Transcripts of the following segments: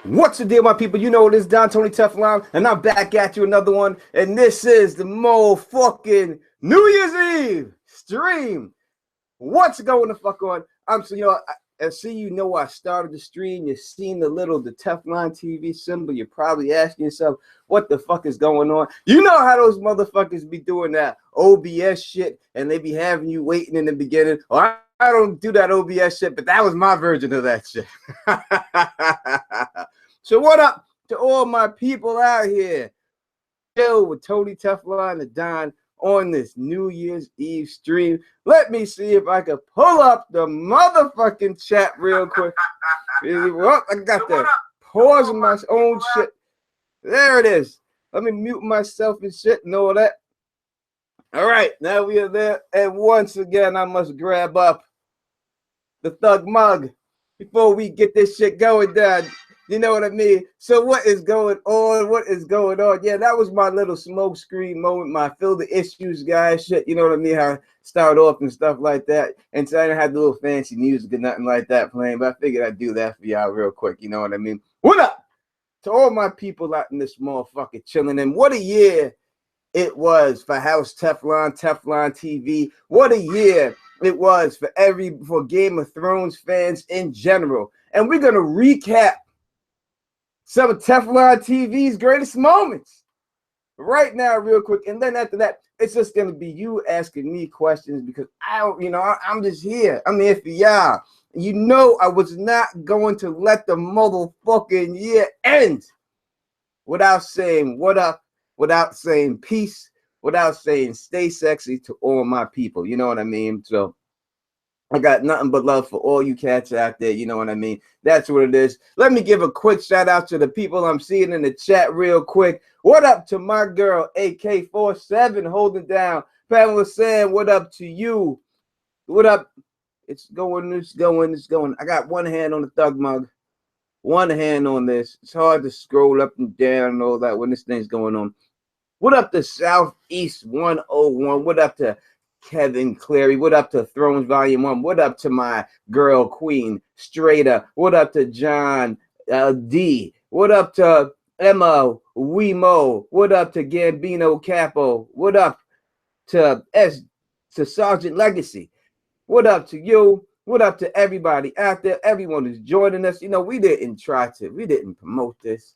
What's the deal, my people? You know it is Don Tony Teflon, and I'm back at you another one. And this is the fucking New Year's Eve stream. What's going the fuck on? I started the stream. You've seen the Teflon TV symbol. You're probably asking yourself, what the fuck is going on? You know how those motherfuckers be doing that OBS shit, and they be having you waiting in the beginning. I don't do that OBS shit, but that was my version of that shit. So what up to all my people out here? Chill with Tony Teflon and Don on this New Year's Eve stream. Let me see if I can pull up the motherfucking chat real quick. Well, I got that. Pause my own shit. There it is. Let me mute myself and shit and all that. All right, now we are there. And once again, I must grab up the thug mug before we get this shit going down. You know what I mean? So what is going on? What is going on? Yeah, that was my little smoke screen moment, my fill the issues guy shit. You know what I mean? How I start off and stuff like that. And so I didn't have the little fancy music or nothing like that playing, but I figured I'd do that for y'all real quick. You know what I mean? What up to all my people out in this motherfucker chilling? And what a year it was for House Teflon TV. What a year it was for Game of Thrones fans in general. And we're gonna recap some of Teflon TV's greatest moments right now, real quick. And then after that, it's just gonna be you asking me questions because I'm just here. I'm here for y'all. You know, I was not going to let the motherfucking year end without saying what up, without saying peace, without saying stay sexy to all my people. You know what I mean? So I got nothing but love for all you cats out there. You know what I mean? That's what it is. Let me give a quick shout out to the people I'm seeing in the chat real quick. What up to my girl, AK47, holding down. Pamela saying, what up to you? What up? It's going. I got one hand on the thug mug, one hand on this. It's hard to scroll up and down and all that when this thing's going on. What up to Southeast 101? What up to Kevin Clary? What up to Thrones Volume 1? What up to my girl Queen Straighter? What up to John D? What up to Emma Wemo? What up to Gambino Capo? What up to Sergeant Legacy? What up to you? What up to everybody out there? Everyone who's joining us. You know, we didn't promote this.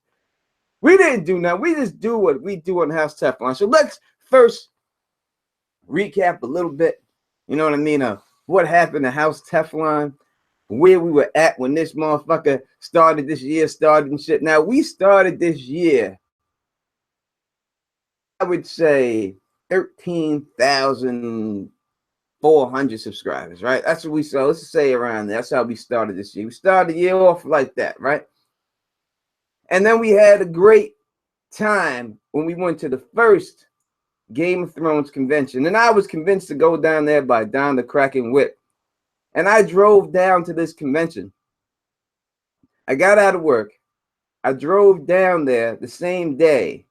We didn't do nothing. We just do what we do on House Teflon. So let's first recap a little bit, you know what I mean, of what happened to House Teflon, where we were at when this motherfucker started and shit. Now, we started this year, I would say 13,400 subscribers, right? That's what we saw. Let's just say around there. That's how we started this year. We started the year off like that, right? And then we had a great time when we went to the first Game of Thrones convention. And I was convinced to go down there by Don the Kraken Whip. And I drove down to this convention. I got out of work. I drove down there the same day.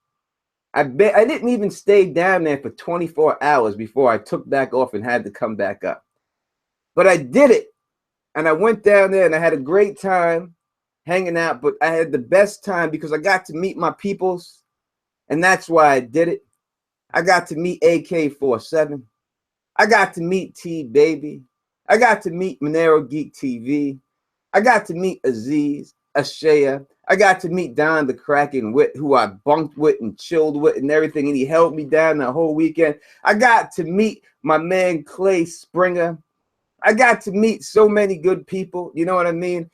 I didn't even stay down there for 24 hours before I took back off and had to come back up. But I did it. And I went down there and I had a great time hanging out. But I had the best time because I got to meet my peoples. And that's why I did it. I got to meet AK47. I got to meet T-Baby. I got to meet Monero Geek TV. I got to meet Aziz, Ashaya. I got to meet Don the Kraken Wit, who I bunked with and chilled with and everything, and he held me down the whole weekend. I got to meet my man Clay Springer. I got to meet so many good people, you know what I mean?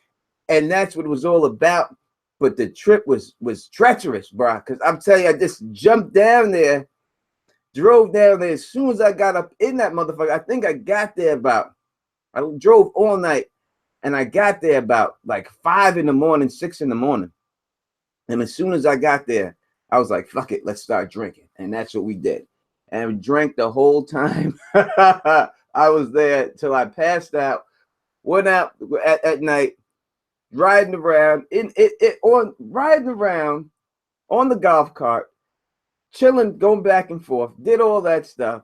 And that's what it was all about. But the trip was treacherous, bro, because I'm telling you, I just jumped down there, drove down there. As soon as I got up in that motherfucker, I think I got there I drove all night, and I got there about like 5 in the morning, 6 in the morning. And as soon as I got there, I was like, fuck it, let's start drinking. And that's what we did. And we drank the whole time. I was there till I passed out, went out at night, riding around on the golf cart, chilling, going back and forth, did all that stuff.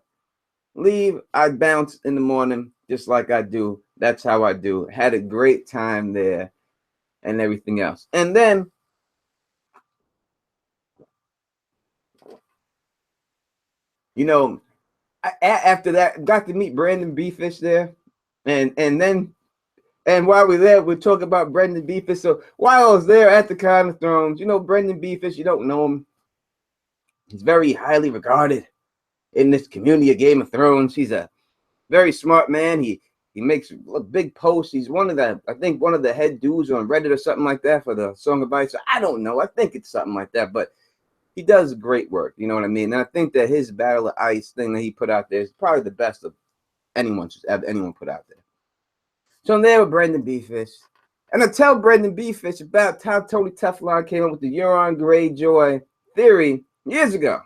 Leave, I'd bounce in the morning, just like I do. That's how I do. Had a great time there and everything else. And then You know, after that, got to meet Brandon Beefish there, and while we're there, we're talking about Brendan Beefish. So while I was there at the Con of Thrones, you know, Brendan Beefish, you don't know him. He's very highly regarded in this community of Game of Thrones. He's a very smart man. He makes a big posts. He's one of the, I think, one of the head dudes on Reddit or something like that for the Song of Ice. So I don't know. I think it's something like that, but he does great work. You know what I mean? And I think that his Battle of Ice thing that he put out there is probably the best of anyone put out there. So I'm there with Brendan Beefish, and I tell Brendan Beefish about how Tony Teflon came up with the Euron Greyjoy theory years ago.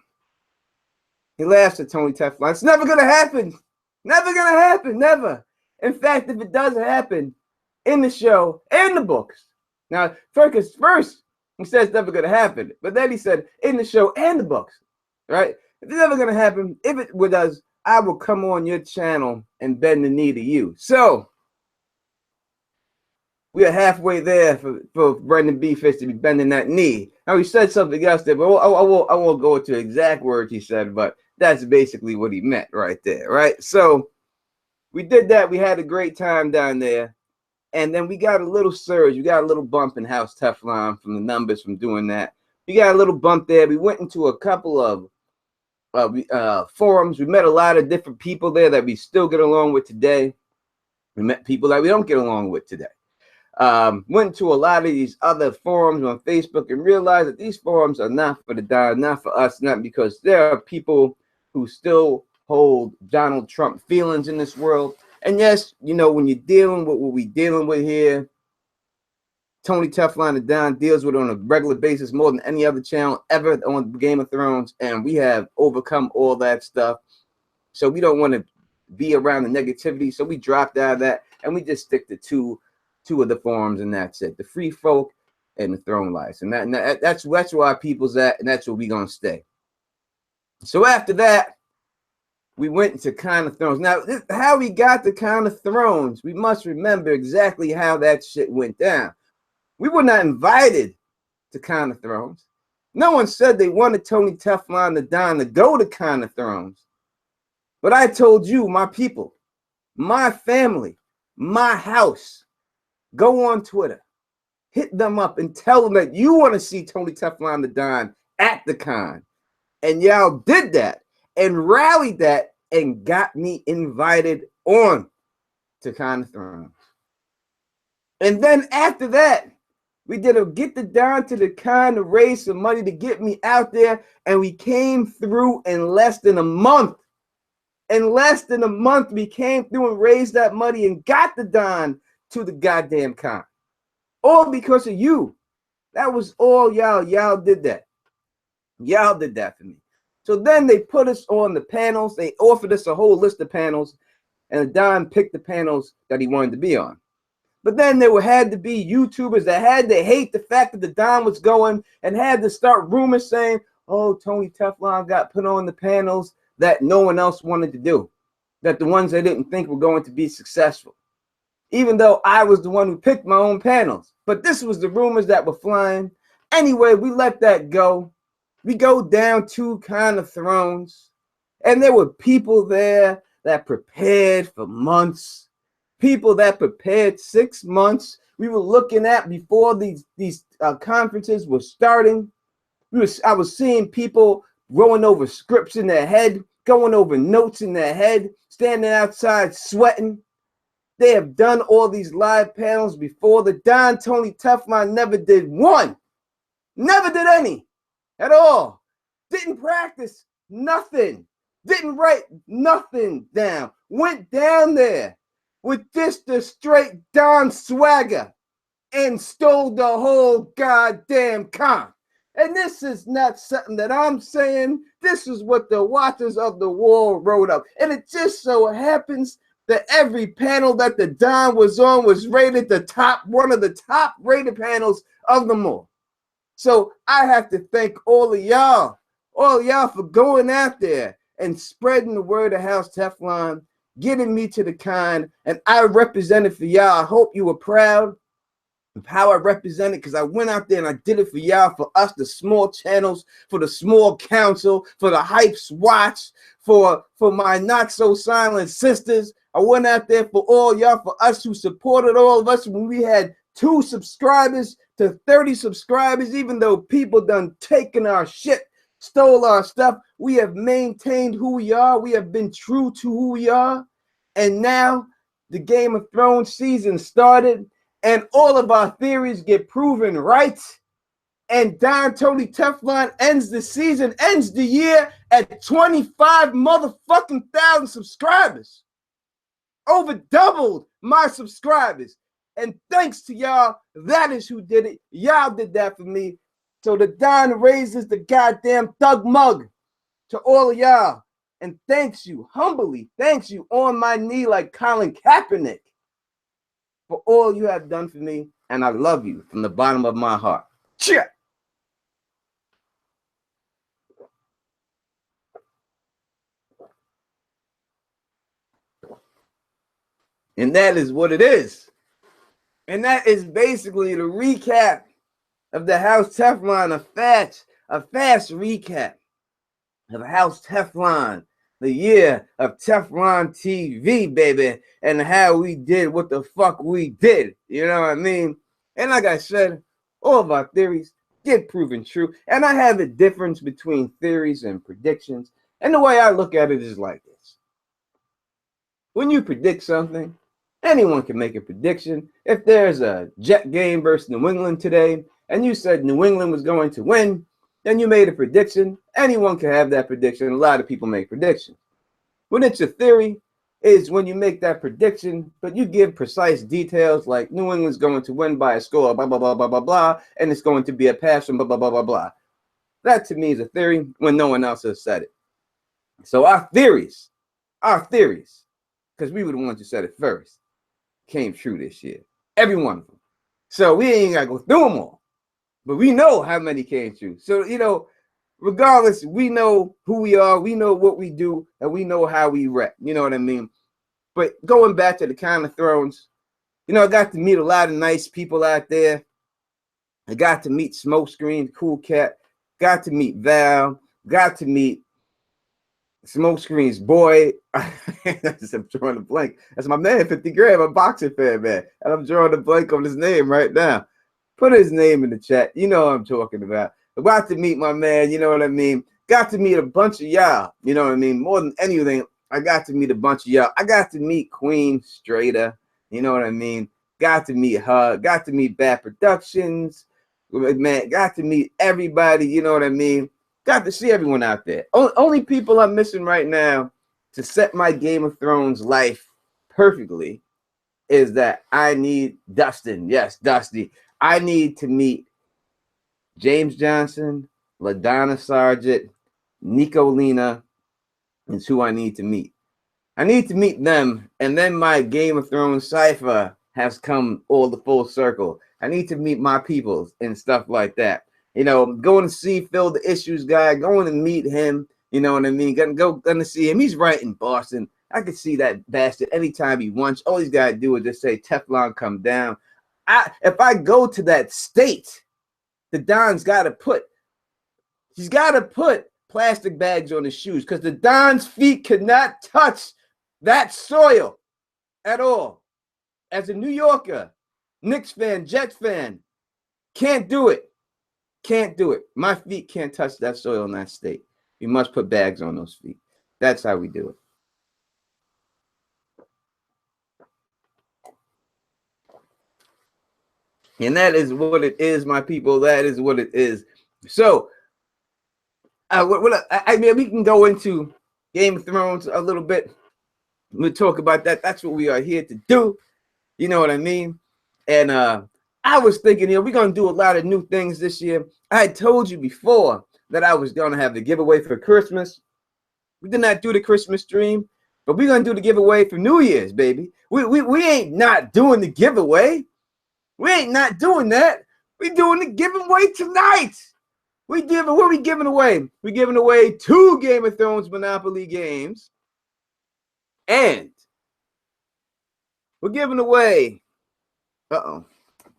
He laughs at Tony Teflon. It's never going to happen. Never going to happen. Never. In fact, if it does happen in the show and the books. Now, first he says it's never going to happen. But then he said in the show and the books. Right? If it's never going to happen, if it does, I will come on your channel and bend the knee to you. So, we are halfway there for Brendan Beefish to be bending that knee. Now, he said something else there, but I won't go into exact words he said, but that's basically what he meant right there, right? So we did that. We had a great time down there. And then we got a little surge. We got a little bump in House Teflon from the numbers from doing that. We got a little bump there. We went into a couple of forums. We met a lot of different people there that we still get along with today. We met people that we don't get along with today. Went to a lot of these other forums on Facebook and realized that these forums are not for the Don, not for us, not because there are people who still hold Donald Trump feelings in this world. And yes, you know, when you're dealing with what we're dealing with here, Tony Teflon the Don deals with it on a regular basis more than any other channel ever on Game of Thrones, and we have overcome all that stuff. So we don't want to be around the negativity, so we dropped out of that, and we just stick to two of the forums, and that's it. The Free Folk and the Throne Lights. And that's where our people's at, and that's where we're going to stay. So after that, we went into Con of Thrones. Now, how we got to Con of Thrones, we must remember exactly how that shit went down. We were not invited to Con of Thrones. No one said they wanted Tony Teflon the Don to go to Con of Thrones. But I told you, my people, my family, my house, go on Twitter, hit them up and tell them that you want to see Tony Teflon the Don at the con. And y'all did that and rallied that and got me invited on to Con of Thrones. And then after that, we did a Get the Don to the Con to raise some money to get me out there, and we came through in less than a month. In less than a month, we came through and raised that money and got the Don to the goddamn con. All because of you. That was all y'all. Y'all did that. Y'all did that for me. So then they put us on the panels. They offered us a whole list of panels, and Don picked the panels that he wanted to be on. But then there had to be YouTubers that had to hate the fact that the Don was going and had to start rumors saying, oh, Tony Teflon got put on the panels that no one else wanted to do, that the ones they didn't think were going to be successful. Even though I was the one who picked my own panels. But this was the rumors that were flying. Anyway, we let that go. We go down to Con of Thrones. And there were people there that prepared for months. People that prepared 6 months. We were looking at before these conferences were starting. I was seeing people rolling over scripts in their head, going over notes in their head, standing outside sweating. They have done all these live panels before. The Don Tony Teflon never did one. Never did any at all. Didn't practice nothing. Didn't write nothing down. Went down there with just the straight Don swagger and stole the whole goddamn con. And this is not something that I'm saying. This is what the Watchers of the Wall wrote up. And it just so happens that every panel that the Don was on was rated the top, one of the top rated panels of them all. So I have to thank all of y'all for going out there and spreading the word of House Teflon, getting me to the con, and I represented for y'all. I hope you were proud. of how I represented, because I went out there and I did it for y'all, for us, the small channels, for the small council, for the Hypes Watch, for my not so silent sisters. I went out there for all y'all, for us who supported all of us when we had 2 subscribers to 30 subscribers, even though people done taken our shit, stole our stuff. We have maintained who we are. We have been true to who we are. And now the Game of Thrones season started, and all of our theories get proven right. And Don Tony Teflon ends the season, ends the year at 25 motherfucking thousand subscribers. Over doubled my subscribers. And thanks to y'all, that is who did it. Y'all did that for me. So the Don raises the goddamn thug mug to all of y'all. And thanks you, humbly, thanks you on my knee like Colin Kaepernick for all you have done for me. And I love you from the bottom of my heart. Cheer. And that is what it is. And that is basically the recap of the House Teflon, a fast recap of House Teflon, the year of Teflon TV, baby, and how we did what the fuck we did. You know what I mean? And like I said, all of our theories get proven true. And I have a difference between theories and predictions. And the way I look at it is like this. When you predict something, anyone can make a prediction. If there's a Jet game versus New England today, and you said New England was going to win, then you made a prediction. Anyone can have that prediction. A lot of people make predictions. When it's a theory, is when you make that prediction, but you give precise details like New England's going to win by a score, blah, blah, blah, blah, blah, blah, and it's going to be a pass from blah, blah, blah, blah, blah. That to me is a theory when no one else has said it. So our theories, because we were the ones who said it first, came true this year. Every one of them. So we ain't got to go through them all. But we know how many came true. So, you know, regardless, we know who we are, we know what we do, and we know how we rep. You know what I mean? But going back to the Kind of Thrones, you know, I got to meet a lot of nice people out there. I got to meet Smokescreen, Cool Cat, got to meet Val, got to meet Smokescreen's boy. I'm drawing a blank. That's my man, 50 grand, a boxing fan, man. And I'm drawing a blank on his name right now. Put his name in the chat. You know what I'm talking about. I got to meet my man, you know what I mean? Got to meet a bunch of y'all, you know what I mean? More than anything, I got to meet a bunch of y'all. I got to meet Queen Strader, you know what I mean? Got to meet her. Got to meet Bad Productions. Man, got to meet everybody, you know what I mean? Got to see everyone out there. Only people I'm missing right now to set my Game of Thrones life perfectly is that I need Dustin. Yes, Dusty. I need to meet James Johnson, LaDonna Sargent, Nico Lena, is who I need to meet. I need to meet them, and then my Game of Thrones cipher has come all the full circle. I need to meet my peoples and stuff like that. You know, going to see Phil the Issues guy, going to meet him, you know what I mean? Gonna see him. He's right in Boston. I could see that bastard anytime he wants. All he's got to do is just say, Teflon, come down. If I go to that state, the Don's got to put plastic bags on his shoes because the Don's feet cannot touch that soil at all. As a New Yorker, Knicks fan, Jets fan, can't do it. Can't do it. My feet can't touch that soil in that state. You must put bags on those feet. That's how we do it. And that is what it is, my people. That is what it is. So, I mean, we can go into Game of Thrones a little bit. We'll talk about that. That's what we are here to do. You know what I mean? And I was thinking, you know, we're going to do a lot of new things this year. I had told you before that I was going to have the giveaway for Christmas. We did not do the Christmas stream, but we're going to do the giveaway for New Year's, baby. We ain't not doing the giveaway. We ain't not doing that. We doing the giveaway tonight. What are we giving away? We're giving away 2 Game of Thrones Monopoly games. And we're giving away,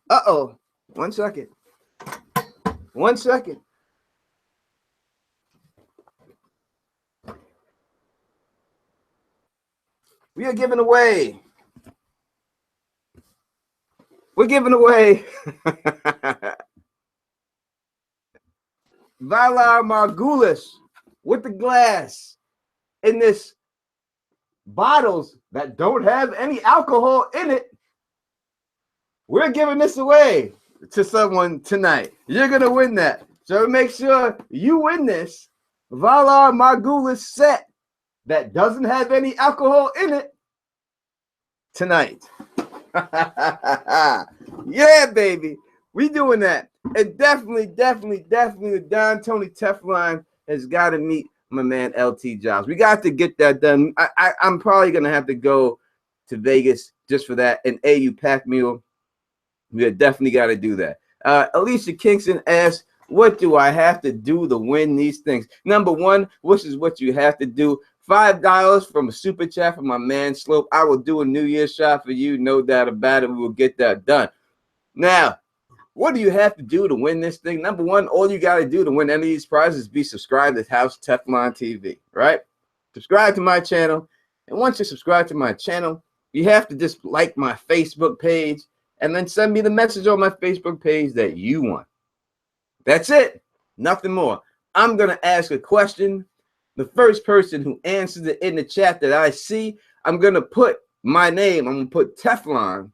Uh-oh. 1 second. 1 second. We are giving away. We're giving away Vale Margulis with the glass in this bottles that don't have any alcohol in it. We're giving this away to someone tonight. You're going to win that. So make sure you win this Vale Margulis set that doesn't have any alcohol in it tonight. Yeah, baby. We doing that. And definitely the Don Tony Teflon has got to meet my man LT Jobs. We got to get that done. I'm probably going to have to go to Vegas just for that. And AU Pack Mule. We definitely got to do that. Alicia Kingston asks, what do I have to do to win these things? Number one, which is what you have to do. $5 from a super chat from my man Slope. I will do a New Year's shot for you. No doubt about it. We will get that done. Now, what do you have to do to win this thing? Number one, all you got to do to win any of these prizes is be subscribed to House Teflon TV, right? Subscribe to my channel. And once you subscribe to my channel, you have to just like my Facebook page and then send me the message on my Facebook page that you want. That's it. Nothing more. I'm going to ask a question. The first person who answers it in the chat that I see, I'm going to put my name. I'm going to put Teflon.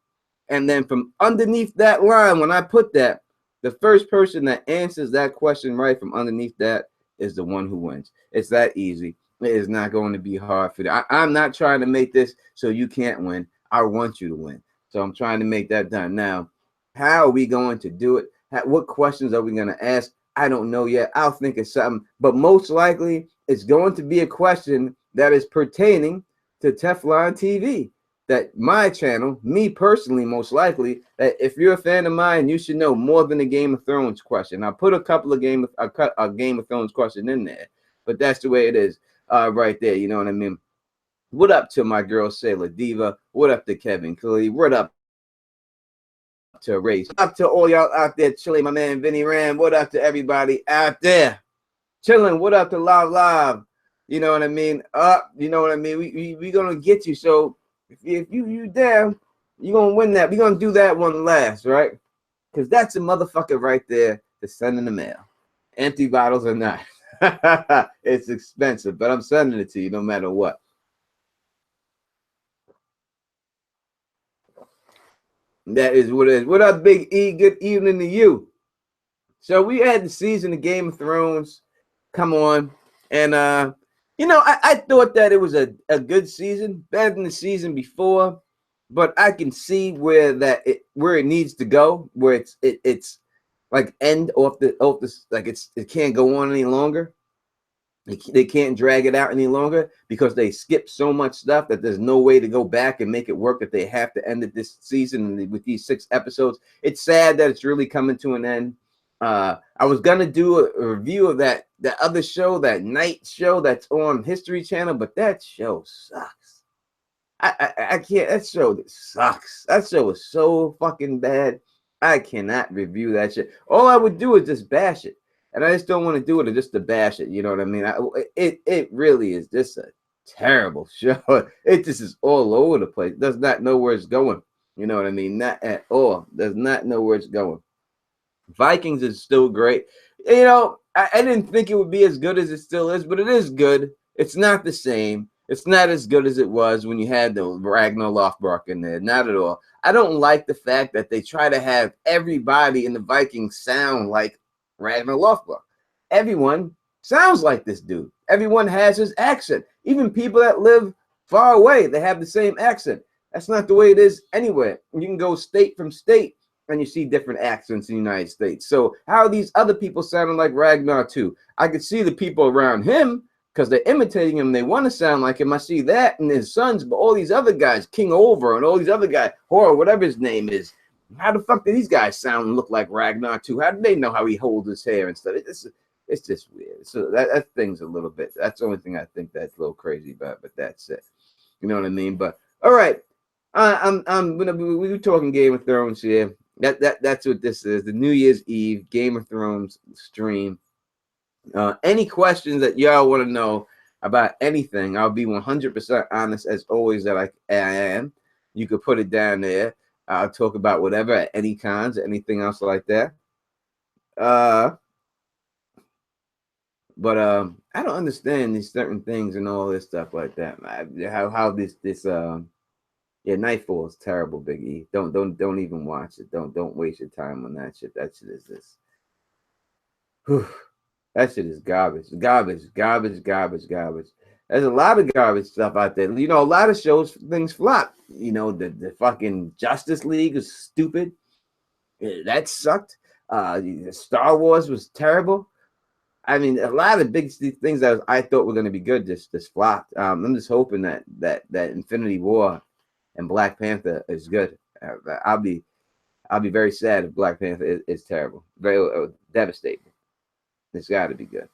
And then from underneath that line, when I put that, the first person that answers that question right from underneath that is the one who wins. It's that easy. It is not going to be hard for you. I'm not trying to make this so you can't win. I want you to win. So I'm trying to make that done. Now, how are we going to do it? What questions are we going to ask? I don't know yet. I'll think of something. But most likely, it's going to be a question that is pertaining to Teflon TV. That my channel, me personally, most likely, that if you're a fan of mine, you should know more than a Game of Thrones question. I put a couple of Game of Thrones question in there, but that's the way it is right there. You know what I mean? What up to my girl Sailor Diva? What up to Kevin Clee? What up to Race? What up to all y'all out there chilling? My man Vinny Ram. What up to everybody out there chilling? What up to Live? You know what I mean? You know what I mean? We gonna get you. So if you down, you're gonna win that. We're gonna do that one last, right? Because that's a motherfucker right there to send in the mail. Empty bottles or not. It's expensive, but I'm sending it to you no matter what. That is what it is. What up, Big E? Good evening to you. So we had the season of Game of Thrones come on, and you know, I thought that it was a good season, better than the season before, but I can see where it needs to go, where it's like end off the like it can't go on any longer. They can't drag it out any longer because they skip so much stuff that there's no way to go back and make it work, that they have to end it this season with these 6 episodes. It's sad that it's really coming to an end. I was gonna do a review of that other show, that night show that's on History Channel, but that show sucks. I can't. That show sucks. That show is so fucking bad. I cannot review that shit. All I would do is just bash it. And I just don't want to do it just to bash it. You know what I mean? It really is just a terrible show. It just is all over the place. Does not know where it's going. You know what I mean? Not at all. Does not know where it's going. Vikings is still great. You know, I didn't think it would be as good as it still is, but it is good. It's not the same. It's not as good as it was when you had the Ragnar Lothbrok in there. Not at all. I don't like the fact that they try to have everybody in the Vikings sound like Ragnar Lothbrok. Everyone sounds like this dude. Everyone has his accent. Even people that live far away, they have the same accent. That's not the way it is anywhere. You can go state from state and you see different accents in the United States. So how are these other people sounding like Ragnar too? I could see the people around him because they're imitating him. They want to sound like him. I see that in his sons, but all these other guys, King Over and all these other guys, Horror, whatever his name is, how the fuck do these guys sound and look like Ragnar too? How do they know how he holds his hair and stuff? It's just weird. So that thing's a little bit. That's the only thing I think that's a little crazy about. But that's it. You know what I mean? But all right, we were talking Game of Thrones here. That's what this is. The New Year's Eve Game of Thrones stream. Any questions that y'all want to know about anything, I'll be 100% honest as always that I am. You could put it down there. I'll talk about whatever at any cons, anything else like that. But I don't understand these certain things and all this stuff like that. How this yeah, Nightfall is terrible, Big E. Don't even watch it. Don't waste your time on that shit. That shit is this. Whew. That shit is garbage. Garbage. There's a lot of garbage stuff out there. You know, a lot of shows, things flop. You know, the fucking Justice League is stupid. That sucked. Star Wars was terrible. I mean, a lot of big things that I thought were going to be good just flopped. I'm just hoping that Infinity War and Black Panther is good. I'll be very sad if Black Panther is terrible. Very devastating. It's got to be good.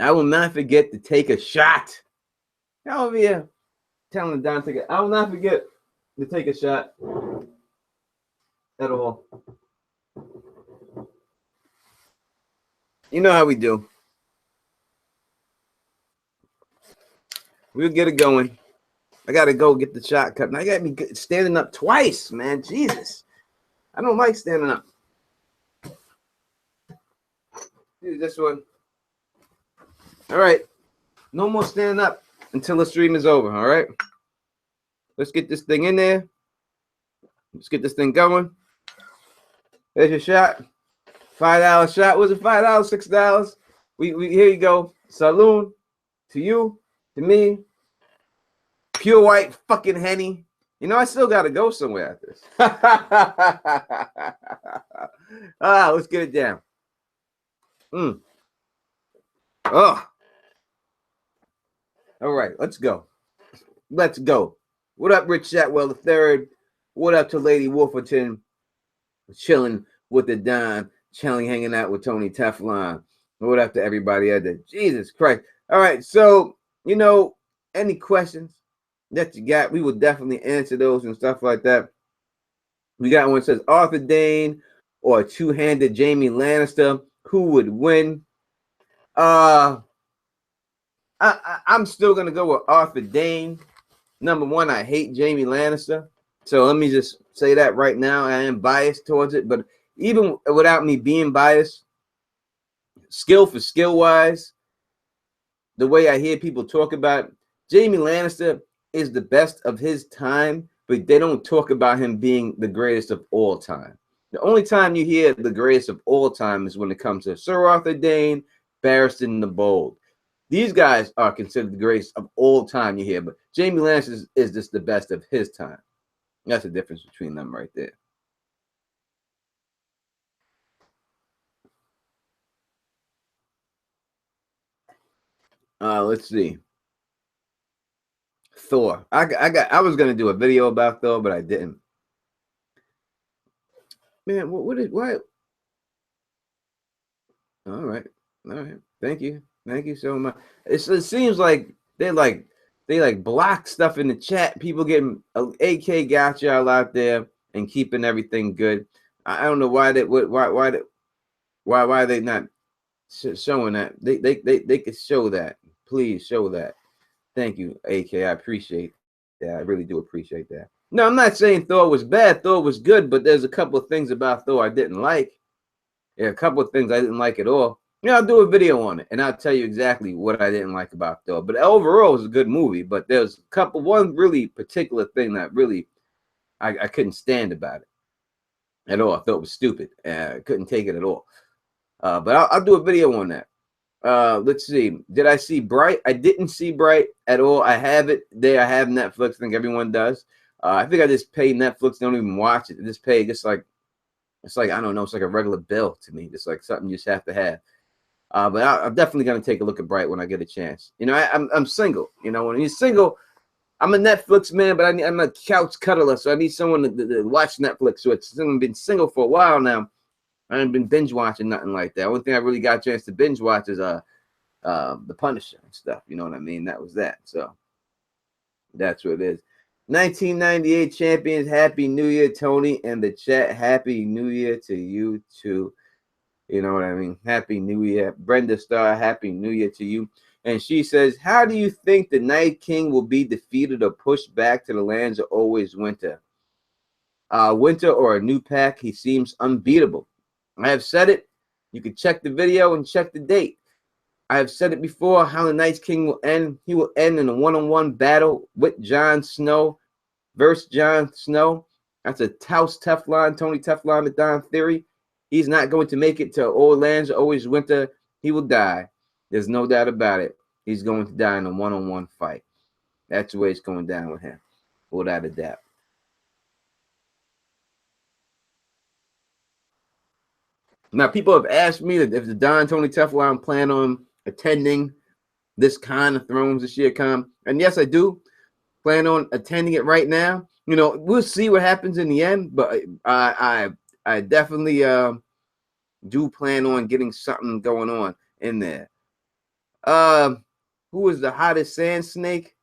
I will not forget to take a shot. How over here telling Don to take it. I will not forget to take a shot at all. You know how we do. We'll get it going. I got to go get the shot cut. And I got me standing up twice, man. Jesus. I don't like standing up. Do this one. All right. No more standing up until the stream is over. All right. Let's get this thing in there. Let's get this thing going. There's your shot. $5 shot. Was it $5? $6? We here you go. Saloon. To you. To me. Pure white fucking Henny. You know, I still got to go somewhere after this. Let's get it down. Oh. All right, let's go. Let's go. What up, Rich Shatwell III? What up to Lady Wolferton? Chilling with the Don. Chilling, hanging out with Tony Teflon. What up to everybody out there? Jesus Christ. All right, so, you know, any questions that you got, we will definitely answer those and stuff like that. We got one that says Arthur Dayne or a two-handed Jaime Lannister. Who would win? I'm still gonna go with Arthur Dayne. Number one, I hate Jaime Lannister. So let me just say that right now. I am biased towards it, but even without me being biased, skill for skill wise, the way I hear people talk about Jaime Lannister is the best of his time, but they don't talk about him being the greatest of all time. The only time you hear the greatest of all time is when it comes to Sir Arthur Dayne, Barristan the Bold. These guys are considered the greatest of all time you hear, but Jaime Lannister is just the best of his time. That's the difference between them right there. Let's see. Thor. I was gonna do a video about Thor, but I didn't. Man, what? All right. Thank you so much. It seems like they block stuff in the chat. People getting AK got y'all out there and keeping everything good. I don't know why they not showing that. They could show that. Please show that. Thank you, AK. I appreciate that. I really do appreciate that. No, I'm not saying Thor was bad. Thor was good, but there's a couple of things about Thor I didn't like. Yeah, a couple of things I didn't like at all. Yeah, I'll do a video on it, and I'll tell you exactly what I didn't like about Thor. But overall, it was a good movie. But there's one really particular thing that really I couldn't stand about it at all. I thought it was stupid. I couldn't take it at all. But I'll do a video on that. Let's see. Did I see Bright? I didn't see Bright at all. I have it there. I have Netflix. I think everyone does. I think I just pay Netflix. Don't even watch it. I just pay just like it's like I don't know. It's like a regular bill to me. Just like something you just have to have. But I'm definitely gonna take a look at Bright when I get a chance. You know, I'm single. You know, when you're single, I'm a Netflix man, but I'm a couch cuddler, so I need someone to watch Netflix. So I've been single for a while now. I haven't been binge watching nothing like that. Only thing I really got a chance to binge watch is The Punisher and stuff. You know what I mean? That was that. So that's what it is. 1998 champions, Happy New Year, Tony, and the chat. Happy New Year to you too. You know what I mean? Happy New Year. Brenda Starr, Happy New Year to you. And she says, how do you think the Night King will be defeated or pushed back to the lands of always winter? Winter or a new pack, he seems unbeatable. I have said it. You can check the video and check the date. I have said it before, how the Night King will end. He will end in a one-on-one battle with Jon Snow versus Jon Snow. That's a Taos Teflon, Tony Teflon the Don theory. He's not going to make it to Old Lands, always winter. He will die. There's no doubt about it. He's going to die in a one-on-one fight. That's the way it's going down with him, without a doubt. Now, people have asked me if the Don Tony Teflon plan on attending this Con of Thrones this year, Con. And yes, I do plan on attending it right now. You know, we'll see what happens in the end, but I definitely do plan on getting something going on in there. Who is the hottest sand snake?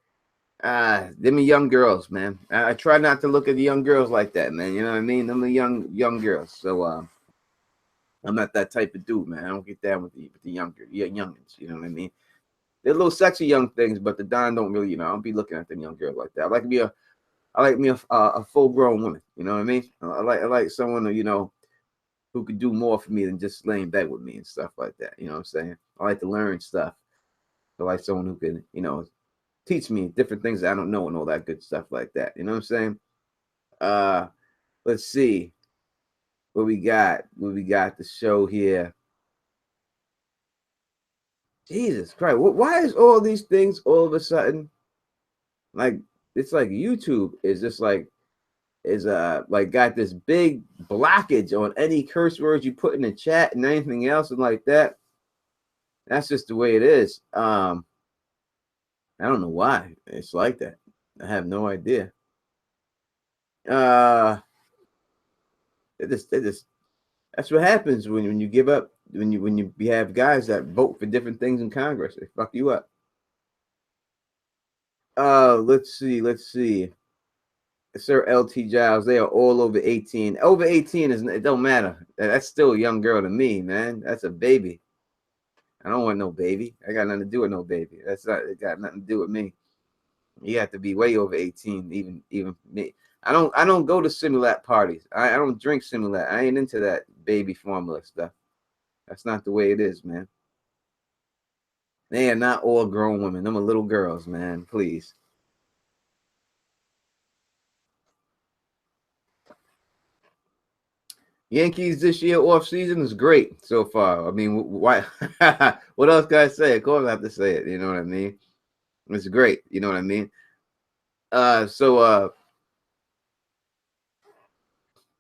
Them are young girls, man. I try not to look at the young girls like that, man. You know what I mean? Them are young girls. So I'm not that type of dude, man. I don't get down with the youngins. You know what I mean? They're little sexy young things, but the Don don't really, you know, I don't be looking at them young girls like that. I like me a full grown woman. You know what I mean? I like someone who, you know, who could do more for me than just lay in bed with me and stuff like that. You know what I'm saying? I like to learn stuff. I like someone who can, you know, teach me different things that I don't know and all that good stuff like that. You know what I'm saying? Let's see what we got. What we got the show here. Jesus Christ. Why is all these things all of a sudden like it's like YouTube is just like like got this big blockage on any curse words you put in the chat and anything else and like that. That's just the way it is. I don't know why it's like that. I have no idea. It just that's what happens when you give up, when you have guys that vote for different things in Congress. They fuck you up. Let's see. Sir LT Giles, they are all over 18. Over 18 is, it don't matter. That's still a young girl to me, man. That's a baby. I don't want no baby. I got nothing to do with no baby. It got nothing to do with me. You have to be way over 18, even me. I don't go to Similat parties. I don't drink Similat. I ain't into that baby formula stuff. That's not the way it is, man. They are not all grown women. Them are little girls, man. Please. Yankees this year off season is great so far. I mean, why? What else can I say? Of course, I have to say it. You know what I mean? It's great. You know what I mean?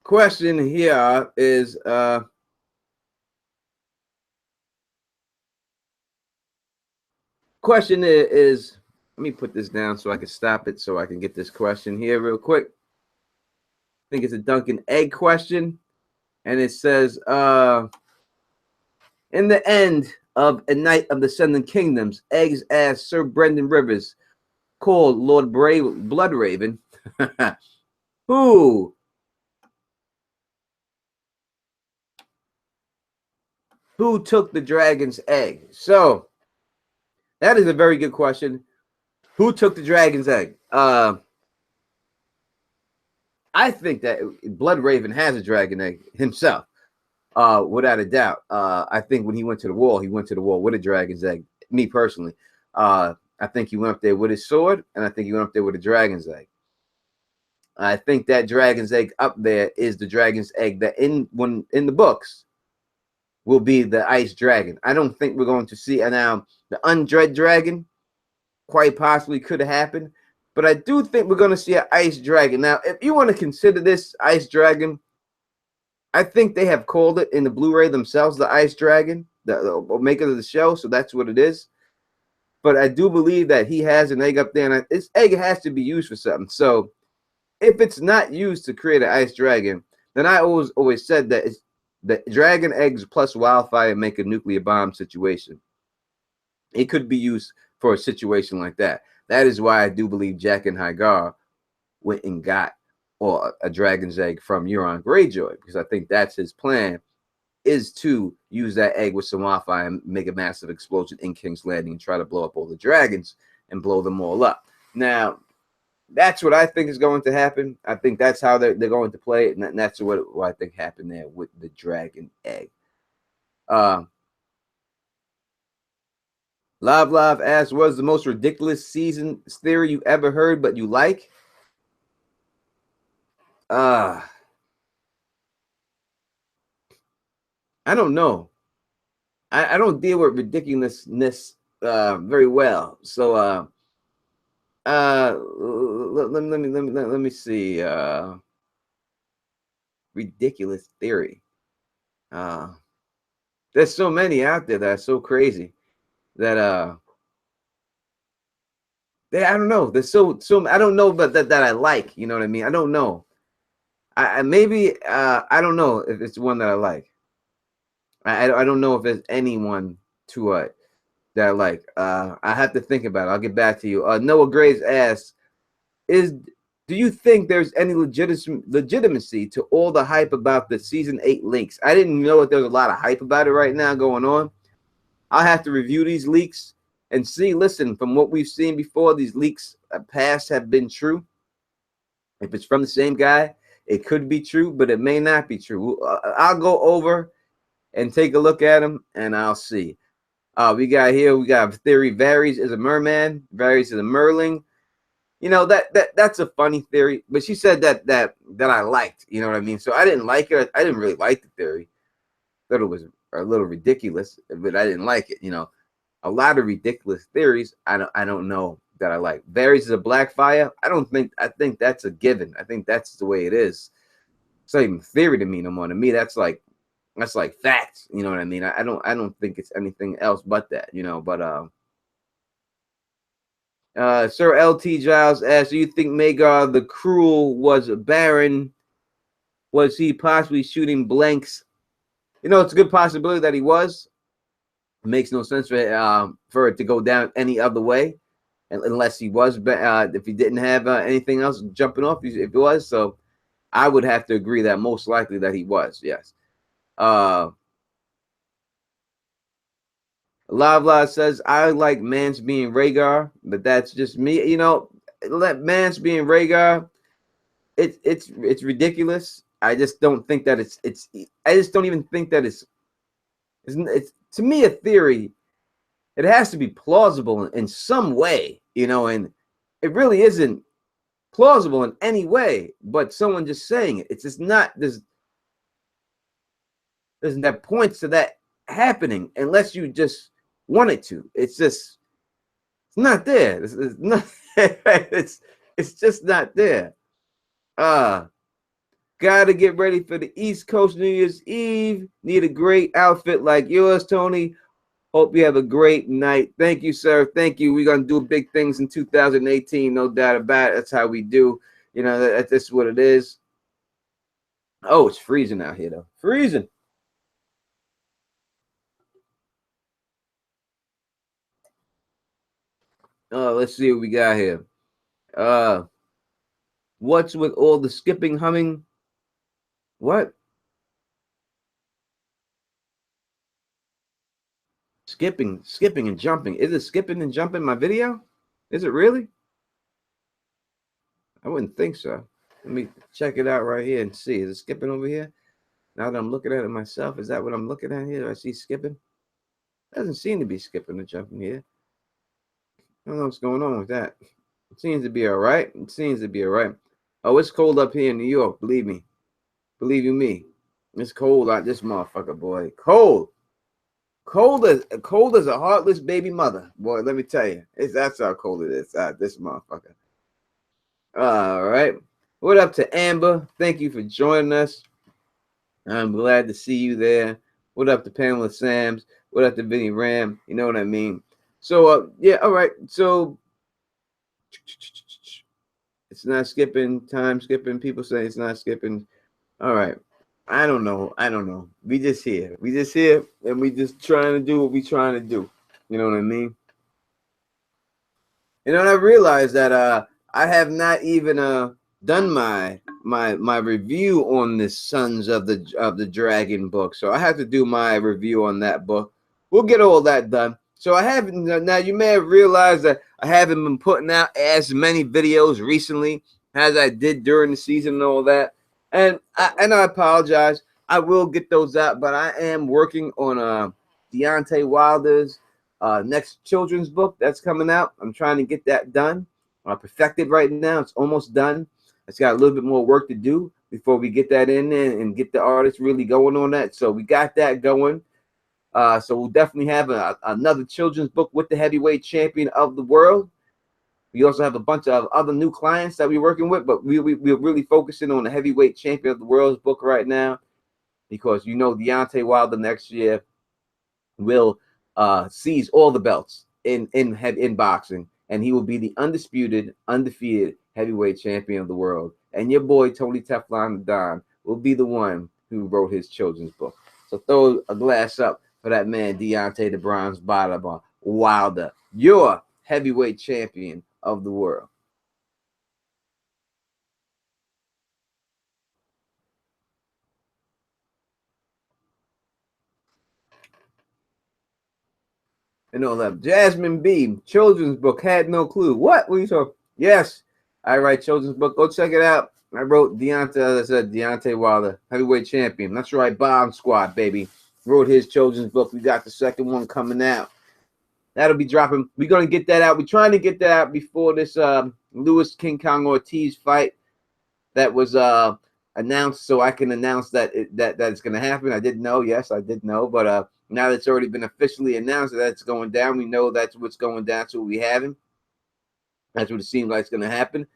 Question here is question is let me put this down so I can stop it so I can get this question here real quick. I think it's a Duncan Egg question, and it says in the end of A Night of the Seven Kingdoms, Eggs asked Sir Brendan Rivers, called Lord Bloodraven, who took the dragon's egg? So that is a very good question. Who took the dragon's egg? I think that Bloodraven has a dragon egg himself, without a doubt. I think when he went to the wall with a dragon's egg. Me personally, I think he went up there with his sword, and I think he went up there with a dragon's egg. I think that dragon's egg up there is the dragon's egg that in the books will be the ice dragon. I don't think we're going to see, and now the Undread dragon quite possibly could have happened, but I do think we're going to see an ice dragon. Now, if you want to consider this ice dragon, I think they have called it in the Blu-ray themselves the ice dragon, the maker of the show, so that's what it is. But I do believe that he has an egg up there, and this egg has to be used for something. So if it's not used to create an ice dragon, then I always said that it's the dragon eggs plus wildfire make a nuclear bomb situation. It could be used for a situation like that. That is why I do believe Jack and Hagar went and got or a dragon's egg from Euron Greyjoy, because I think that's his plan, is to use that egg with some Wi-Fi and make a massive explosion in King's Landing and try to blow up all the dragons and blow them all up. Now, that's what I think is going to happen. I think that's how they're going to play it, and that's what I think happened there with the dragon egg. Live asks, what is the most ridiculous season theory you ever heard but you like? I don't know. I don't deal with ridiculousness very well. So let me see. Ridiculous theory. There's so many out there that are so crazy that I don't know. There's so I don't know, but that I like. You know what I mean? I don't know. I maybe I don't know if it's one that I like. I don't know if there's anyone to that I like. I have to think about it. I'll get back to you. Noah Graves asks, do you think there's any legitimacy to all the hype about the season 8 leaks? I didn't know that there's a lot of hype about it right now going on. I'll have to review these leaks and see. Listen, from what we've seen before, these leaks past have been true. If it's from the same guy, it could be true, but it may not be true. I'll go over and take a look at them, and I'll see. We got theory. Varys is a merman. Varys is a merling. You know, that's a funny theory, but she said that I liked. You know what I mean? So I didn't like it. I didn't really like the theory. Thought it was a little ridiculous, but I didn't like it. You know, a lot of ridiculous theories I don't know that I like. Varys is a Blackfire. I think that's a given. I think that's the way it is. It's not even theory to me no more. To me, that's like facts. You know what I mean? I don't think it's anything else but that. You know, but Sir LT Giles asks, do you think Maegor the Cruel was a Baron? Was he possibly shooting blanks? You know, it's a good possibility that he was. It makes no sense for it to go down any other way, unless he was, if he didn't have anything else jumping off, if it was. So I would have to agree that most likely that he was, yes. Live says, I like Mance being Rhaegar, but that's just me. You know, let Mance being Rhaegar, it's ridiculous. I just don't think that I just don't even think that it's to me a theory. It has to be plausible in some way, you know, and it really isn't plausible in any way, but someone just saying it. It's just not there's that points to that happening unless you just want it to. It's not there. It's not it's just not there. Gotta get ready for the East Coast New Year's Eve. Need a great outfit like yours, Tony. Hope you have a great night. Thank you, sir. Thank you. We're gonna do big things in 2018, no doubt about it. That's how we do. You know, that's what it is. Oh, it's freezing out here, though. Freezing. Let's see what we got here. What's with all the skipping, humming? What? Skipping and jumping. Is it skipping and jumping my video? Is it really? I wouldn't think so. Let me check it out right here and see. Is it skipping over here? Now that I'm looking at it myself, is that what I'm looking at here? Do I see skipping? Doesn't seem to be skipping or jumping here. I don't know what's going on with that. It seems to be all right. It seems to be all right. Oh, it's cold up here in New York. Believe me. Believe you me. It's cold out this motherfucker, boy. Cold. Cold as a heartless baby mother. Boy, let me tell you. That's how cold it is out this motherfucker. All right. What up to Amber? Thank you for joining us. I'm glad to see you there. What up to Pamela Sams? What up to Vinny Ram? You know what I mean? So, yeah, all right. So, it's not skipping, time skipping. People say it's not skipping. All right. I don't know. We just here. And we just trying to do what we trying to do. You know what I mean? You know, and I realized that I have not even done my review on this Sons of the Dragon book, so I have to do my review on that book. We'll get all that done. So I haven't, now you may have realized that I haven't been putting out as many videos recently as I did during the season and all that, and I apologize. I will get those out, but I am working on Deontay Wilder's next children's book that's coming out. I'm trying to get that done, perfected right now. It's almost done. It's got a little bit more work to do before we get that in there and get the artist really going on that. So we got that going. So we'll definitely have another children's book with the heavyweight champion of the world. We also have a bunch of other new clients that we're working with, but we're really focusing on the heavyweight champion of the world's book right now, because you know Deontay Wilder next year will seize all the belts in boxing, and he will be the undisputed, undefeated heavyweight champion of the world. And your boy Tony Teflon Don will be the one who wrote his children's book. So throw a glass up for that man Deontay the Bronze Bomber Wilder, your heavyweight champion of the world. And all that. Jasmine B, children's book, had no clue. What were you talking? Yes, I write children's book. Go check it out. I wrote Deontay, as I said, Deontay Wilder, heavyweight champion. That's right, Bomb Squad, baby. Wrote his children's book. We got the second one coming out. That'll be dropping. We're gonna get that out. We're trying to get that out before this Lewis King Kong Ortiz fight that was announced, so I can announce that it's going to happen. I didn't know. Yes, I did know, but now that it's already been officially announced that it's going down, we know that's what's going down. So we having. That's what it seems like it's going to happen.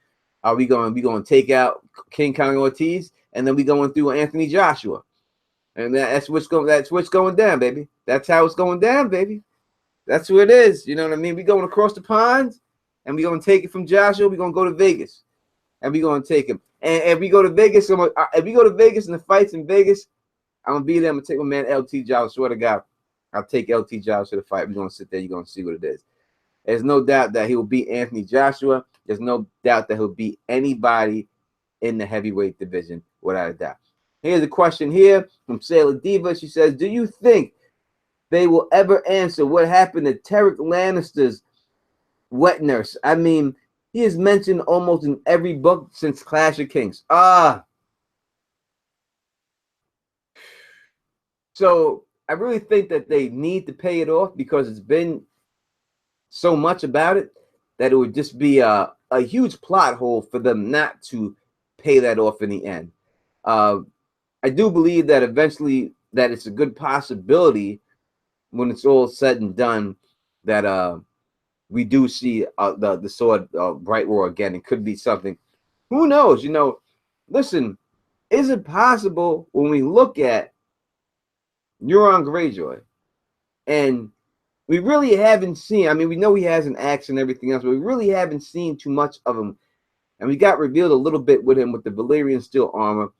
Are we going to take out King Kong Ortiz, and then we going through Anthony Joshua, and that's what's going down, baby. That's how it's going down, baby. That's who it is. You know what I mean? We going across the pond, and we going to take it from Joshua. We going to go to Vegas, and we going to take him. And if we go to Vegas, if we go to Vegas and the fights in Vegas, I'm gonna be there. I'm gonna take my man LT Giles. Swear to God, I'll take LT Giles to the fight. We're gonna sit there. You're gonna see what it is. There's no doubt that he will beat Anthony Joshua. There's no doubt that he'll beat anybody in the heavyweight division, without a doubt. Here's a question here from Sailor Diva. She says, "Do you think they will ever answer what happened to Tarek Lannister's wet nurse? I mean, he is mentioned almost in every book since Clash of Kings." So I really think that they need to pay it off, because it's been so much about it that it would just be a huge plot hole for them not to pay that off in the end. I do believe that eventually that it's a good possibility when it's all said and done that we do see the sword Bright Roar again. It could be something. Who knows? You know, listen, is it possible when we look at Euron Greyjoy, and we really haven't seen, I mean, we know he has an axe and everything else, but we really haven't seen too much of him. And we got revealed a little bit with him with the Valyrian steel armor.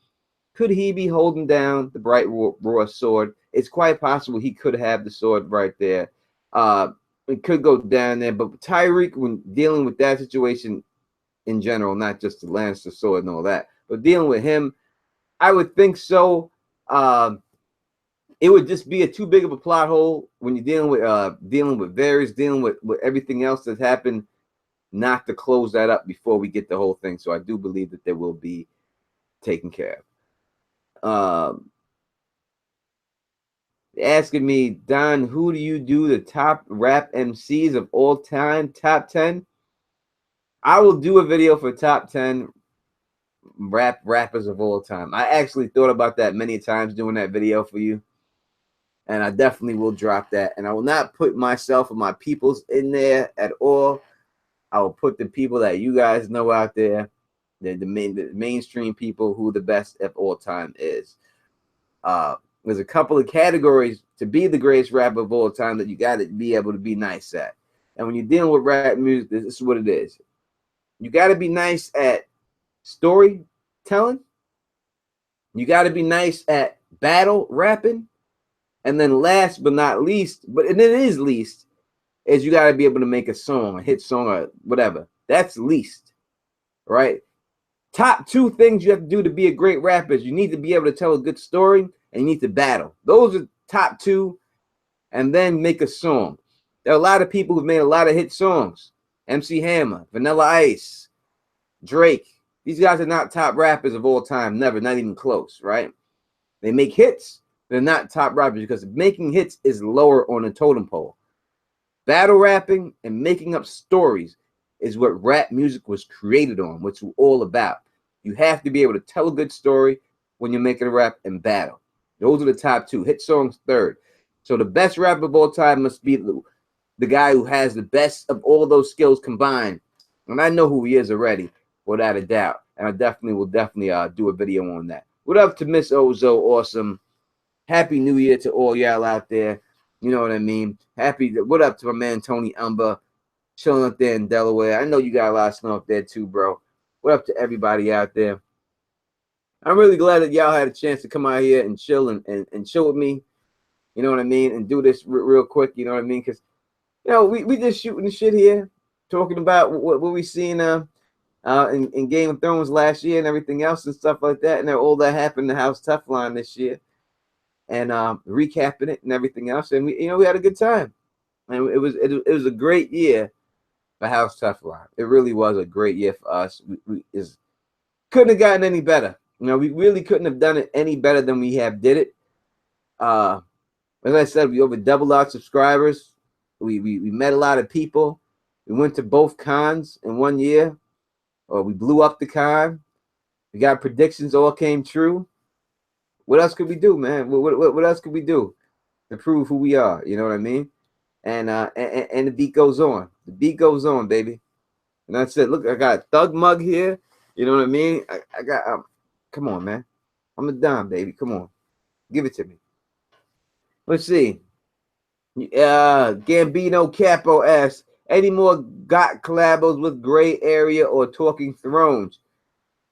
Could he be holding down the Bright Roar sword? It's quite possible he could have the sword right there. It could go down there. But Tyreek, when dealing with that situation in general, not just the Lannister sword and all that, but dealing with him, I would think so. It would just be too big of a plot hole when you're dealing with Varys, dealing with everything else that's happened, not to close that up before we get the whole thing. So I do believe that they will be taken care of. Asking me, Don, who do you do the top rap MCs of all time? Top 10? I will do a video for top 10 rappers of all time. I actually thought about that many times doing that video for you. And I definitely will drop that. And I will not put myself or my peoples in there at all. I will put the people that you guys know out there, the mainstream people, who the best of all time is. There's a couple of categories to be the greatest rapper of all time that you got to be able to be nice at. And when you're dealing with rap music, this is what it is. You got to be nice at storytelling. You got to be nice at battle rapping. And then last but not least, and it is least, is you got to be able to make a song, a hit song or whatever. That's least, right? top 2 things you have to do to be a great rapper is you need to be able to tell a good story and you need to battle. Those are top 2, and then make a song. There are a lot of people who've made a lot of hit songs. MC Hammer, Vanilla Ice, Drake. These guys are not top rappers of all time, never, not even close, right? They make hits, they're not top rappers because making hits is lower on the totem pole. Battle rapping and making up stories is what rap music was created on, what's all about. You have to be able to tell a good story when you're making a rap and battle. Those are the top 2. Hit songs third. So the best rapper of all time must be the guy who has the best of all those skills combined. And I know who he is already, without a doubt. And I will definitely do a video on that. What up to Miss Ozo Awesome? Happy New Year to all y'all out there. You know what I mean? What up to my man Tony Umber, chilling up there in Delaware. I know you got a lot of snow up there too, bro. What up to everybody out there? I'm really glad that y'all had a chance to come out here and chill and chill with me. You know what I mean? And do this real quick. You know what I mean? Because, you know, we just shooting the shit here, talking about what we seen in Game of Thrones last year and everything else and stuff like that. And all that happened to House Teflon this year. And recapping it and everything else. And we had a good time. And it was a great year for House Teflon. It really was a great year for us. We couldn't have gotten any better. You know, we really couldn't have done it any better than we have did it. As I said, we over doubled our subscribers. We met a lot of people. We went to both cons in 1 year. Or we blew up the con. We got predictions, all came true. What else could we do, man? What else could we do to prove who we are? You know what I mean? And the beat goes on. The beat goes on, baby. And that's it. Look, I got a thug mug here. You know what I mean? I got. Come on, man. I'm a dime, baby. Come on, give it to me. Let's see. Gambino Capo asks, any more got collabos with Gray Area or Talking Thrones?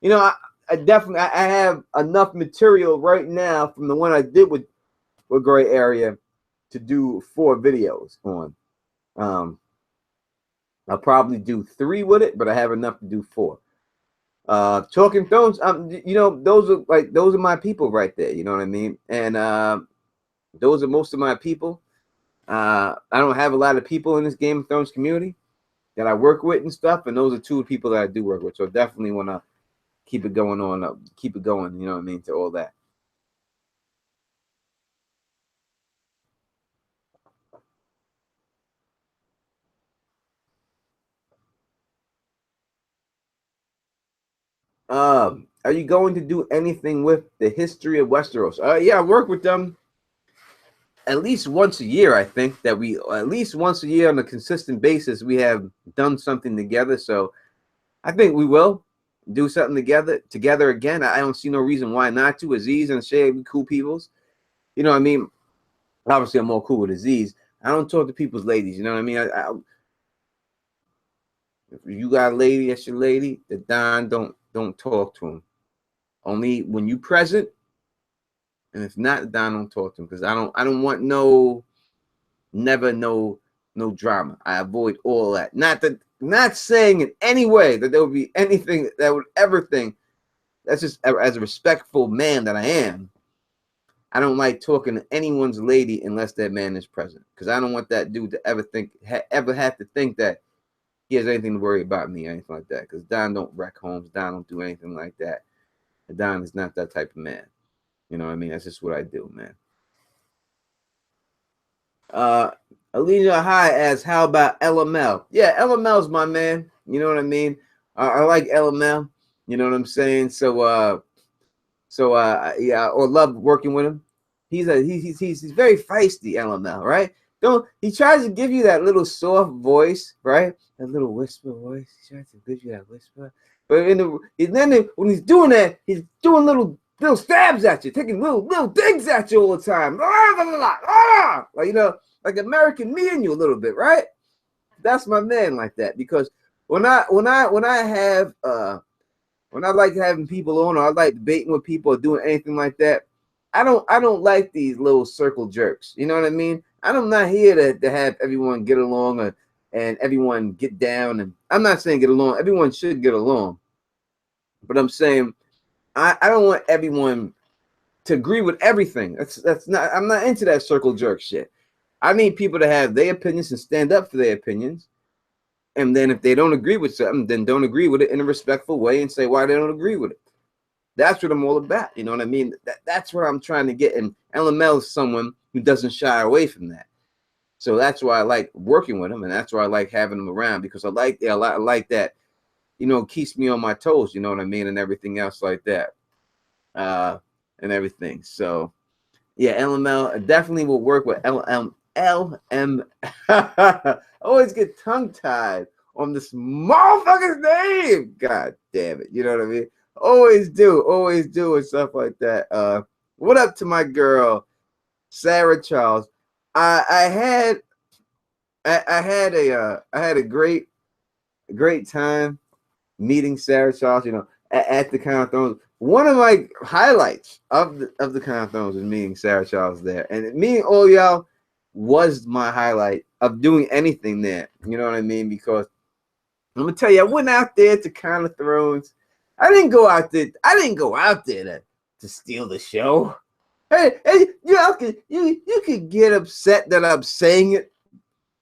You know, I definitely I have enough material right now from the one I did with Gray Area to do 4 videos on. I'll probably do 3 with it, but I have enough to do 4. Talking Thrones, you know, those are my people right there. You know what I mean? And those are most of my people. I don't have a lot of people in this Game of Thrones community that I work with and stuff, and those are 2 people that I do work with. So definitely want to keep it going on, keep it going. You know what I mean? To all that. Are you going to do anything with the history of Westeros? Yeah, I work with them at least once a year. I think that we at least once a year on a consistent basis we have done something together. So I think we will do something together again. I don't see no reason why not to. Aziz and Shay be cool peoples. You know what I mean? Obviously, I'm more cool with Aziz. I don't talk to people's ladies. You know what I mean? If you got a lady, that's your lady. The Don, don't talk to him. Only when you present, and if not, Don, don't talk to him because I don't want no drama. I avoid all that. Not saying in any way that there would be anything that would ever think. That's just as a respectful man that I am. I don't like talking to anyone's lady unless that man is present because I don't want that dude to ever have to think that he has anything to worry about me or anything like that. Because Don don't wreck homes. Don don't do anything like that. Don is not that type of man. You know what I mean? That's just what I do, man. Alina High asks, how about LML? Yeah, LML's my man. You know what I mean? I like LML. You know what I'm saying? So yeah, or love working with him. He's very feisty, LML, right? He tries to give you that little soft voice, right? That little whisper voice. He tries to give you that whisper. But then when he's doing that, he's doing little stabs at you, taking little digs at you all the time. Like, you know, like American me and you a little bit, right? That's my man like that. Because when I like having people on, or I like debating with people or doing anything like that, I don't like these little circle jerks. You know what I mean? I'm not here to have everyone get along and everyone get down. And I'm not saying get along. Everyone should get along. But I'm saying I don't want everyone to agree with everything. That's not. I'm not into that circle jerk shit. I need people to have their opinions and stand up for their opinions. And then if they don't agree with something, then don't agree with it in a respectful way and say why they don't agree with it. That's what I'm all about. You know what I mean? That's what I'm trying to get. And LML is someone who doesn't shy away from that. So that's why I like working with him, and that's why I like having him around, because I like that, you know, keeps me on my toes, you know what I mean, and everything else like that. And everything. So yeah, LML, I definitely will work with LM. I always get tongue tied on this motherfucker's name. God damn it. You know what I mean? Always do, and stuff like that. What up to my girl, Sarah Charles? I had a great time meeting Sarah Charles, you know, at the Crown of Thrones. One of my highlights of the Crown of Thrones is meeting Sarah Charles there. And meeting all y'all was my highlight of doing anything there. You know what I mean? Because I'm gonna tell you, I went out there to Crown of Thrones. I didn't go out there to steal the show. Hey, you can get upset that I'm saying it,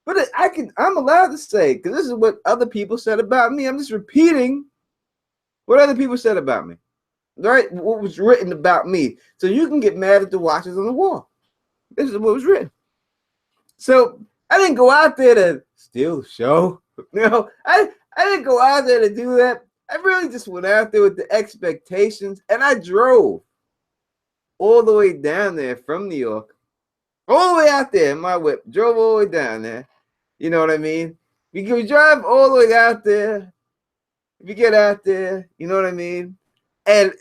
but I'm allowed to say, because this is what other people said about me. I'm just repeating what other people said about me, right? What was written about me. So you can get mad at the watchers on the wall. This is what was written. So I didn't go out there to steal the show. You know, I didn't go out there to do that. I really just went out there with the expectations, and I drove all the way down there from New York, all the way out there in my whip, drove all the way down there. You know what I mean? We drive all the way out there. If you get out there, you know what I mean? And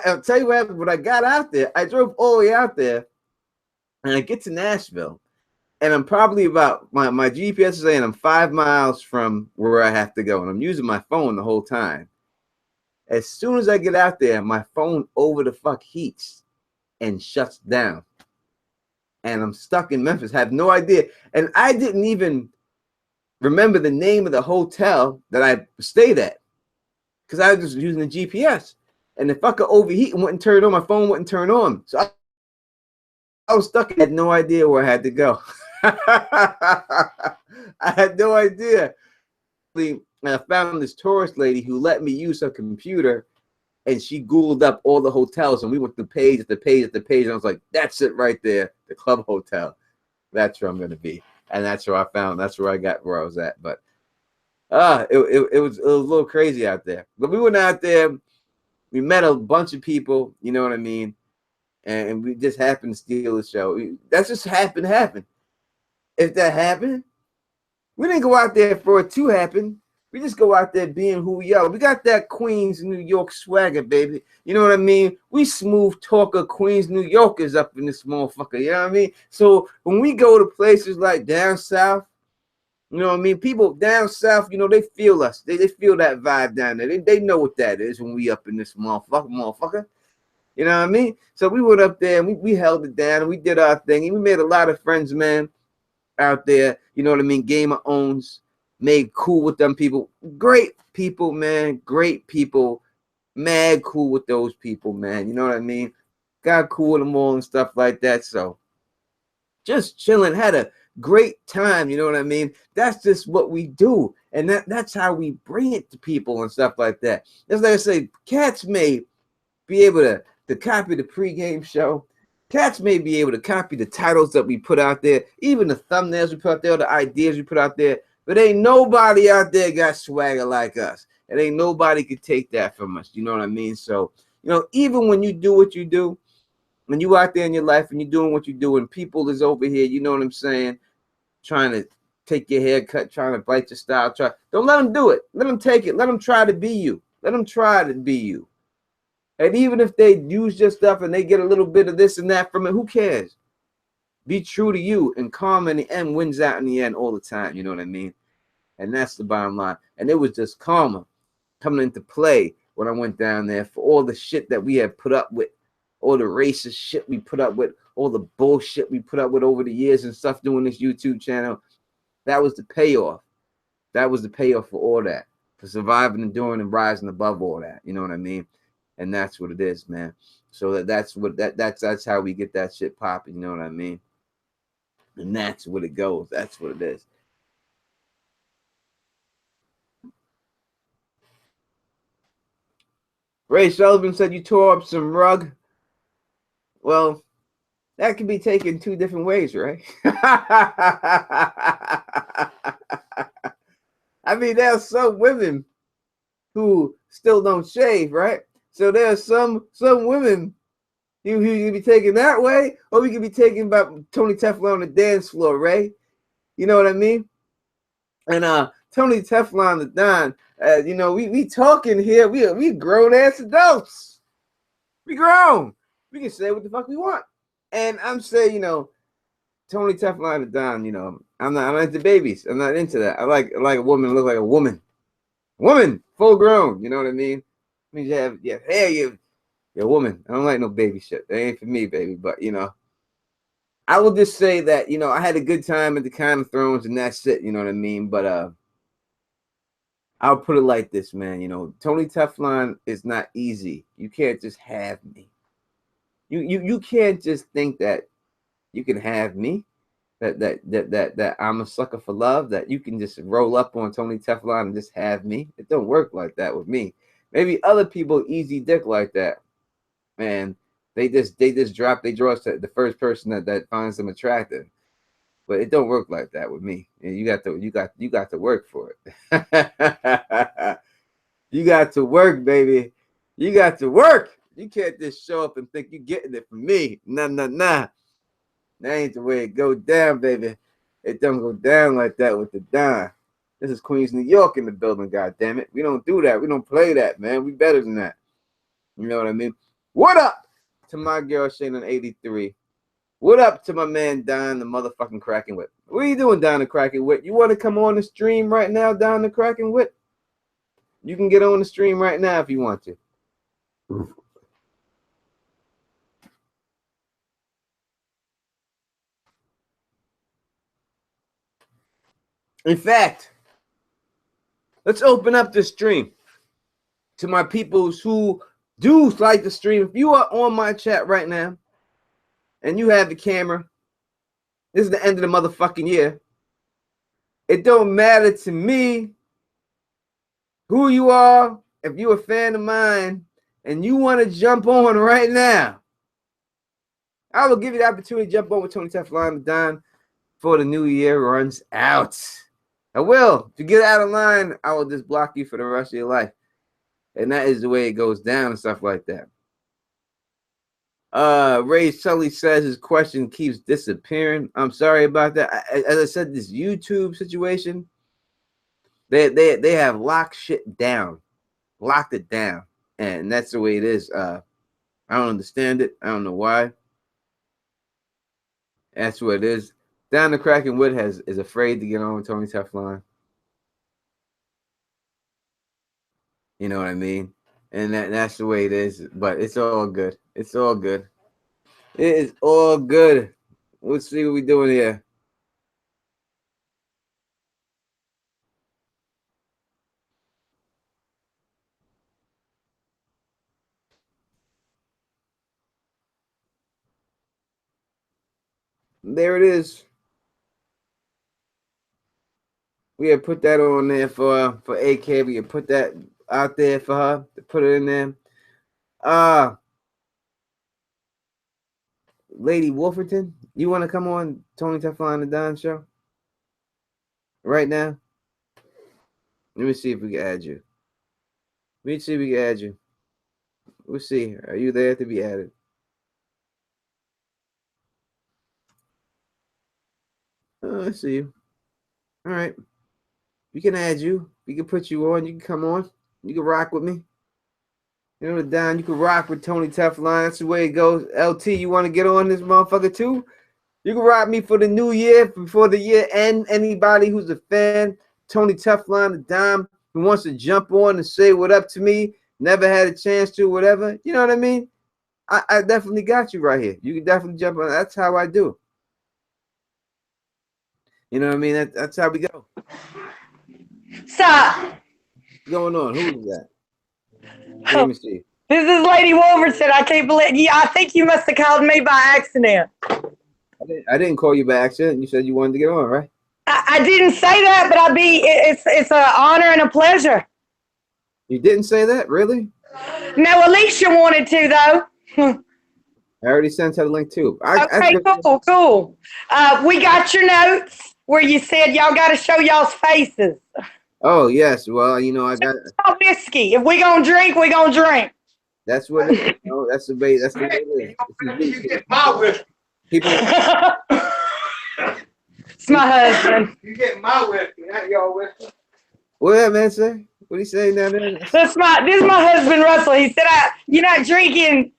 I'll tell you what happened, when I got out there, I drove all the way out there, and I get to Nashville, and I'm probably about, my GPS is saying I'm 5 miles from where I have to go, and I'm using my phone the whole time. As soon as I get out there, my phone over the fuck heats and shuts down. And I'm stuck in Memphis, have no idea. And I didn't even remember the name of the hotel that I stayed at, because I was just using the GPS. And the fucker overheat and wouldn't turn on, my phone wouldn't turn on. So I was stuck. I had no idea where I had to go. I had no idea. I found this tourist lady who let me use her computer, and she Googled up all the hotels, and we went through page after page after page, and I was like, that's it right there, the Club Hotel. That's where I'm going to be. And that's where I got where I was at. But it was a little crazy out there. But we went out there, we met a bunch of people, you know what I mean? And we just happened to steal the show. That just happened to happen. If that happened, we didn't go out there for it to happen. We just go out there being who we are. We got that Queens, New York swagger, baby. You know what I mean? We smooth talker Queens, New Yorkers up in this motherfucker. You know what I mean? So when we go to places like down south, you know what I mean? People down south, you know, they feel us. They feel that vibe down there. They know what that is when we up in this motherfucker. You know what I mean? So we went up there and we held it down and we did our thing. And we made a lot of friends, man, out there. You know what I mean? Gamer owns, made cool with them people. Great people, man. Great people. Mad cool with those people, man. You know what I mean? Got cool with them all and stuff like that. So just chilling, had a great time. You know what I mean? That's just what we do. And that's how we bring it to people and stuff like that. That's like I say, cats may be able to copy the pregame show. Cats may be able to copy the titles that we put out there, even the thumbnails we put out there, the ideas we put out there. But ain't nobody out there got swagger like us. And ain't nobody could take that from us. You know what I mean? So, you know, even when you do what you do, when you out there in your life and you're doing what you do, and people is over here, you know what I'm saying, trying to take your haircut, trying to bite your style, don't let them do it. Let them take it. Let them try to be you. Let them try to be you. And even if they use your stuff and they get a little bit of this and that from it, who cares? Be true to you, and karma in the end wins out in the end all the time. You know what I mean? And that's the bottom line. And it was just karma coming into play when I went down there for all the shit that we had put up with, all the racist shit we put up with, all the bullshit we put up with over the years and stuff doing this YouTube channel. That was the payoff. That was the payoff for all that. for surviving, enduring, and rising above all that. You know what I mean? And that's what it is, man. So that's how we get that shit popping. You know what I mean? And that's what it goes. That's what it is. Ray Sullivan said you tore up some rug. Well, that can be taken two different ways, right? I mean, there's some women who still don't shave, right? So there's some women who can be taken that way, or we can be taken by Tony Teflon on the dance floor, Ray. You know what I mean? And Tony Teflon the Don, you know, we talking here. We grown ass adults. We grown. We can say what the fuck we want. And I'm saying, you know, Tony Teflon the Don, you know, I'm not into babies. I'm not into that. I like a woman look like a woman. Woman, full grown. You know what I mean? I mean, you're a woman. I don't like no baby shit. That ain't for me, baby. But you know, I will just say that, you know, I had a good time at the Kind of Thrones, and that's it. You know what I mean? But I'll put it like this, man. You know, Tony Teflon is not easy. You can't just have me. You can't just think that you can have me. That I'm a sucker for love, that you can just roll up on Tony Teflon and just have me. It don't work like that with me. Maybe other people easy dick like that, man. They just drop they draw to the first person that finds them attractive. But it don't work like that with me. And you got to work for it. You got to work, baby. You got to work. You can't just show up and think you're getting it from me. Nah. That ain't the way it go down, baby. It don't go down like that with the Don. This is Queens, New York in the building, goddammit. We don't do that. We don't play that, man. We better than that. You know what I mean? What up to my girl Shayna 83? What up to my man Don the motherfucking Cracking Whip? What are you doing, Don the Cracking Whip? You want to come on the stream right now, Don the Cracking Whip? You can get on the stream right now if you want to. In fact, let's open up the stream to my peoples who do like the stream. If you are on my chat right now and you have the camera, this is the end of the motherfucking year. It don't matter to me who you are. If you're a fan of mine and you want to jump on right now, I will give you the opportunity to jump on with Tony Teflon and Don before the new year runs out. I will. To get out of line, I will just block you for the rest of your life. And that is the way it goes down and stuff like that. Ray Sully says his question keeps disappearing. I'm sorry about that. As I said, this YouTube situation, they have locked shit down, locked it down, and that's the way it is. I don't understand it. I don't know why. That's what it is. Down the Cracking Wood is afraid to get on with Tony Teflon. You know what I mean? And that's the way it is. But it's all good. It's all good. It is all good. Let's see what we're doing here. There it is. We had put that on there for AK. We had put that out there for her to put it in there. Lady Wolferton, you want to come on Tony Teflon and Don show right now? Let me see if we can add you. Let me see if we can add you. We'll see. Are you there to be added? I see you. All right. We can add you. We can put you on. You can come on. You can rock with me. You know, Don, you can rock with Tony Teflon. That's the way it goes. LT, you want to get on this motherfucker too? You can rock me for the new year, before the year end. Anybody who's a fan, Tony Teflon, the Dime, who wants to jump on and say what up to me, never had a chance to, whatever. You know what I mean? I definitely got you right here. You can definitely jump on. That's how I do. You know what I mean? That's how we go. Stop. going on? Who is that? Let me see. This is Lady Wolverton. I can't believe. Yeah, I think you must have called me by accident. I didn't call you by accident. You said you wanted to get on, right? I didn't say that, but it's an honor and a pleasure. You didn't say that, really? No, Alicia wanted to though. I already sent her the link too. Okay, cool. We got your notes where you said y'all got to show y'all's faces. Oh yes, well you know I got whiskey. If we gonna drink, we gonna drink. That's what it is. You know, that's the way. That's the way it is. You get my whiskey. People. It's my husband. You get my whiskey, not your whiskey. What that man say? What he saying down there? This is my husband Russell. He said, "You're not drinking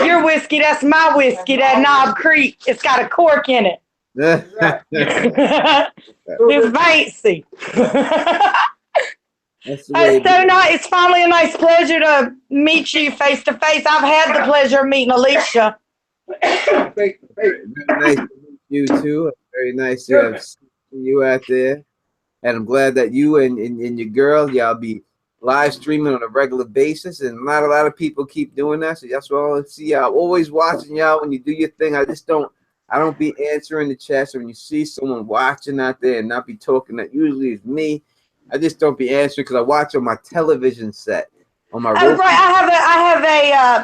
your whiskey. That's my whiskey. That Knob Creek. It's got a cork in it. It's fancy." That's the way it's finally a nice pleasure to meet you face to face. I've had the pleasure of meeting Alicia. Very nice to meet you too. Very nice to have seen you out there. And I'm glad that you and your girl, y'all be live streaming on a regular basis. And not a lot of people keep doing that. So that's why I want to see y'all. Always watching y'all when you do your thing. I don't be answering the chat. So when you see someone watching out there and not be talking, that usually is me. I just don't be answering because I watch on my television set. On my right. I have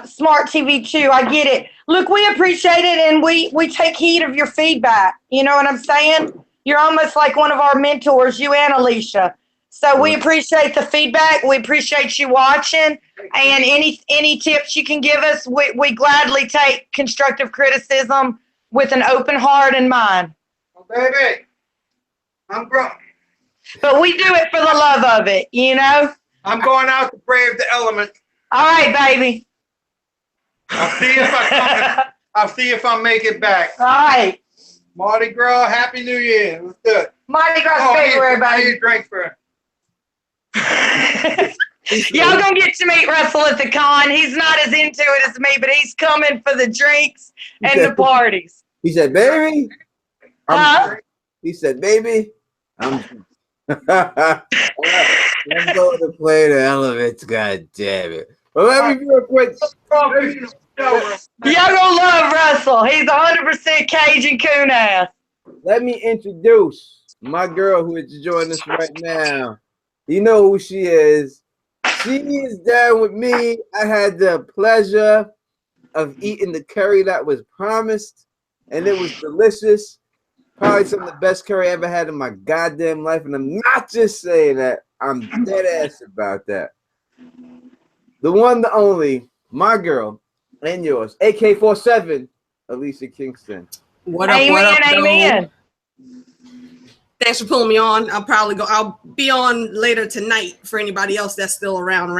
a smart TV too. I get it. Look, we appreciate it and we take heed of your feedback. You know what I'm saying? You're almost like one of our mentors, you and Alicia. So we appreciate the feedback. We appreciate you watching. And any tips you can give us, we gladly take constructive criticism with an open heart and mind. Oh, baby, I'm grown. But we do it for the love of it, you know? I'm going out to brave the element. All right, baby. I'll see if I make it back. All right. Mardi Gras, Happy New Year. Let's do it. Mardi Gras February, I need baby. a drink for it. Y'all gonna get to meet Russell at the con. He's not as into it as me, but he's coming for the drinks and the parties. He said, "Baby." He said, "Baby, I'm going to play the elements. God damn it!" Well, let me real quick. Y'all gonna love Russell. He's 100% Cajun coon ass. Let me introduce my girl who is joining us right now. You know who she is. She is down with me. I had the pleasure of eating the curry that was promised, and it was delicious. Probably some of the best curry I ever had in my goddamn life, and I'm not just saying that. I'm dead ass about that. The one, the only, my girl, and yours, AK-47, Alicia Kingston. What up? Amen, what up? amen. Thanks for pulling me on. I'll be on later tonight for anybody else that's still around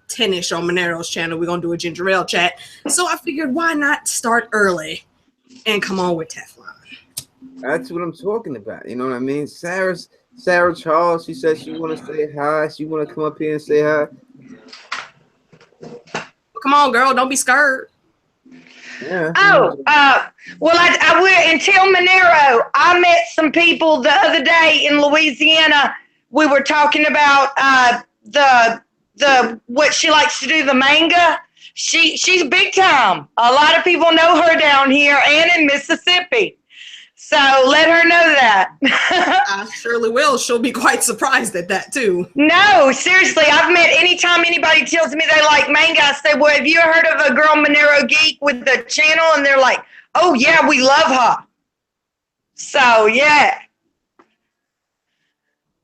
10-ish on Monero's channel. We're gonna do a ginger ale chat. So I figured why not start early and come on with Teflon. That's what I'm talking about. You know what I mean? Sarah Charles, she said she want to say hi. She want to come up here and say hi. Come on, girl. Don't be scared. Yeah. Well, I will until Monero. I met some people the other day in Louisiana. We were talking about the what she likes to do, the manga. She's big time. A lot of people know her down here and in Mississippi. So let her know that. I surely will. She'll be quite surprised at that too. No, seriously, I've met anytime anybody tells me they like manga, I say, well, have you heard of a girl, Monero Geek, with the channel? And they're like, oh, yeah, we love her. So, yeah.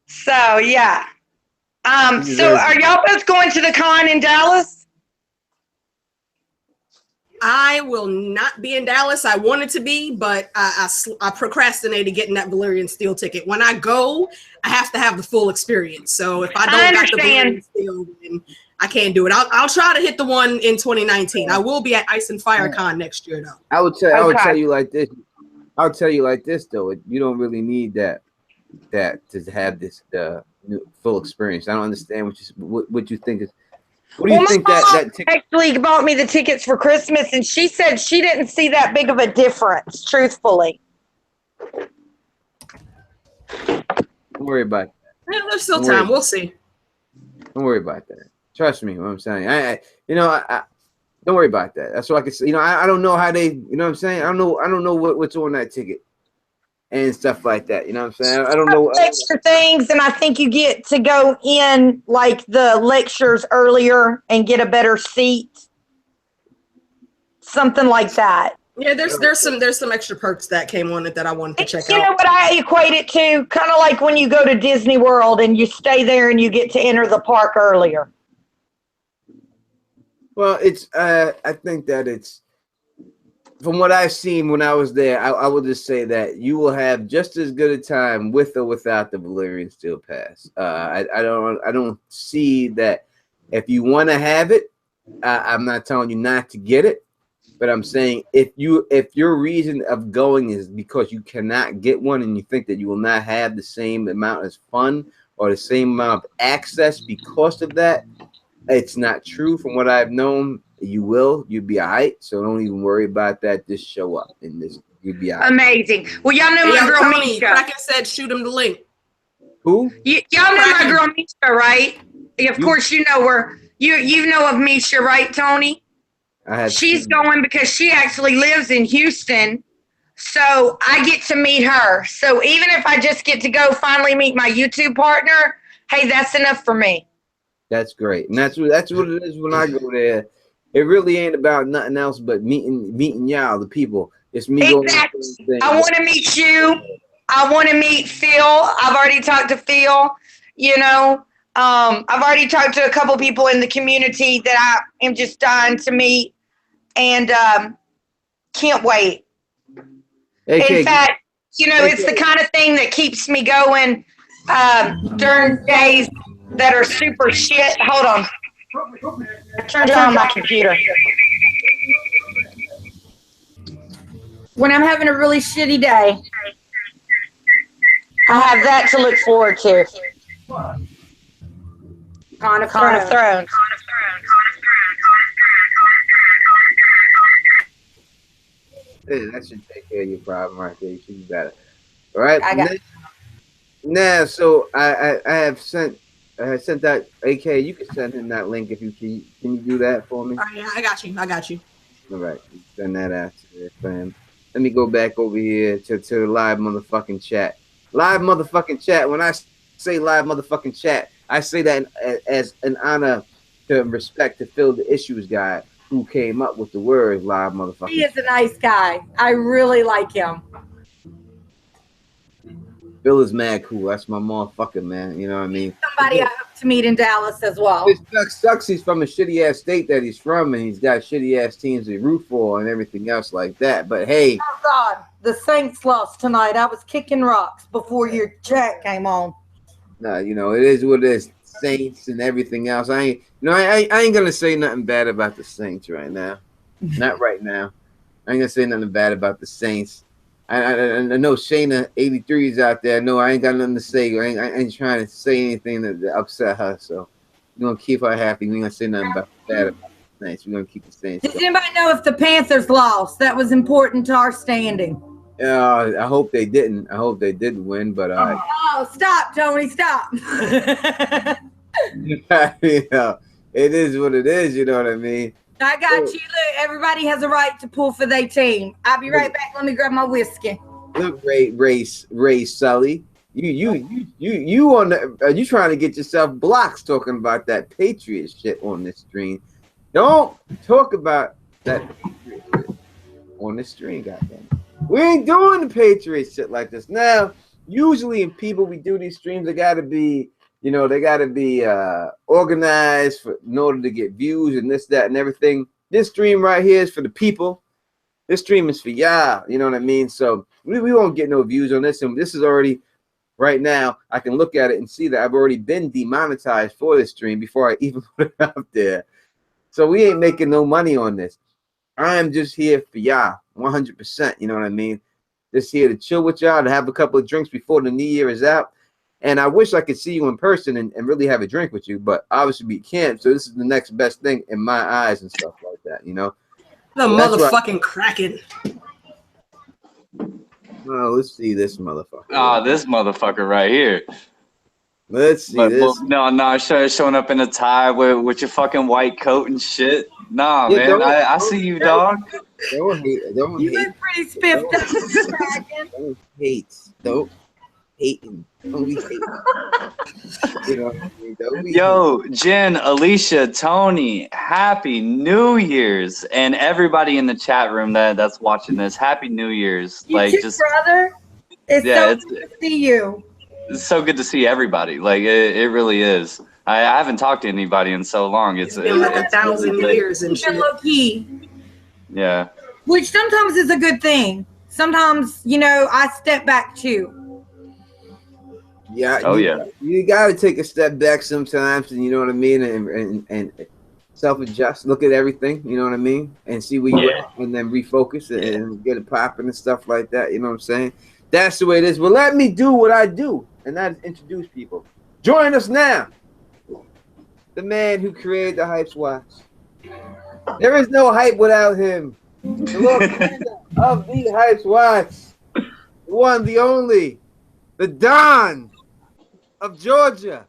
So are y'all both going to the con in Dallas? I will not be in Dallas. I wanted to be, but I procrastinated getting that Valyrian Steel ticket. When I go, I have to have the full experience. So if I don't got the Valyrian Steel, then I can't do it. I'll try to hit the one in 2019. I will be at Ice and Fire Con next year, though. I would tell you like this. I'll tell you like this though. You don't really need that to have this full experience. I don't understand what you think is. What do you think that actually bought me the tickets for Christmas, and she said she didn't see that big of a difference, truthfully. Don't worry about it. There's still time. We'll see. Don't worry about that. Trust me, what I'm saying. I don't worry about that. That's all I can say. I don't know how they, you know what I'm saying? I don't know what's on that ticket and stuff like that. You know what I'm saying? I don't know. Extra things, and I think you get to go in like the lectures earlier and get a better seat. Something like that. Yeah, there's some extra perks that came on it that I wanted to check out. You know what I equate it to? Kind of like when you go to Disney World and you stay there and you get to enter the park earlier. Well, it's I think that it's, from what I've seen when I was there, I will just say that you will have just as good a time with or without the Valyrian Steel Pass. I don't see that. If you want to have it, I'm not telling you not to get it, but I'm saying if your reason of going is because you cannot get one and you think that you will not have the same amount of fun or the same amount of access because of that, it's not true. From what I've known, you'll be all right. So don't even worry about that. Just show up and you'll be all right. Amazing. Well, y'all know my girl Tony, Misha. Kraken said shoot him the link. Who? Y'all know my girl Misha, right? Of course you know her. You know of Misha, right, Tony? She's going because she actually lives in Houston. So I get to meet her. So even if I just get to go finally meet my YouTube partner, hey, that's enough for me. That's great, and that's what it is when I go there. It really ain't about nothing else but meeting y'all, the people. It's me going. Exactly. I want to meet you. I want to meet Phil. I've already talked to Phil. I've already talked to a couple people in the community that I am just dying to meet, and can't wait. In fact, it's the kind of thing that keeps me going during days that are super shit. Hold on. I turned on my computer. When I'm having a really shitty day, I have that to look forward to. Con of Thrones. That should take care of your problem right there. You should be better. All right. Now, so I have sent that AK. You can send him that link if you can. Can you do that for me? Yeah, I got you. All right, send that out to there, fam. Let me go back over here to the live motherfucking chat. Live motherfucking chat. When I say live motherfucking chat, I say that as an honor to respect to Phil the Issues guy who came up with the word live motherfucking. He is a nice guy. I really like him. Phil is mad cool. That's my motherfucker, man. You know what I mean? Somebody I hope to meet in Dallas as well. It sucks. He's from a shitty ass state that he's from, and he's got shitty ass teams to root for and everything else like that. But hey, oh God, the Saints lost tonight. I was kicking rocks before your chat came on. No, it is what it is. Saints and everything else. I ain't gonna say nothing bad about the Saints right now. Not right now. I ain't gonna say nothing bad about the Saints. I know Shayna 83 is out there. No, I ain't got nothing to say. I ain't trying to say anything that upset her. So we're gonna keep her happy. We ain't gonna say nothing bad about the Saints. We're gonna keep the Saints. Does anybody know if the Panthers lost? That was important to our standing. I hope they didn't. I hope they didn't win. But oh, stop, Tony, stop. It is what it is. You know what I mean? I got you. Look, everybody has a right to pull for their team. I'll be right back. Let me grab my whiskey. Look, Ray Sully, you on the, you trying to get yourself blocks talking about that Patriot shit on this stream? Don't talk about that Patriot shit on this stream, goddamn. We ain't doing the Patriot shit like this. Now, usually in people we do these streams, they gotta be. They got to be organized in order to get views and this, that, and everything. This stream right here is for the people. This stream is for y'all. You know what I mean? So we won't get no views on this. And this is already, right now, I can look at it and see that I've already been demonetized for this stream before I even put it out there. So we ain't making no money on this. I am just here for y'all, 100%. You know what I mean? Just here to chill with y'all, to have a couple of drinks before the new year is out. And I wish I could see you in person and really have a drink with you, but obviously we can't. So this is the next best thing in my eyes and stuff like that, The motherfucking Kraken. Oh, let's see this motherfucker. This motherfucker right here. Let's see But this. no, showing up in a tie with your fucking white coat and shit. Nah, Yeah, man, I see you, dog. Don't hate. Don't You hate. look pretty spiffed up. Don't hate. Don't hate. Don't be hate. You know what I mean? Don't be Yo, Jen, Alicia, Tony, Happy New Year's, and everybody in the chat room that's watching this. Happy New Year's! You Like, too, just brother. It's yeah, so good to see you. it's so good to see everybody. Like, it really is. I haven't talked to anybody in so long. It's been like 1,000 years and shit. Low key. Yeah. Which sometimes is a good thing. Sometimes, I step back too. Yeah. Oh yeah. You got to take a step back sometimes, and you know what I mean, and self-adjust, look at everything, you know what I mean, and see where you're at, and then refocus and get it popping and stuff like that. You know what I'm saying? That's the way it is. Well, let me do what I do, and that is introduce people. Join us now. The man who created the Hype's Watch. There is no hype without him. The Lord of the Hype's Watch. The one, the only, the Don of Georgia.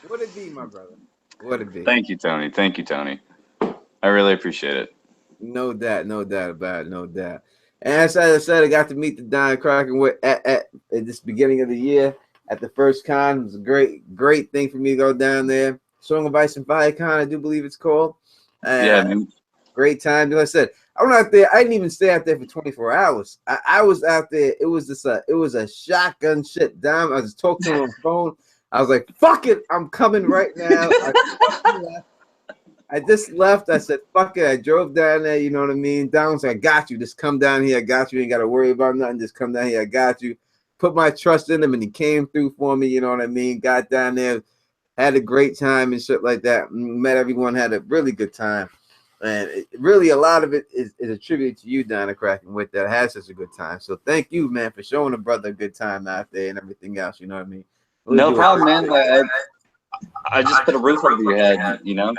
What it be, my brother? What it be? Thank you, Tony. Thank you, Tony. I really appreciate it. No doubt about it, no doubt. And as I said, I got to meet the Don Kraken at this beginning of the year at the first con. It was a great thing for me to go down there. Song of Ice and Fire Con, I do believe it's called. Yeah, man. Great time. Like I said, I went out there. I didn't even stay out there for 24 hours. I was out there. It was a shotgun shit. Damn, I was talking to him on the phone. I was like, fuck it, I'm coming right now. I just left. I said, fuck it. I drove down there, you know what I mean? Don was like, I got you. Just come down here. I got you. You ain't got to worry about nothing. Just come down here. I got you. Put my trust in him, and he came through for me, you know what I mean? Got down there, had a great time and shit like that. Met everyone, had a really good time. And really, a lot of it is a tribute to you, Donna Kraken, with that. Had such a good time. So thank you, man, for showing a brother a good time out there and everything else, you know what I mean? No problem, man. I just put a roof over your head, you know?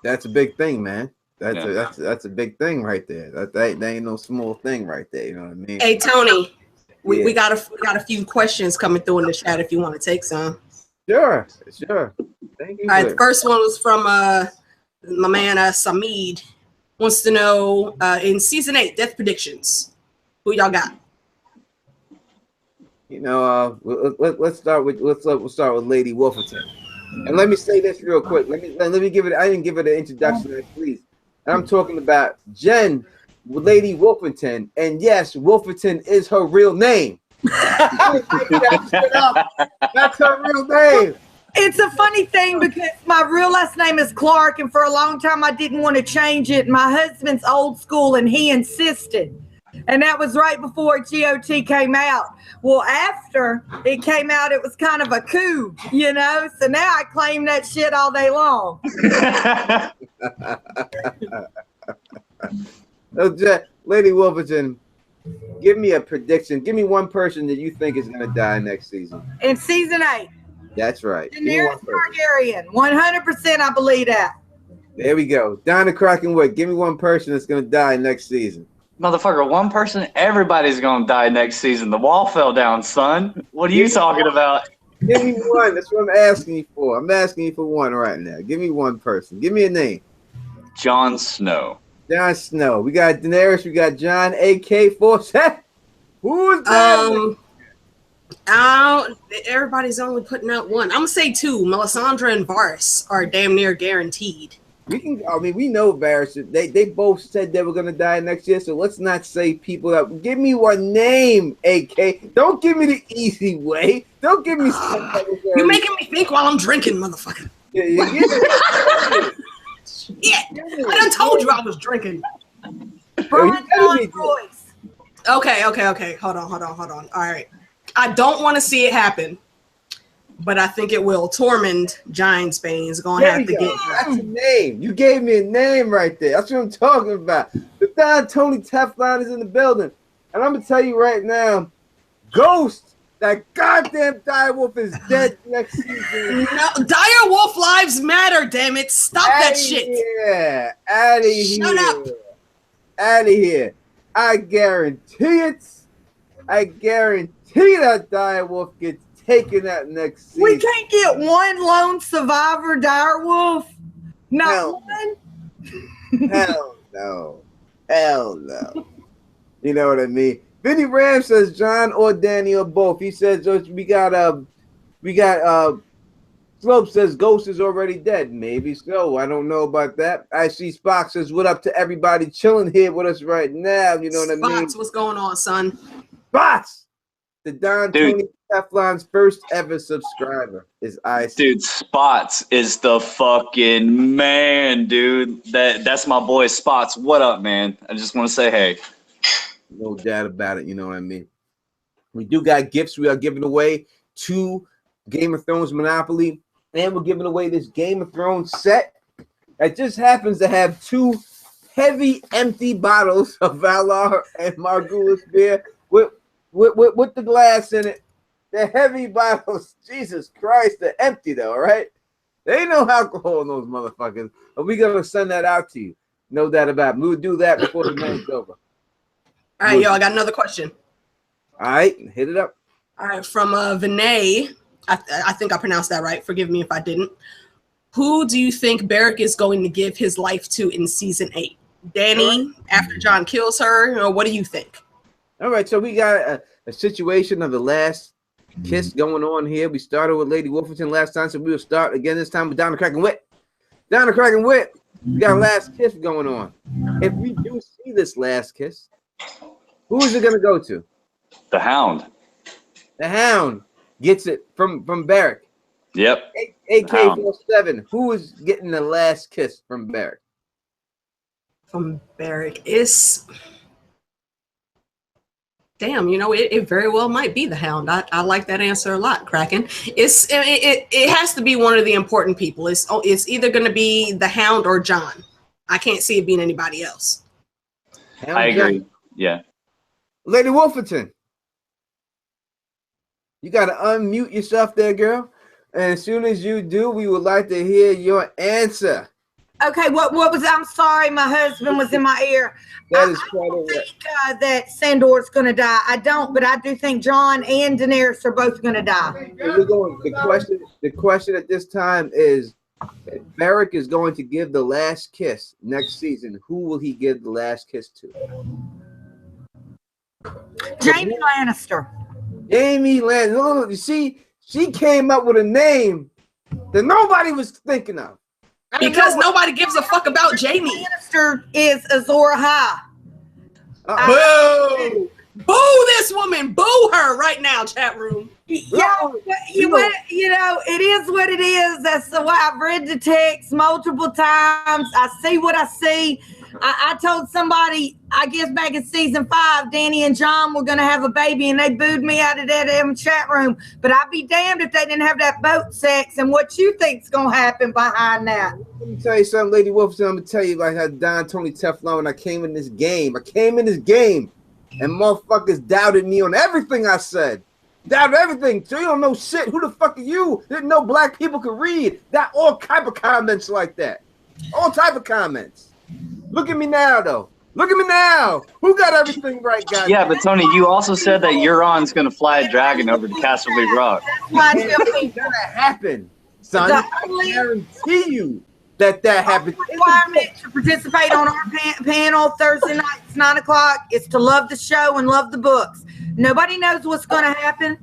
That's a big thing, man. That's a big thing right there. That ain't no small thing right there. You know what I mean? Hey Tony, we got a few questions coming through in the chat if you want to take some. Sure. Thank you. All right, the first one was from my man Samid. Wants to know in season 8 death predictions. Who y'all got? You know, we'll start with Lady Wolferton. And let me say this real quick. Let me give it. I didn't give it an introduction, please. I'm talking about Jen, Lady Wolferton, and yes, Wolferton is her real name. That's her real name. It's a funny thing because my real last name is Clark, and for a long time I didn't want to change it. My husband's old school, and he insisted. And that was right before GOT came out. Well, after it came out, it was kind of a coup, you know? So now I claim that shit all day long. Lady Wolverton, give me a prediction. Give me one person that you think is going to die next season. In season 8. That's right. Daenerys Targaryen. 100% I believe that. There we go. Donna Krakenwood, give me one person that's going to die next season. Motherfucker, one person, everybody's gonna die next season. The wall fell down, son. What are you talking about? Give me one. That's what I'm asking you for. I'm asking you for one right now. Give me one person. Give me a name. Jon Snow. Jon Snow. We got Daenerys. We got Jon, AK-47. Who's that? Everybody's only putting out one. I'm gonna say 2. Melisandre and Varys are damn near guaranteed. We know Varys. They both said they were gonna die next year, so let's not say people that. Give me one name, AK. Don't give me the easy way. Don't give me something. You're making me think while I'm drinking, motherfucker. Yeah. Yeah, I done told you I was drinking. Okay. Hold on. All right. I don't want to see it happen, but I think it will. Tormund Giantsbane is going to have to get. That's a name. You gave me a name right there. That's what I'm talking about. The Don Tony Teflon is in the building. And I'm going to tell you right now, Ghost, that goddamn direwolf is dead next season. No, direwolf lives matter, damn it. Stop that shit. Yeah, out of here. Shut up. Out of here. I guarantee it. I guarantee that direwolf gets taken that next season. We can't get one lone survivor direwolf. Not Hell one. Hell no. Hell no. You know what I mean? Vinny Ram says John or Danny or both. He says we got Slope says Ghost is already dead. Maybe so. I don't know about that. I see Spock says, what up to everybody chilling here with us right now? You know what I mean? Spots, what's going on, son? Spots! The Don Dude. Tony Teflon's first ever subscriber is Ice. Dude, Spots is the fucking man, dude. That's my boy Spots. What up, man? I just want to say hey. No doubt about it. You know what I mean? We do got gifts we are giving away to Game of Thrones Monopoly. And we're giving away this Game of Thrones set that just happens to have 2 heavy empty bottles of Valar and Margulis beer with the glass in it. The heavy bottles, Jesus Christ, they're empty though, right? They ain't no alcohol in those motherfuckers. But we're gonna send that out to you. No doubt about it. We'll do that before the night's over. All right, yo, I got another question. All right, hit it up. All right, from Vinay. I think I pronounced that right. Forgive me if I didn't. Who do you think Beric is going to give his life to in season 8? Dany, after Jon kills her, or what do you think? All right, so we got a situation of the last kiss going on here. We started with Lady Wolferton last time, so we will start again this time with Donna Kraken Wit. Donna Kraken Wit, we got a last kiss going on. If we do see this last kiss, who is it going to go to? The Hound. The Hound gets it from Beric. Yep. AK-47. Who is getting the last kiss from Beric? From Beric is... Damn, you know, it very well might be the Hound. I like that answer a lot, Kraken. It has to be one of the important people. It's either going to be the Hound or Jon. I can't see it being anybody else. Hound I agree. Jon. Yeah. Lady Wolferton. You got to unmute yourself there, girl. And as soon as you do, we would like to hear your answer. Okay, what was? I'm sorry, my husband was in my ear. That is I quite don't all right. think that Sandor's going to die. I don't, but I do think Jon and Daenerys are both going to die. We're going. The question at this time is, if Beric is going to give the last kiss next season, who will he give the last kiss to? Jaime Lannister. Jaime Lannister. You see, she came up with a name that nobody was thinking of. Because nobody gives a fuck about Jaime. Lannister is Azor Ahai. Boo! Boo this woman. Boo her right now, chat room. Yeah, you know, it is what it is. That's why I've read the text multiple times. I see what I see. I told somebody, I guess back in season 5, Dany and Jon were going to have a baby, and they booed me out of that chat room. But I'd be damned if they didn't have that boat sex. And what you think's going to happen behind that? Let me tell you something, Lady Wolf. I'm going to tell you like how Don Tony Teflon, when I came in this game, and motherfuckers doubted me on everything I said. Doubted everything. So you don't know shit. Who the fuck are you? Didn't know black people could read. Got all type of comments like that. All type of comments. Look at me now, though. Look at me now. Who got everything right, guys? Yeah, but Tony, you also said that Euron's going to fly a dragon over to Castle Rock. It's gonna happen, son. I guarantee you that happens. Requirement to participate on our panel Thursday nights, 9 o'clock, is to love the show and love the books. Nobody knows what's going to happen.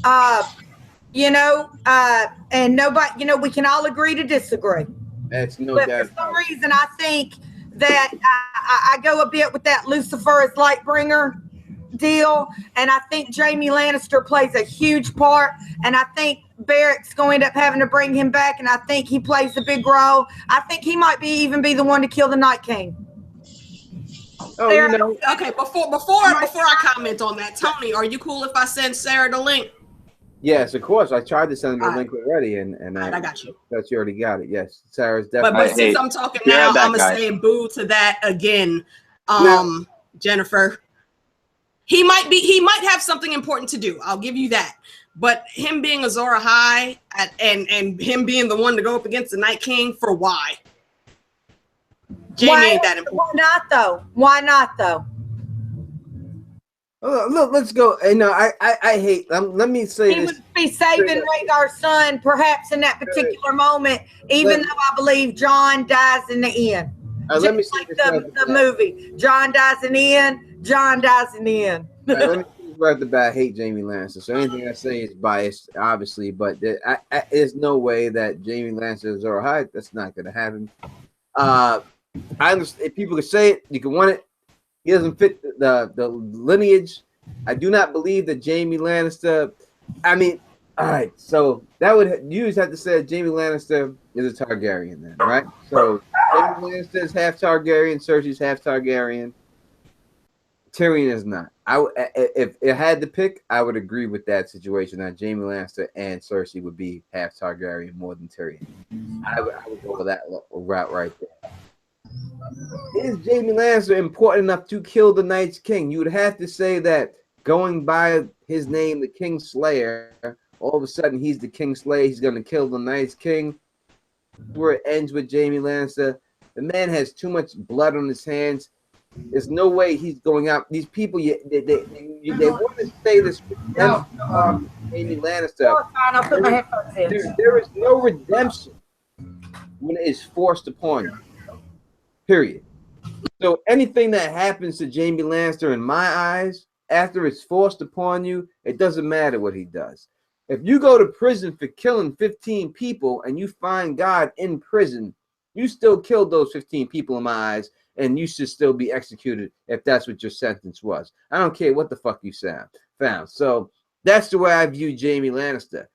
And nobody, we can all agree to disagree. That's no But doubt. for some reason, I think that I go a bit with that Lucifer as Lightbringer deal, and I think Jaime Lannister plays a huge part, and I think Beric's going to end up having to bring him back, and I think he plays a big role. I think he might even be the one to kill the Night King. Oh, you know. Okay, before I comment on that, Tony, are you cool if I send Sarah the link? Yes, of course. I tried to send him the link already, and I got you. Thought you already got it. Yes, Sarah's But definitely. since I'm talking now, I'm gonna say boo to that again. Jennifer, he might have something important to do. I'll give you that. But him being Azor Ahai and him being the one to go up against the Night King, for why? Jaime ain't that important. Why not though? Look, let's go. I hate. Let me say He this. would be saving Rhaegar's son, perhaps in that particular moment, even though I believe John dies in the end. Let me Just say like this the movie. John dies in the end. John dies in the end. let me say this right at the bat. I hate Jamie Lannister. So anything I say is biased, obviously. But there's no way that Jamie Lannister is Azor Ahai. That's not going to happen. I understand. If people can say it, you can want it. He doesn't fit the lineage. I do not believe that Jamie Lannister. I mean, all right. So that would you just have to say that Jamie Lannister is a Targaryen, then, right? So Jamie Lannister is half Targaryen. Cersei's half Targaryen. Tyrion is not. If it had to pick, I would agree with that situation. That Jamie Lannister and Cersei would be half Targaryen more than Tyrion. I would go with that route right there. Is Jamie Lannister important enough to kill the Night's King? You would have to say that going by his name, the King Slayer, all of a sudden he's the King Slayer. He's going to kill the Night's King. Where it ends with Jamie Lannister. The man has too much blood on his hands. There's no way he's going out. These people, they want to say this redemption of Jamie Lannister. I'll put my headphones in. There is no redemption when it is forced upon you. Period. So anything that happens to Jamie Lannister, in my eyes, after it's forced upon you, it doesn't matter what he does. If you go to prison for killing 15 people and you find God in prison, you still killed those 15 people in my eyes, and you should still be executed if that's what your sentence was. I don't care what the fuck you found. So that's the way I view Jamie Lannister.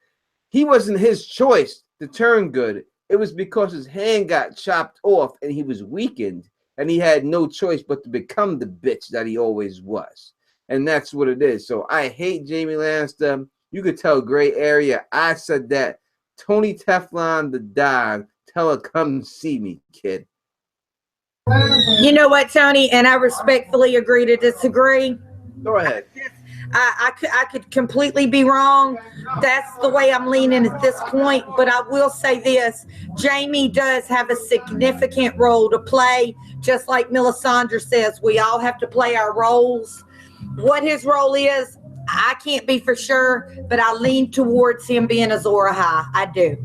He wasn't his choice to turn good. It was because his hand got chopped off and he was weakened and he had no choice but to become the bitch that he always was. And that's what it is. So I hate Jamie Lannister. You could tell gray area. I said that. Tony Teflon the dog. Tell her come see me, kid. You know what, Tony? And I respectfully agree to disagree. Go ahead. I could completely be wrong. That's the way I'm leaning at this point. But I will say this. Jamie does have a significant role to play. Just like Melisandre says, we all have to play our roles. What his role is, I can't be for sure. But I lean towards him being Azor Ahai. I do.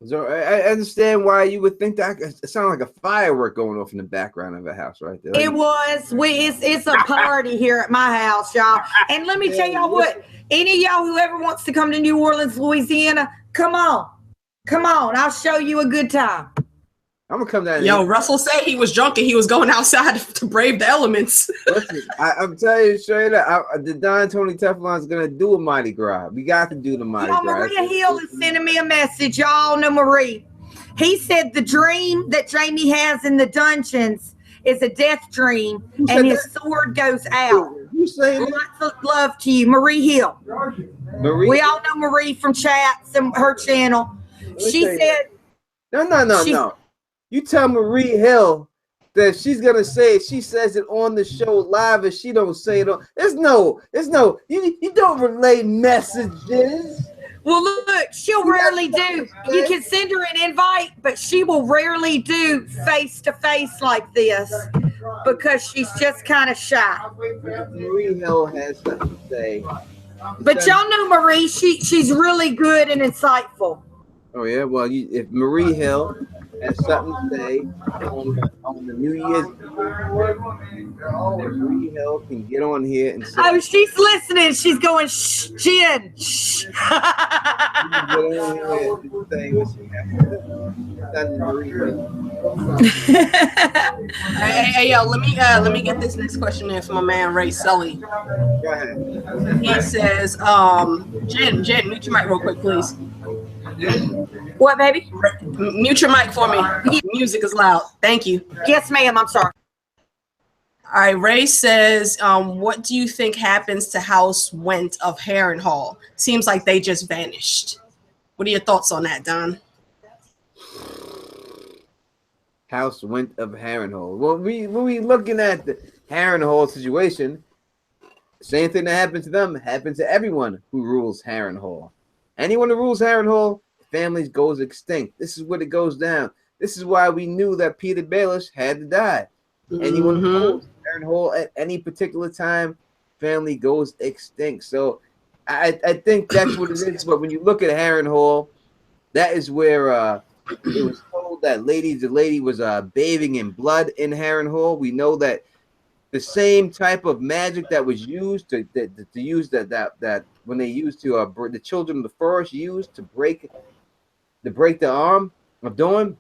So I understand why you would think that. It sounded like a firework going off in the background of a house right there. It was. It's a party here at my house, y'all. And let me tell y'all what. Any of y'all who ever wants to come to New Orleans, Louisiana, come on. Come on. I'll show you a good time. I'm going to come down. Yo, Russell said he was drunk and he was going outside to brave the elements. Listen, I'm telling you straight up, the Don Tony Teflon is going to do a Mardi Gras. We got to do the Mardi Gras. Maria Hill is sending me a message. Y'all know Marie. He said the dream that Jamie has in the dungeons is a death dream and his sword goes out. You saying lots of love to you, Marie Hill. Marie? We all know Marie from chats and her channel. She said, No. You tell Marie Hill that she's gonna say it. She says it on the show live, and she don't say it on. There's no. You don't relay messages. Well, look, she'll rarely do. You can send her an invite, but she will rarely do face to face like this because she's just kind of shy. Marie Hill has something to say. But y'all know Marie. She's really good and insightful. Oh yeah, well, if Marie Hill has something to say on the New Year's Eve, Marie Hill can get on here and say. Oh, she's listening. She's going, shh, Jen. Shh. Hey, yo, let me get this next question in from my man Ray Sully. Go ahead. He says, Jen, mute your mic real quick, please. What, baby? Mute your mic for me. Music is loud. Thank you. Yes, ma'am. I'm sorry. All right. Ray says, what do you think happens to House Went of Harrenhal? Seems like they just vanished. What are your thoughts on that, Don? House Went of Harrenhal. Well, when we looking at the Harrenhal situation, same thing that happened to them happened to everyone who rules Harrenhal. Anyone who rules Harrenhal, families goes extinct. This is what it goes down. This is why we knew that Peter Baelish had to die. Anyone who rules Harrenhal at any particular time, family goes extinct. So I think that's what it is. But when you look at Harrenhal, that is where it was told that the lady was bathing in blood in Harrenhal. We know that the same type of magic that was used to use that when they used to the children of the forest used to break the arm of Dawn.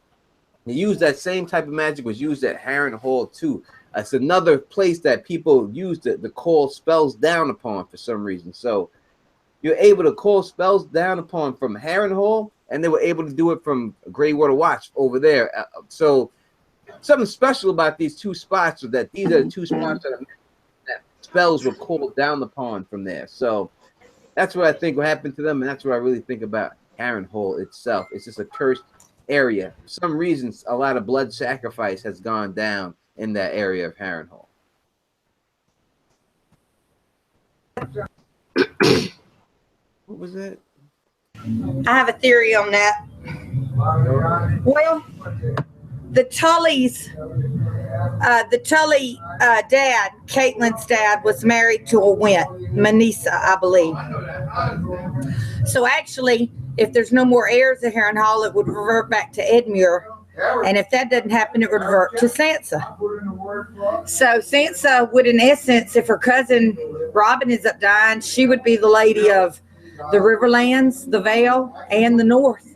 They used that same type of magic was used at Harrenhal too. It's another place that people use to call spells down upon for some reason. So you're able to call spells down upon from Harrenhal, and they were able to do it from Greywater Watch over there. So something special about these two spots is that these are the two spots that spells were called down upon from there. So that's what I think will happen to them, and that's what I really think about Harrenhal itself. It's just a cursed area. For some reasons, a lot of blood sacrifice has gone down in that area of Harrenhal. What was that? I have a theory on that. Well, the Tully's, the Tully dad, Caitlyn's dad, was married to a Went, Manisa, I believe. So actually, if there's no more heirs of Harrenhal, it would revert back to Edmure. And if that doesn't happen, it would revert to Sansa. So Sansa would, in essence, if her cousin Robin ends up dying, she would be the lady of the Riverlands, the Vale, and the North.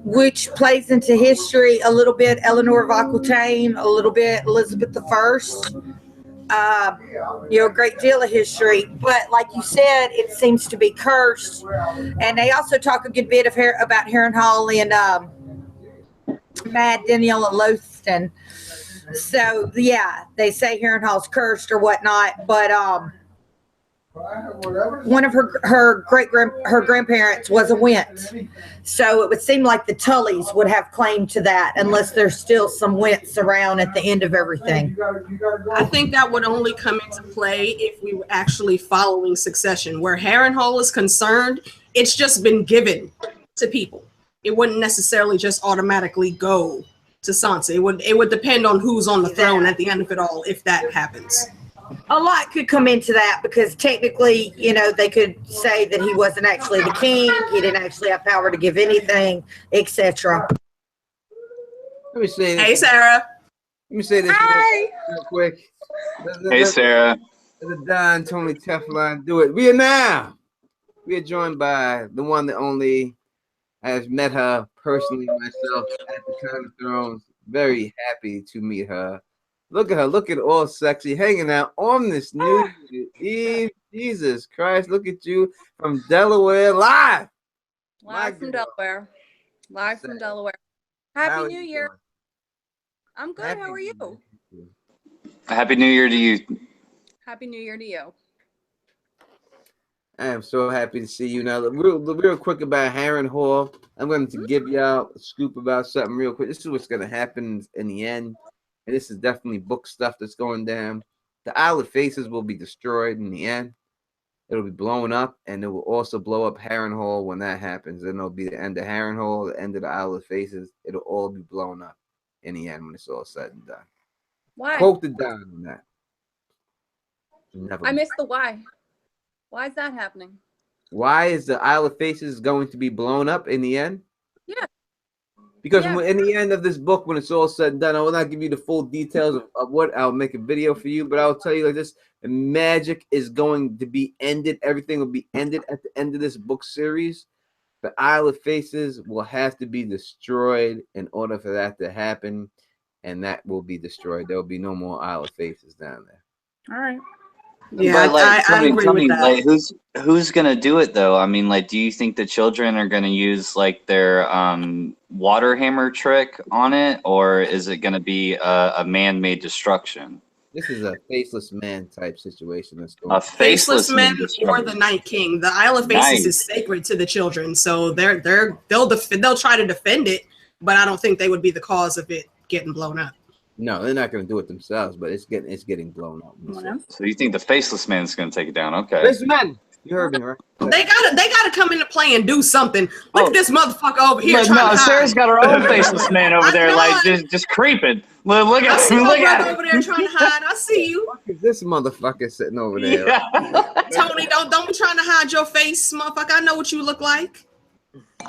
Which plays into history a little bit Eleanor of Aquitaine, a little bit Elizabeth I. A great deal of history. But like you said, it seems to be cursed. And they also talk a good bit about Harrenhal and Mad Daniel and Lothston. So yeah, they say Harrenhal's cursed or whatnot, but one of her grandparents was a Went, so it would seem like the Tullys would have claim to that, unless there's still some Wents around at the end of everything. I think that would only come into play if we were actually following succession. Where Harrenhal is concerned, it's just been given to people. It wouldn't necessarily just automatically go to Sansa. It would depend on who's on the throne at the end of it all, if that happens. A lot could come into that because technically, they could say that he wasn't actually the king. He didn't actually have power to give anything, etc. Let me say this. Hey, Sarah. Let me say this real quick. Hey, Sarah. The Don Tony Teflon do it. We are joined by the one that only. I have met her personally myself at the Crown of Thrones. Very happy to meet her. Look at her, looking all sexy, hanging out on this New Year's Eve. Jesus Christ, look at you from Delaware live. Live from Delaware. Live from Delaware. Happy New Year. I'm good. How are you? Happy New Year to you. Happy New Year to you. I am so happy to see you. Now, real quick about Harrenhal. I'm going to give y'all a scoop about something real quick. This is what's going to happen in the end. And this is definitely book stuff that's going down. The Isle of Faces will be destroyed in the end. It'll be blown up, and it will also blow up Harrenhal when that happens. Then it'll be the end of Harrenhal, the end of the Isle of Faces. It'll all be blown up in the end when it's all said and done. Why? Quote the Don on that. I missed the why. Why is that happening? Why is the Isle of Faces going to be blown up in the end? Yeah. Because in the end of this book, when it's all said and done, I will not give you the full details of what. I'll make a video for you, but I'll tell you like this: the magic is going to be ended. Everything will be ended at the end of this book series. The Isle of Faces will have to be destroyed in order for that to happen, and that will be destroyed. There will be no more Isle of Faces down there. All right. Yeah, but I agree with that. Like, who's gonna do it though? I mean, like, do you think the children are gonna use like their water hammer trick on it, or is it gonna be a man-made destruction? This is a faceless man type situation. That's going. A faceless men or the Night King. The Isle of Faces is sacred to the children, so they'll try to defend it, but I don't think they would be the cause of it getting blown up. No, they're not going to do it themselves, but it's getting blown up. So you think the Faceless Man is going to take it down? Okay. Faceless Men. You heard me, right? They gotta come into play and do something. Look at this motherfucker over here trying to hide. Sarah's got her own Faceless Man over there, like just creeping. Look I at see him. my Look brother at over there trying to hide. I see you. What is this motherfucker sitting over there? Yeah. Tony, don't be trying to hide your face, motherfucker. I know what you look like.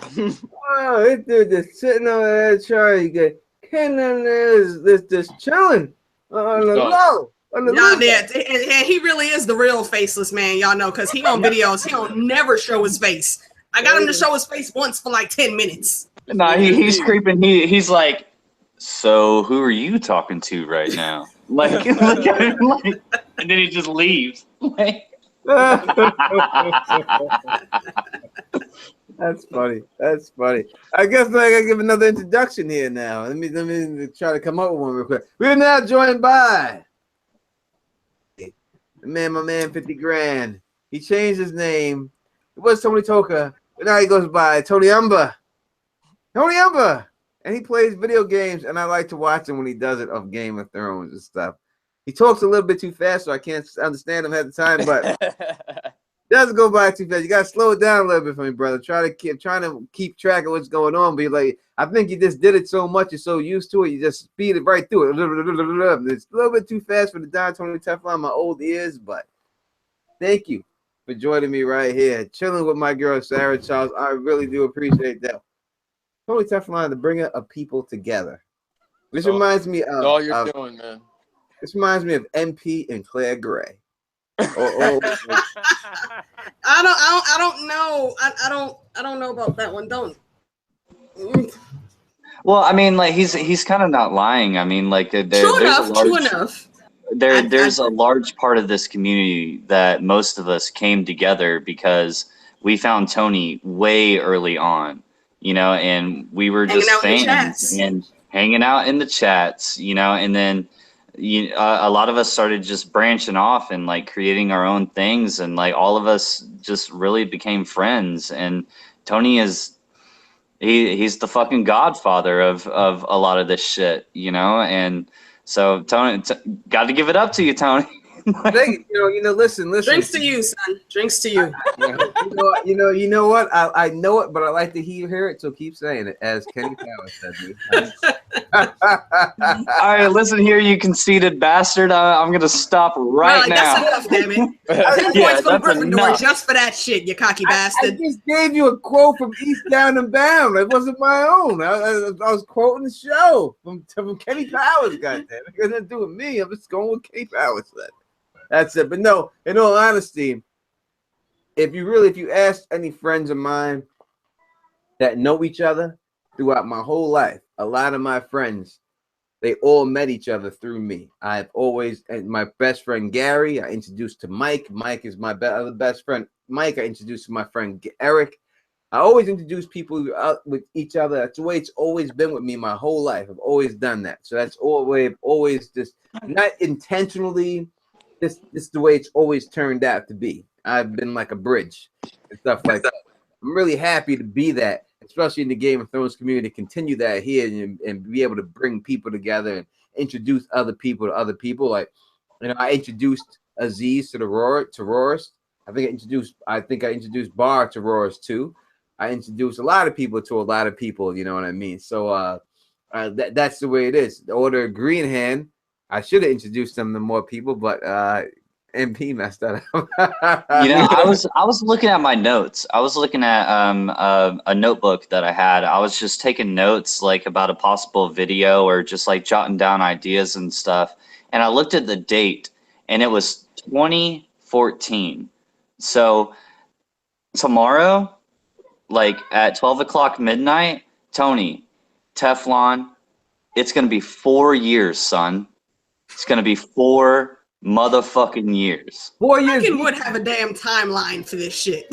Oh, this dude just sitting over there trying to get Ken in there is just chilling on the low. Nah, and he really is the real Faceless Man, y'all know, because he on videos, he don't never show his face. I got him to show his face once for like 10 minutes. No, he's creeping. He's like, so who are you talking to right now? Like, look at him, like, and then he just leaves. Like, That's funny. That's funny. I guess I gotta give another introduction here now. Let me try to come up with one real quick. We're now joined by my man, 50 grand. He changed his name. It was Tony Toka, but now he goes by Tony Umber. Tony Umber, and he plays video games, and I like to watch him when he does it of Game of Thrones and stuff. He talks a little bit too fast, so I can't understand him at the time, but doesn't go by too fast. You gotta slow it down a little bit for me, brother. Trying to keep track of what's going on, but you're like, I think you just did it so much, you're so used to it, you just speed it right through it. It's a little bit too fast for the Don Tony Teflon, my old ears, but thank you for joining me right here, chilling with my girl Sarah Charles. I really do appreciate that. Tony Teflon, the bringer of people together. This reminds me of all you're doing, man. This reminds me of MP and Claire Gray. I don't know. I don't know about that one. Don't. well, I mean, like he's kind of not lying. I mean, like True enough. There's a large part of this community that most of us came together because we found Tony way early on, you know, and we were just fans and hanging out in the chats, you know, and then a lot of us started just branching off and like creating our own things, and like all of us just really became friends. And Tony he's the fucking godfather of a lot of this shit, you know. And so Tony, got to give it up to you, Tony. Thank you. Listen. Drinks to you, son. Drinks to you. You know what? I know it, but I like to hear it, so keep saying it, as Kenny Powers said. Dude. All right, listen here, you conceited bastard. I'm gonna stop right now. That's enough, damn it. 10 points for Gryffindor just for that shit, you cocky bastard. I just gave you a quote from East Down and Bound. It wasn't my own. I was quoting the show from Kenny Powers. Goddamn, it got nothing to do with me. I'm just going with Kenny Powers said. That's it. But no, in all honesty, if you ask any friends of mine that know each other throughout my whole life, a lot of my friends, they all met each other through me. And my best friend Gary, I introduced to Mike. Mike is my other best friend. Mike, I introduced to my friend Eric. I always introduce people with each other. That's the way it's always been with me my whole life. I've always done that. So that's always just not intentionally. This is the way it's always turned out to be. I've been like a bridge and stuff like that. I'm really happy to be that, especially in the Game of Thrones community, continue that here and be able to bring people together and introduce other people to other people. Like, you know, I introduced Aziz to Roris. I think I introduced Bar to Roris too. I introduced a lot of people to a lot of people, you know what I mean? So that's the way it is. The Order of Greenhand, I should have introduced them to more people, but MP messed that up. You know, I was looking at my notes. I was looking at a notebook that I had. I was just taking notes like about a possible video or just like jotting down ideas and stuff. And I looked at the date, and it was 2014. So tomorrow, like at 12 o'clock midnight, Tony, Teflon, it's gonna be 4 years, son. It's gonna be 4 motherfucking years. 4 years. I would have a damn timeline for this shit.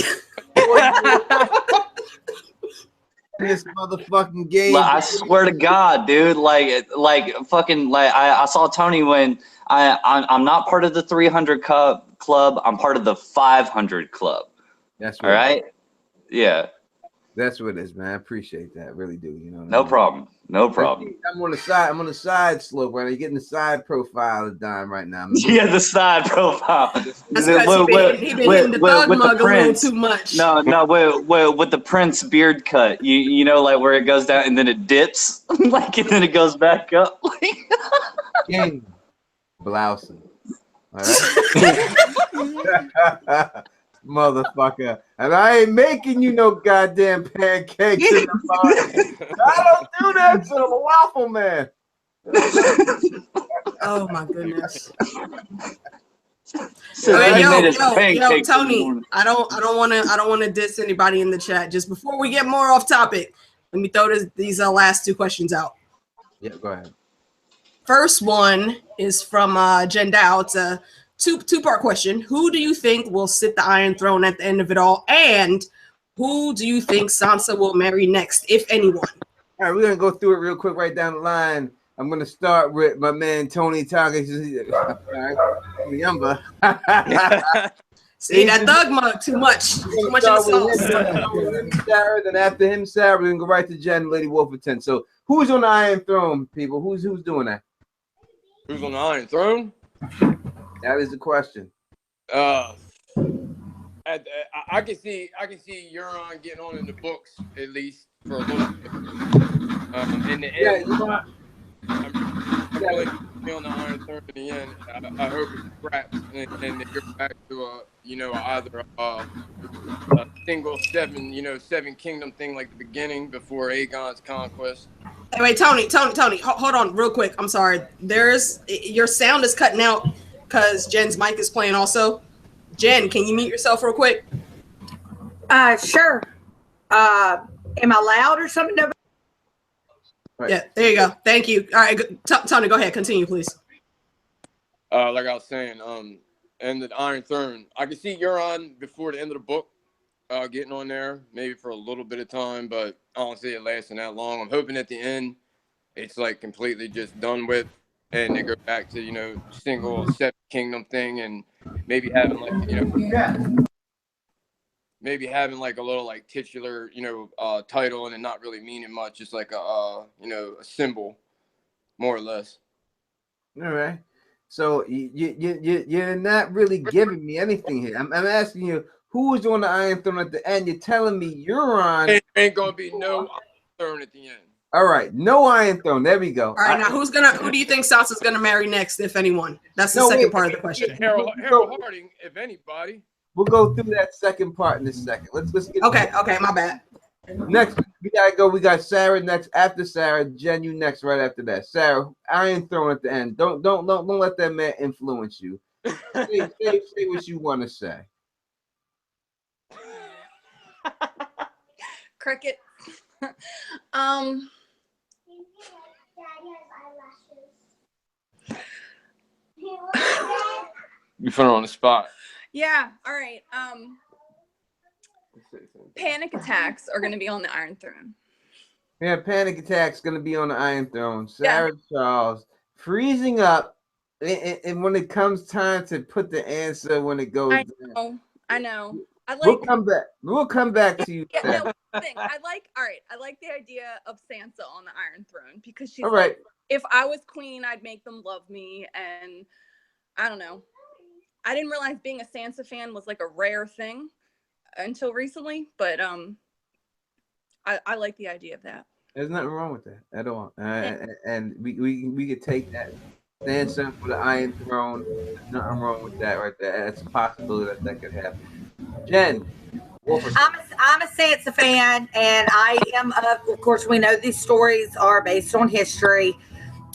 This motherfucking game. I swear to God, dude. Like fucking. Like I saw Tony when I'm not part of the 300 club. I'm part of the 500 club. That's right. All right. Yeah. That's what it is, man. I appreciate that. I really do. You know. No problem. No problem. I'm on the side. I'm on the side slope right now. You're getting the side profile of Dime right now. Yeah, the side profile. That's because he been hitting the thug mug a little too much. No, with the Prince beard cut. You know, like where it goes down and then it dips, like and then it goes back up. King blousing. All right. Motherfucker. And I ain't making you no goddamn pancakes in the morning. I don't do that to a waffle man. Oh my goodness. So yo, Tony. I don't want to diss anybody in the chat. Just before we get more off topic, let me throw these last two questions out. Yeah, go ahead. First one is from Jen Dow. It's a two-part question. Who do you think will sit the Iron Throne at the end of it all? And who do you think Sansa will marry next, if anyone? All right, we're going to go through it real quick right down the line. I'm going to start with my man, Tony Targaryen. See, that thug mug, too much. Too much of the sauce. Sarah, then after him, Sarah, we're going to go right to Jen, Lady Wolferton. So who's on the Iron Throne, people? Who's doing that? Who's on the Iron Throne? That is the question. I can see Euron getting on in the books at least for a little bit. In the end, I'm really be on the Iron Throne in the end. I hope it scraps and they go back to either a single seven kingdom thing like the beginning before Aegon's conquest. Hey, wait, Tony, hold on real quick. I'm sorry. Your sound is cutting out because Jen's mic is playing also. Jen, can you mute yourself real quick? Sure. Am I loud or something? Right. Yeah, there you go. Thank you. All right, Tony, go ahead. Continue, please. Like I was saying, and the Iron Throne, I can see Euron before the end of the book getting on there, maybe for a little bit of time, but I don't see it lasting that long. I'm hoping at the end it's like completely just done with, and they go back to single seven kingdom thing, and maybe having like a little like titular title, and it not really meaning much, just like a symbol, more or less. All right. So you're not really giving me anything here. I'm asking you who's on the Iron Throne at the end. You're telling me Euron. It ain't gonna be no Iron Throne at the end. All right, no Iron Throne. There we go. All right, now who do you think Sansa's gonna marry next, if anyone? That's the second part of the question. Harold Harding, if anybody. We'll go through that second part in a second. Let's get. Okay, my bad. Next, we gotta go. We got Sarah next. After Sarah, Jen, you next. Right after that, Sarah. Iron Throne at the end. Don't let that man influence you. say what you want to say. Cricket. You put her on the spot. Yeah. All right. Panic attacks are going to be on the Iron Throne. Yeah, panic attacks going to be on the Iron Throne. Sarah Charles freezing up, and when it comes time to put the answer, when it goes, I know. We'll come back. We'll come back to you. Yeah, no, I like the idea of Sansa on the Iron Throne because she's all right. Like, if I was queen, I'd make them love me, and I don't know. I didn't realize being a Sansa fan was like a rare thing until recently, but I like the idea of that. There's nothing wrong with that at all, and we could take that. Sansa for the Iron Throne. There's nothing wrong with that right there. That's a possibility that could happen. Jen, I'm a Sansa fan, and I am of course, we know these stories are based on history.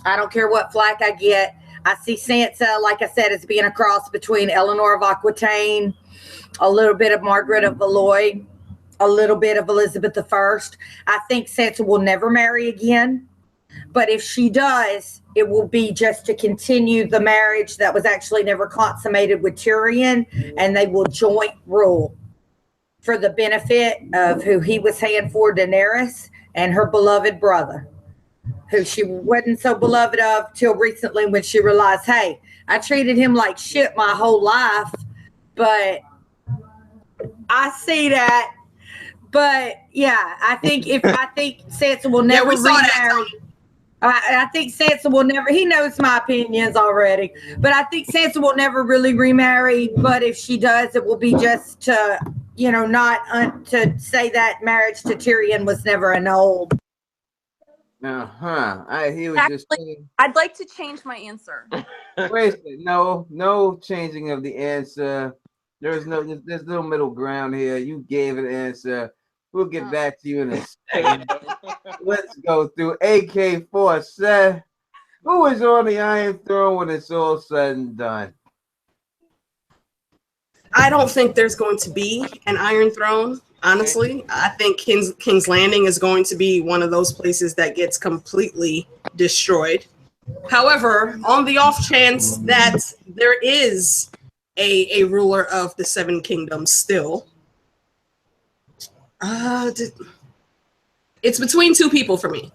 I don't care what flack I get. I see Sansa, like I said, as being a cross between Eleanor of Aquitaine, a little bit of Margaret of Valois, a little bit of Elizabeth I. I think Sansa will never marry again. But if she does, it will be just to continue the marriage that was actually never consummated with Tyrion, and they will joint rule for the benefit of who he was haying for, Daenerys, and her beloved brother, who she wasn't so beloved of till recently when she realized, hey, I treated him like shit my whole life, but I see that But yeah, I think Sansa will never we saw that, remarry. I think Sansa will never. He knows my opinions already, but I think Sansa will never really remarry. But if she does, it will be just to, not to say that marriage to Tyrion was never annulled. I hear what you're saying. I'd like to change my answer. Wait a second. No changing of the answer. There's no middle ground here. You gave an answer. We'll get back to you in a second. Let's go through AK-47. Who is on the Iron Throne when it's all said and done? I don't think there's going to be an Iron Throne. Honestly, I think King's Landing is going to be one of those places that gets completely destroyed. However, on the off chance that there is a ruler of the Seven Kingdoms still, it's between two people for me,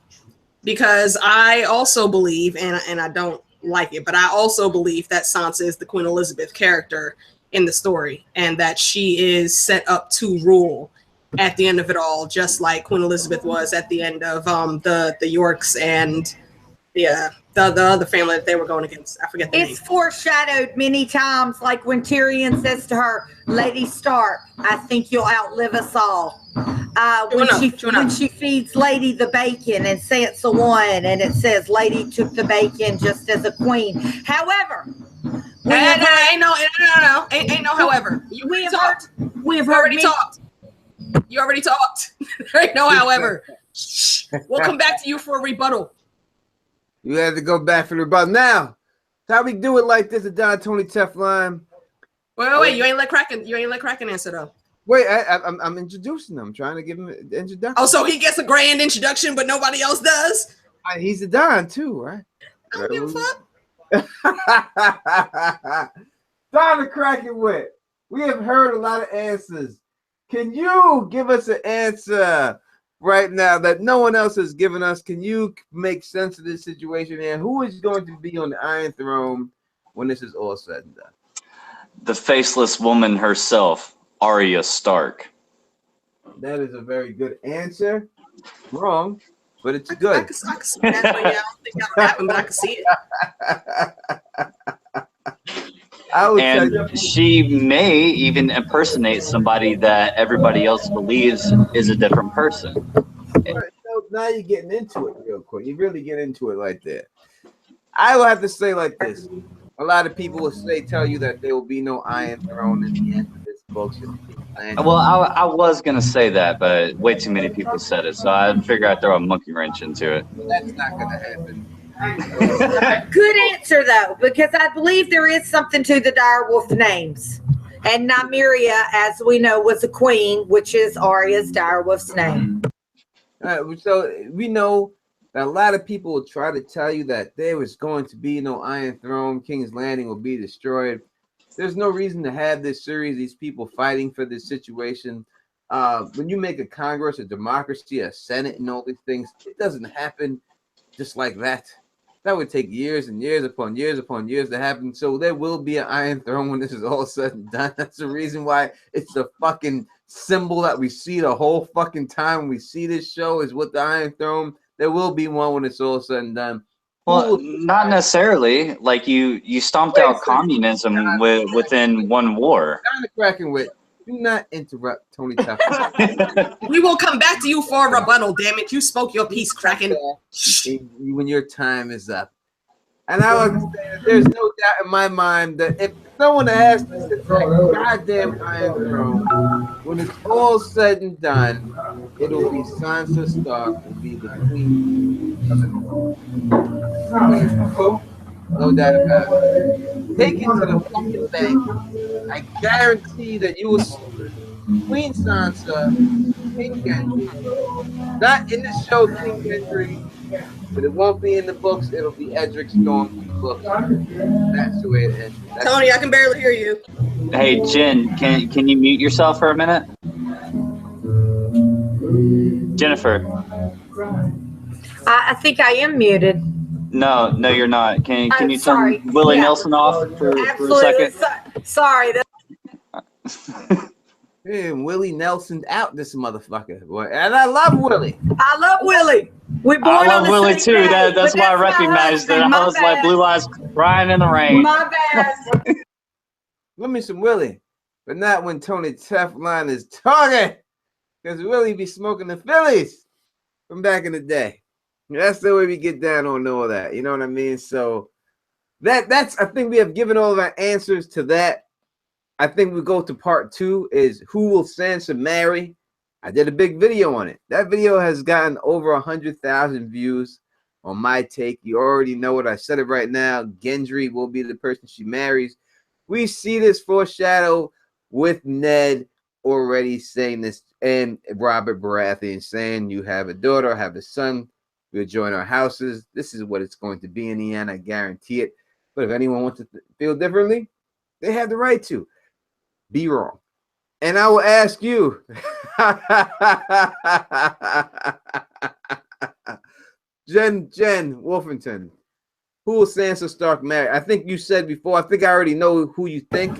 because I also believe, and I don't like it, but I also believe that Sansa is the Queen Elizabeth character in the story, and that she is set up to rule at the end of it all, just like Queen Elizabeth was at the end of the Yorks and the other family that they were going against. I forget the name. It's foreshadowed many times, like when Tyrion says to her, Lady Stark, I think you'll outlive us all. When she feeds Lady the bacon and Sansa won, and it says Lady took the bacon just as a queen. However, ain't no however. We have talked. You already talked. There ain't no however. We'll come back to you for a rebuttal. You have to go back for the rebuttal. Now, how we do it like this at Don Tony Teflon. Wait, you ain't let Kraken answer though. Wait, I'm introducing him. I'm trying to give him an introduction. Oh, so he gets a grand introduction, but nobody else does? He's a Don too, right? I don't give a fuck. Don the Kraken wit. We have heard a lot of answers. Can you give us an answer right now that no one else has given us? Can you make sense of this situation here? Who is going to be on the Iron Throne when this is all said and done? The faceless woman herself, Arya Stark. That is a very good answer. Wrong, but it's good. I can see that, but yeah, I don't think that'll happen, but I can see it. And she may even impersonate somebody that everybody else believes is a different person. So now you're getting into it real quick. You really get into it like that. I will have to say like this. A lot of people will tell you that there will be no Iron Throne in the end of this book. Well, I was going to say that, but way too many people said it. So I figured I'd throw a monkey wrench into it. That's not going to happen. Good answer though, because I believe there is something to the direwolf names, and Nymeria, as we know, was a queen, which is Arya's direwolf's name. So we know that a lot of people will try to tell you that there was going to be no Iron Throne, King's Landing will be destroyed. There's no reason to have this series, these people fighting for this situation. When you make a Congress, a democracy, a Senate, and all these things, it doesn't happen just like that. That would take years and years upon years upon years to happen. So there will be an Iron Throne when this is all said and done. That's the reason why it's the fucking symbol that we see the whole fucking time we see this show is with the Iron Throne. There will be one when it's all said and done. Well, not necessarily. Like you stomped out communism within one war. Kind of cracking with. Do not interrupt Tony Teflon. We will come back to you for a rebuttal, damn it. You spoke your piece, Kraken. When your time is up. And I would say that there's no doubt in my mind that if someone asked us to take goddamn Iron Throne, when it's all said and done, it'll be Sansa Stark will be the queen of the North. No doubt about it. Take it to the fucking bank. I guarantee that you will see Queen Sansa, King Gendry. Not in the show King Gendry, but it won't be in the books. It'll be Edric Storm in the book. That's the way it ends. Tony, I can barely hear you. Hey, Jen, can you mute yourself for a minute? Jennifer. I think I am muted. No, you're not. Can you sorry. turn Willie Nelson off for a second? Sorry. And Willie Nelson's out this motherfucker. Boy. And I love Willie. I love Willie. We born I love on the Willie same too. day, That's but why I my recognized it. husband. I My was like bad. blue eyes crying in the rain. My bad. Give me some Willie. But not when Tony Teflon is talking. Because Willie be smoking the Phillies from back in the day. That's the way we get down on all that. You know what I mean? So that's I think we have given all of our answers to that. I think we go to part 2 is who will Sansa marry? I did a big video on it. That video has gotten over 100,000 views on my take. You already know it. I said it right now. Gendry will be the person she marries. We see this foreshadow with Ned already saying this, and Robert Baratheon saying, you have a daughter, I have a son, we'll join our houses. This is what it's going to be in the end. I guarantee it. But if anyone wants to feel differently, they have the right to be wrong. And I will ask you, Jen Wolfington, who will Sansa Stark marry? I think you said before. I think I already know who you think.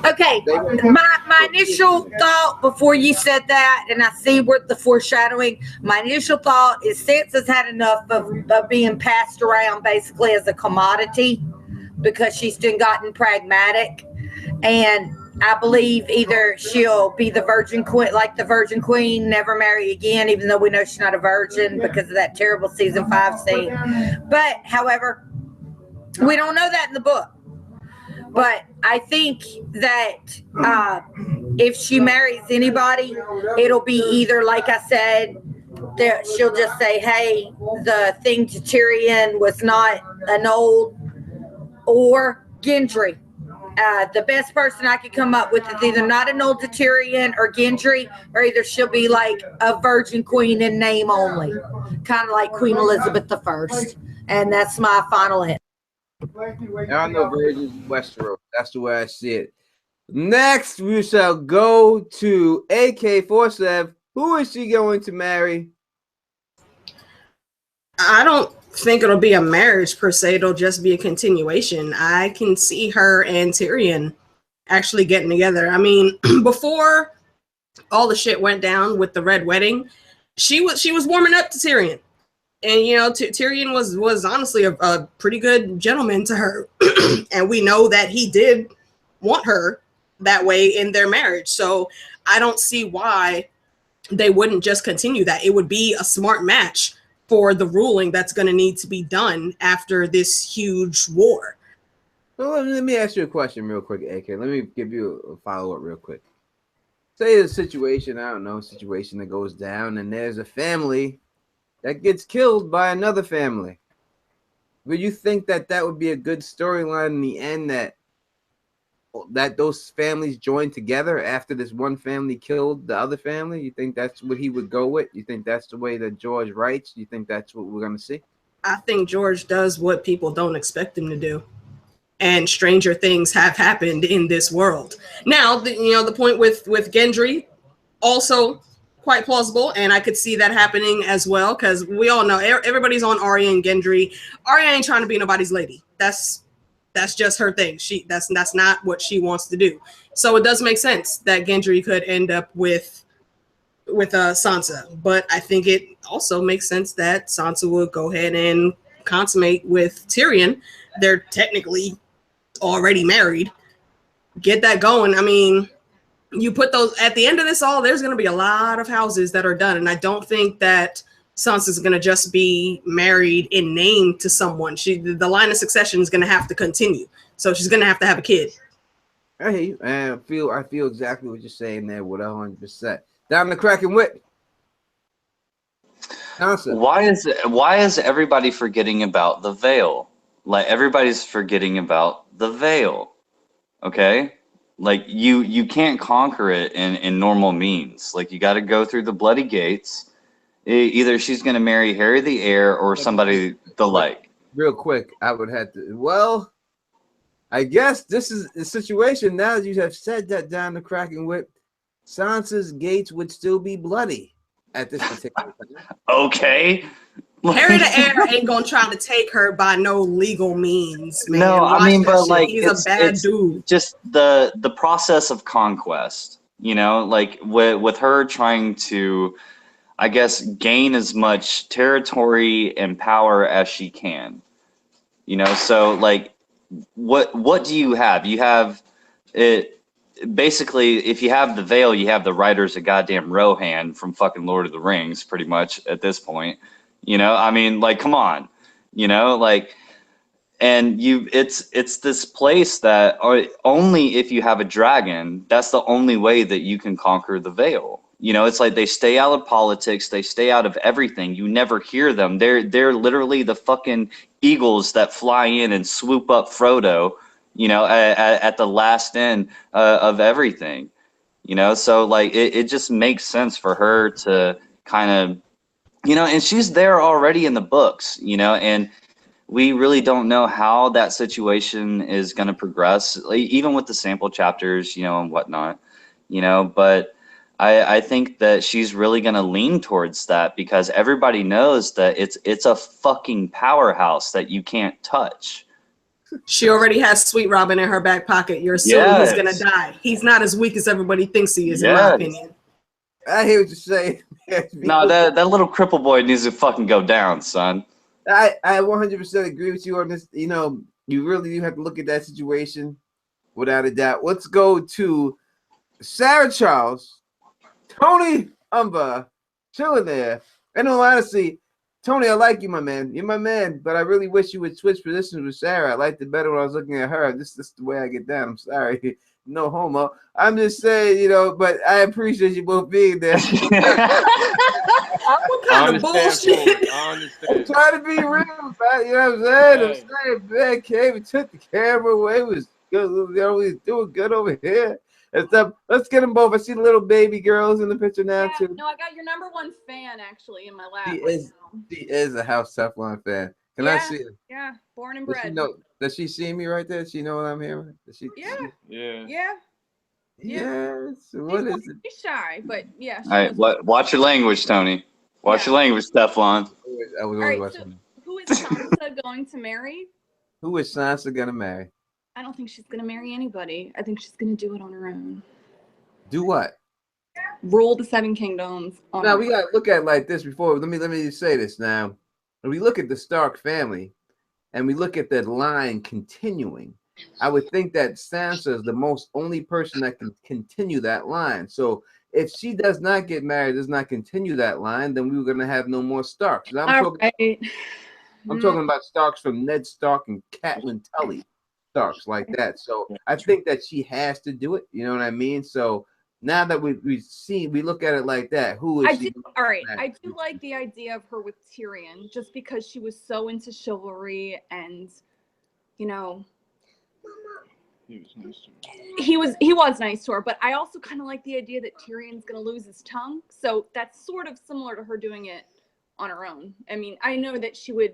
Okay, my initial thought before you said that, and I see where the foreshadowing, my initial thought is Sansa's had enough of being passed around basically as a commodity because she's still gotten pragmatic. And I believe either she'll be the virgin queen, like the virgin queen, never marry again, even though we know she's not a virgin because of that terrible season 5 scene. But, however, we don't know that in the book. But I think that if she marries anybody, it'll be either, like I said, that she'll just say, hey, the thing to Tyrion was not an old, or Gendry. The best person I could come up with is either not an old to Tyrion or Gendry, or either she'll be like a virgin queen in name only, kind of like Queen Elizabeth I. And that's my final hit. There are no virgins in Westeros. That's the way I see it. Next, we shall go to AK-47. Who is she going to marry? I don't think it'll be a marriage per se. It'll just be a continuation. I can see her and Tyrion actually getting together. I mean, before all the shit went down with the Red Wedding, she was warming up to Tyrion. And, you know, Tyrion was honestly a pretty good gentleman to her. And we know that he did want her that way in their marriage. So I don't see why they wouldn't just continue that. It would be a smart match for the ruling that's going to need to be done after this huge war. Well, let me ask you a question real quick, AK. Let me give you a follow-up real quick. Say a situation, I don't know, a situation that goes down and there's a family that gets killed by another family. Would you think that that would be a good storyline in the end, that those families join together after this one family killed the other family? You think that's what he would go with? You think that's the way that George writes? You think that's what we're going to see? I think George does what people don't expect him to do. And stranger things have happened in this world. Now, the point with Gendry, also quite plausible, and I could see that happening as well, because we all know everybody's on Arya and Gendry. Arya ain't trying to be nobody's lady. That's just her thing. That's not what she wants to do. So it does make sense that Gendry could end up with Sansa, but I think it also makes sense that Sansa would go ahead and consummate with Tyrion. They're technically already married. Get that going. I mean, you put those at the end of this all, there's going to be a lot of houses that are done, and I don't think that Sansa's going to just be married in name to someone. The line of succession is going to have to continue, so she's going to have a kid. I hear you, and I feel exactly what you're saying there with 100%. Down the cracking whip. Sansa. Why is everybody forgetting about the Vale? Like, everybody's forgetting about the Vale. Okay? Like, you can't conquer it in normal means. Like, you got to go through the bloody gates. Either she's going to marry Harry the Heir or somebody the like. Real quick, I would have to. Well, I guess this is the situation. Now that you have said that, down the cracking whip, Sansa's gates would still be bloody at this particular time. Okay. Harry the Heir ain't gonna try to take her by no legal means, man. No, I mean, but shit. like, he's a bad dude. Just the process of conquest. You know, like with her trying to, I guess, gain as much territory and power as she can. You know, so like, what do you have? You have it basically. If you have the Vale, you have the writers of goddamn Rohan from fucking Lord of the Rings, pretty much at this point. You know, I mean, like, come on. You know, like, and it's this place that only if you have a dragon, that's the only way that you can conquer the Vale. You know, it's like they stay out of politics, they stay out of everything. You never hear them. They're literally the fucking eagles that fly in and swoop up Frodo, you know, at the last end of everything. You know, so like it just makes sense for her to kind of, you know, and she's there already in the books, you know, and we really don't know how that situation is going to progress, like, even with the sample chapters, you know, and whatnot, you know, but I think that she's really going to lean towards that because everybody knows that it's a fucking powerhouse that you can't touch. She already has Sweet Robin in her back pocket. You're assuming he's gonna die. He's not as weak as everybody thinks he is, in my opinion. I hear what you're saying. No, that little cripple boy needs to fucking go down, son. I 100% agree with you on this. You know, you really do have to look at that situation without a doubt. Let's go to Sarah Charles, Tony Umba, chilling there. And in all honesty, Tony, I like you, my man. You're my man, but I really wish you would switch positions with Sarah. I liked it better when I was looking at her. This is the way I get down. I'm sorry. No homo. I'm just saying, you know, but I appreciate you both being there. What kind of bullshit? I understand. I'm trying to be real, man. You know what I'm saying? I'm saying, man, came and took the camera away. It was good. You know, we was doing good over here. And stuff. Let's get them both. I see the little baby girls in the picture now, too. No, I got your #1 fan, actually, in my lap. She is a House Teflon fan. Can I see her? Yeah, born and bred. Does she see me right there? Does she know what I'm hearing? Yeah. Yes. What is it? She's shy, but yeah. All right, watch your language, Tony. Watch your language, Teflon. I was always watching. So who is Sansa going to marry? Who is Sansa gonna marry? I don't think she's gonna marry anybody. I think she's gonna do it on her own. Do what? Rule the 7 kingdoms. Now we gotta look at it like this before. Let me say this now. When we look at the Stark family, and we look at that line continuing, I would think that Sansa is the only person that can continue that line. So if she does not get married, does not continue that line, then we were gonna have no more Starks. I'm talking about Starks from Ned Stark and Catelyn Tully Starks like that. So I think that she has to do it. You know what I mean? So now that we look at it like that. Who is she? All right. I do like the idea of her with Tyrion, just because she was so into chivalry and, you know, he was nice to her. But I also kind of like the idea that Tyrion's gonna lose his tongue. So that's sort of similar to her doing it on her own. I mean, I know that she would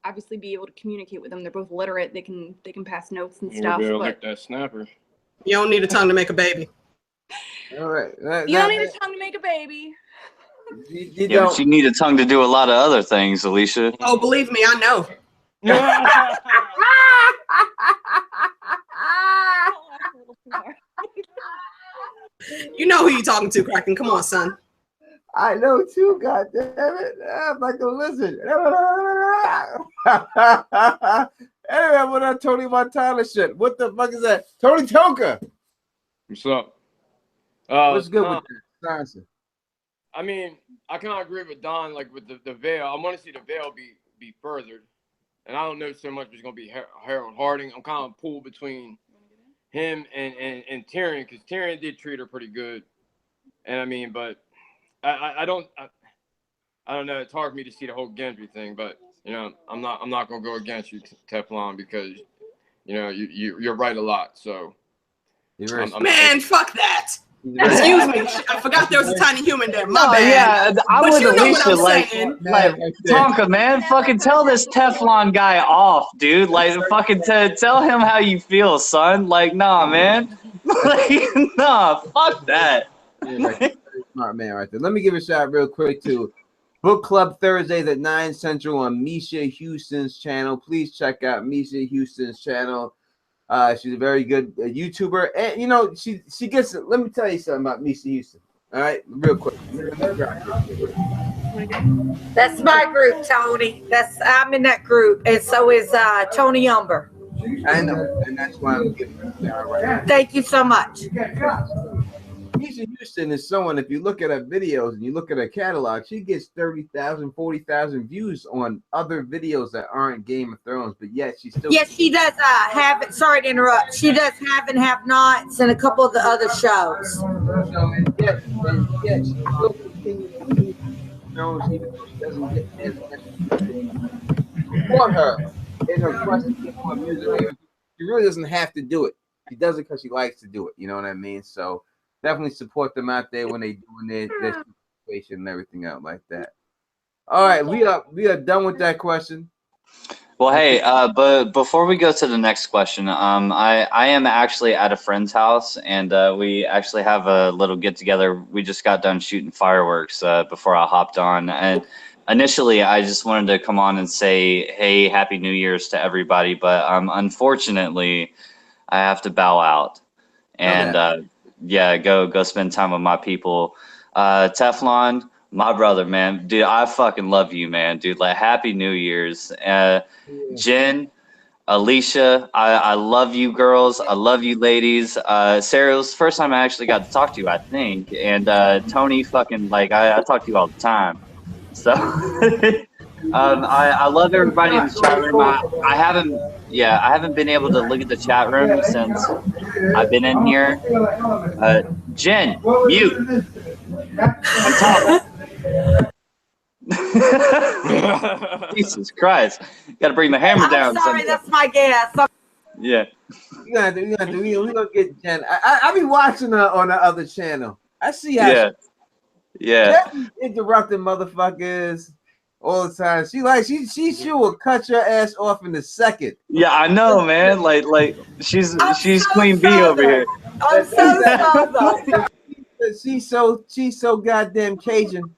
obviously be able to communicate with them. They're both literate. They can pass notes and stuff. But like that snapper. You don't need a tongue to make a baby. All right. You don't need a tongue to make a baby. Yeah, but you need a tongue to do a lot of other things, Alicia. Oh, believe me, I know. You know who you talking to, Kraken. Come on, son. I know too, God damn it. I'm like a lizard. Anyway, what that Tony Montana shit? What the fuck is that? Tony Tonka. What's up? What's good with that? Sansa? I mean, I kind of agree with Don, like with the Vale. I want to see the Vale be furthered. And I don't know so much if it's going to be Harold Harding. I'm kind of pulled between him and Tyrion, because Tyrion did treat her pretty good. And I mean, but I don't know. It's hard for me to see the whole Gendry thing, but you know, I'm not going to go against you, Teflon, because you know you're right a lot. So, man, fuck that. Excuse me, I forgot there was a tiny human there. My bad. Yeah, I would Alicia like Tonka, man. Fucking tell this Teflon guy off, dude. Like, fucking tell him how you feel, son. Like, nah, man. Like, nah, fuck that. Smart man right there. Let me give a shout real quick to Book Club Thursdays at 9 Central on Misha Houston's channel. Please check out Misha Houston's channel. She's a very good YouTuber, and you know she gets. Let me tell you something about Misa Houston. All right, real quick. That's my group, Tony. I'm in that group, and so is Tony Umber. I know, and that's why I'm giving you that right now. Thank you so much. Misa Houston is someone, if you look at her videos and you look at her catalog, she gets 30,000, 40,000 views on other videos that aren't Game of Thrones, but yet she still. Yes, she does have it. Sorry to interrupt. She does have and have nots and a couple of the other shows. So, and yet she still continues to do Thrones, even though she doesn't get as much support her in her quest to get more music. She really doesn't have to do it. She does it because she likes to do it. You know what I mean? So definitely support them out there when they doing their situation and everything out like that. All right, we are done with that question. Well, hey, but before we go to the next question, I am actually at a friend's house, and we actually have a little get together. We just got done shooting fireworks before I hopped on, and initially I just wanted to come on and say, hey, Happy New Year's to everybody, but unfortunately I have to bow out, and yeah, go spend time with my people. Teflon, my brother, man, dude, I fucking love you, man, dude. Like, Happy New Year's. Jen, Alicia, I love you girls. I love you ladies. Sarah, it was the first time I actually got to talk to you, I think. And Tony, fucking, like, I talk to you all the time. So I love everybody in the chat room. I haven't been able to look at the chat room since I've been in here. Jen, mute. I'm talking. Jesus Christ. Got to bring the hammer down. I'm sorry, that's my guess. Yeah. We gonna get Jen. I be watching her on the other channel. I see how she interrupting motherfuckers all the time. She will cut your ass off in a second. Yeah, I know, man. Like she's Queen Bee over here. I'm so sorry. She's so goddamn Cajun.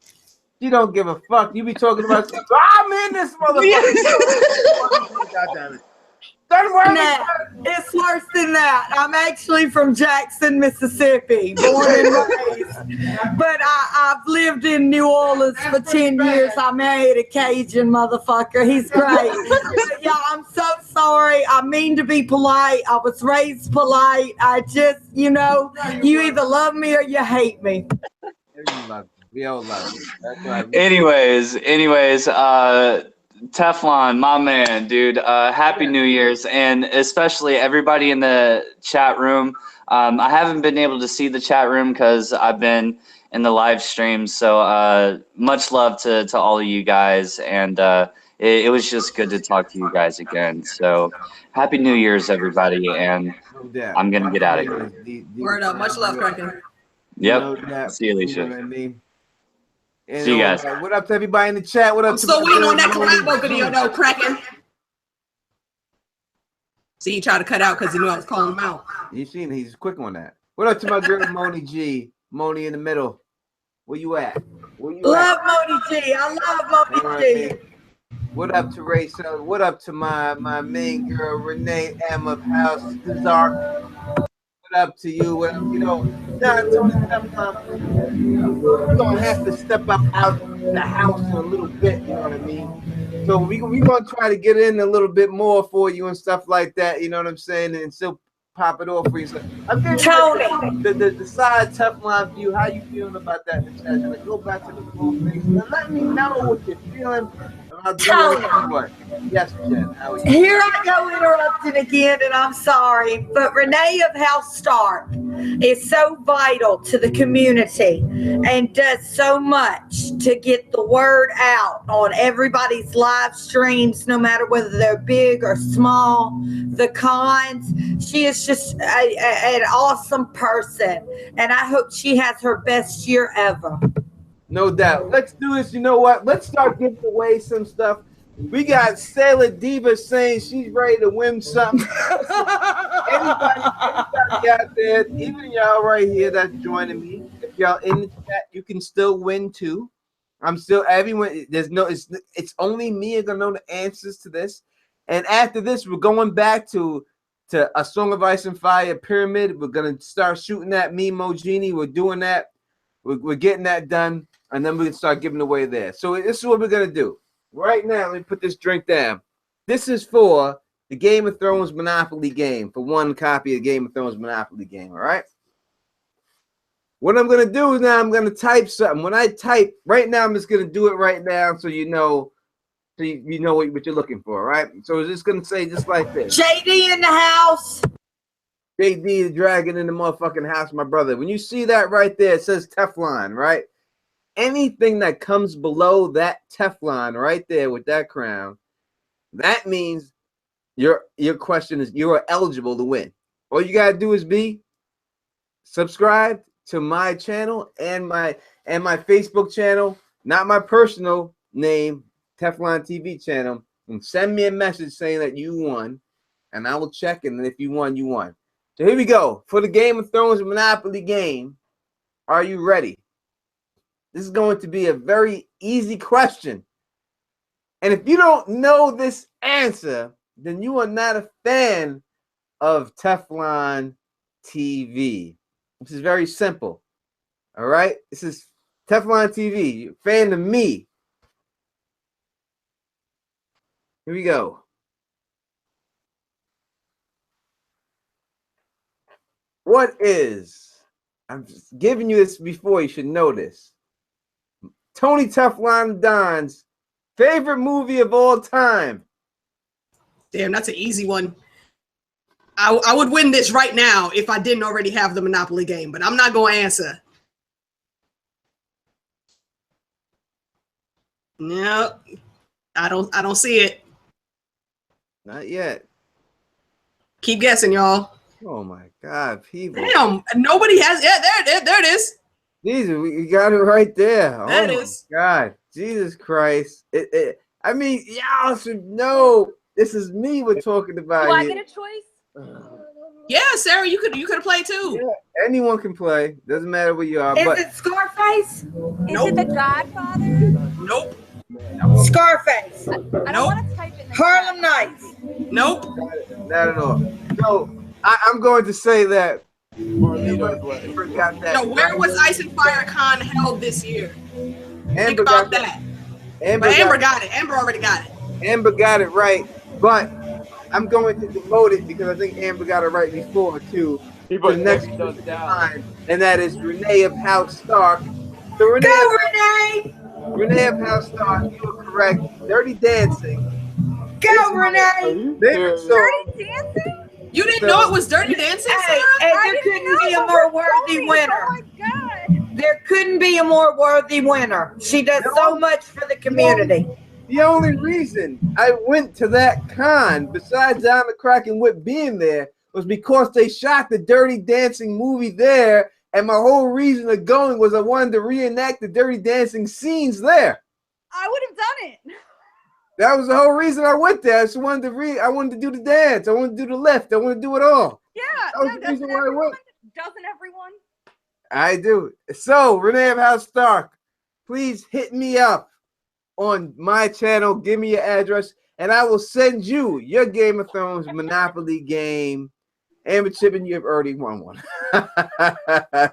She don't give a fuck. You be talking about I'm in this motherfucker. Goddamn it. Don't worry. It's worse than that. I'm actually from Jackson, Mississippi, born and raised. But I've lived in New Orleans for 10 years. I married a Cajun motherfucker. He's great. Yeah, I'm so sorry. I mean to be polite. I was raised polite. I just, you either love me or you hate me. We all love you. That's right. Anyways, Teflon, my man, dude. Happy New Year's, and especially everybody in the chat room. I haven't been able to see the chat room because I've been in the live stream. So much love to all of you guys, and it was just good to talk to you guys again. So Happy New Year's, everybody, and I'm gonna get out of here. Word up, much love, Kraken. Yep. See you, Alicia. You know what I mean? And see you guys. What up to everybody in the chat? What up? I'm still waiting on that collabo video, though, Kraken. See, he tried to cut out because he knew I was calling him out. You seen he's quick on that. What up to my girl Moni G? Moni in the middle. Where you at? Moni G. I love Moni G. What up to Ray? So what up to my main girl Renee M of House Stark? What up to you? We're gonna have to step up out the house in a little bit, you know what I mean? So we gonna try to get in a little bit more for you and stuff like that, you know what I'm saying, and still pop it off for you. So I'm getting the side Teflon view. How you feeling about that in the chat? Like, go back to the full thing and let me know what you're feeling. Yes, Jen, how are you? Here I go interrupting again, and I'm sorry, but Renee of House Stark is so vital to the community and does so much to get the word out on everybody's live streams, no matter whether they're big or small, the cons. She is just an awesome person, and I hope she has her best year ever. No doubt. Let's do this. You know what? Let's start giving away some stuff. We got Sailor Diva saying she's ready to win something. Anybody out there, even y'all right here that's joining me, if y'all in the chat, you can still win too. I'm still everyone. It's only me gonna know the answers to this. And after this, we're going back to to A Song of Ice and Fire Pyramid. We're gonna start shooting that Memo Genie. We're doing that. We're getting that done, and then we can start giving away there. So this is what we're gonna do right now. Let me put this drink down. This is for the Game of Thrones Monopoly game, for one copy of Game of Thrones Monopoly game. All right. What I'm gonna do is now I'm gonna type something. When I type right now, I'm just gonna do it right now, so you know. So you know what you're looking for, right? So it's just gonna say just like this. JD in the house. JD the dragon in the motherfucking house, my brother. When you see that right there, it says Teflon, right? Anything that comes below that Teflon right there with that crown, that means your question is you are eligible to win. All you gotta do is be subscribed to my channel and my Facebook channel, not my personal name. Teflon TV channel, and send me a message saying that you won, and I will check, and if you won, you won. So here we go. For the Game of Thrones Monopoly game, are you ready? This is going to be a very easy question. And if you don't know this answer, then you are not a fan of Teflon TV. This is very simple. All right? This is Teflon TV. You're a fan of me. Here we go. What is, I'm just giving you this before, you should know this, Tony Teflon Don's favorite movie of all time? Damn, that's an easy one. I would win this right now if I didn't already have the Monopoly game, but I'm not going to answer. No, I don't see it. Not yet. Keep guessing, y'all. Oh my God, people! Damn, nobody has. Yeah, there it is. Jesus, we got it right there. There it oh is. My God, Jesus Christ! I mean, y'all should know this is me we're talking about. Do I here. get a choice? Yeah, Sarah, you could have played too. Yeah, anyone can play. Doesn't matter where you are. Is But it Scarface? Is it The Godfather? Nope. Scarface. I don't want to type it in the Harlem chat. Nights. Nope. not at all. So I'm going to say that. Marlito's Way. Got that. No, where was Ice and Fire Con held this year? Think Amber about got that. Amber, But Amber got it. Amber already got it. Amber got it right, but I'm going to demote it because I think Amber got it right before too. He The put next does down. time, and that is Renee of House Stark. So Renee, Go, Renee. Renee of House Stark, you were correct. Dirty Dancing. Go, Are Renee. you Favorite serious? song. Dirty Dancing? You didn't know it was Dirty Dancing, Hey, Sarah? and there couldn't be a more worthy winner. Oh my God. There couldn't be a more worthy winner. She does so much for the community. The only reason I went to that con, besides Down the Crack and Whip being there, was because they shot the Dirty Dancing movie there, and my whole reason of going was I wanted to reenact the Dirty Dancing scenes there. I would have done it. That was the whole reason I went there. I just wanted to I wanted to do the dance. I wanted to do the lift. I wanted to do it all. Yeah. That was the reason why I went. Doesn't everyone? I do. So, Renee of House Stark, please hit me up on my channel. Give me your address, and I will send you your Game of Thrones Monopoly game. Amber Chippen, you have already won one.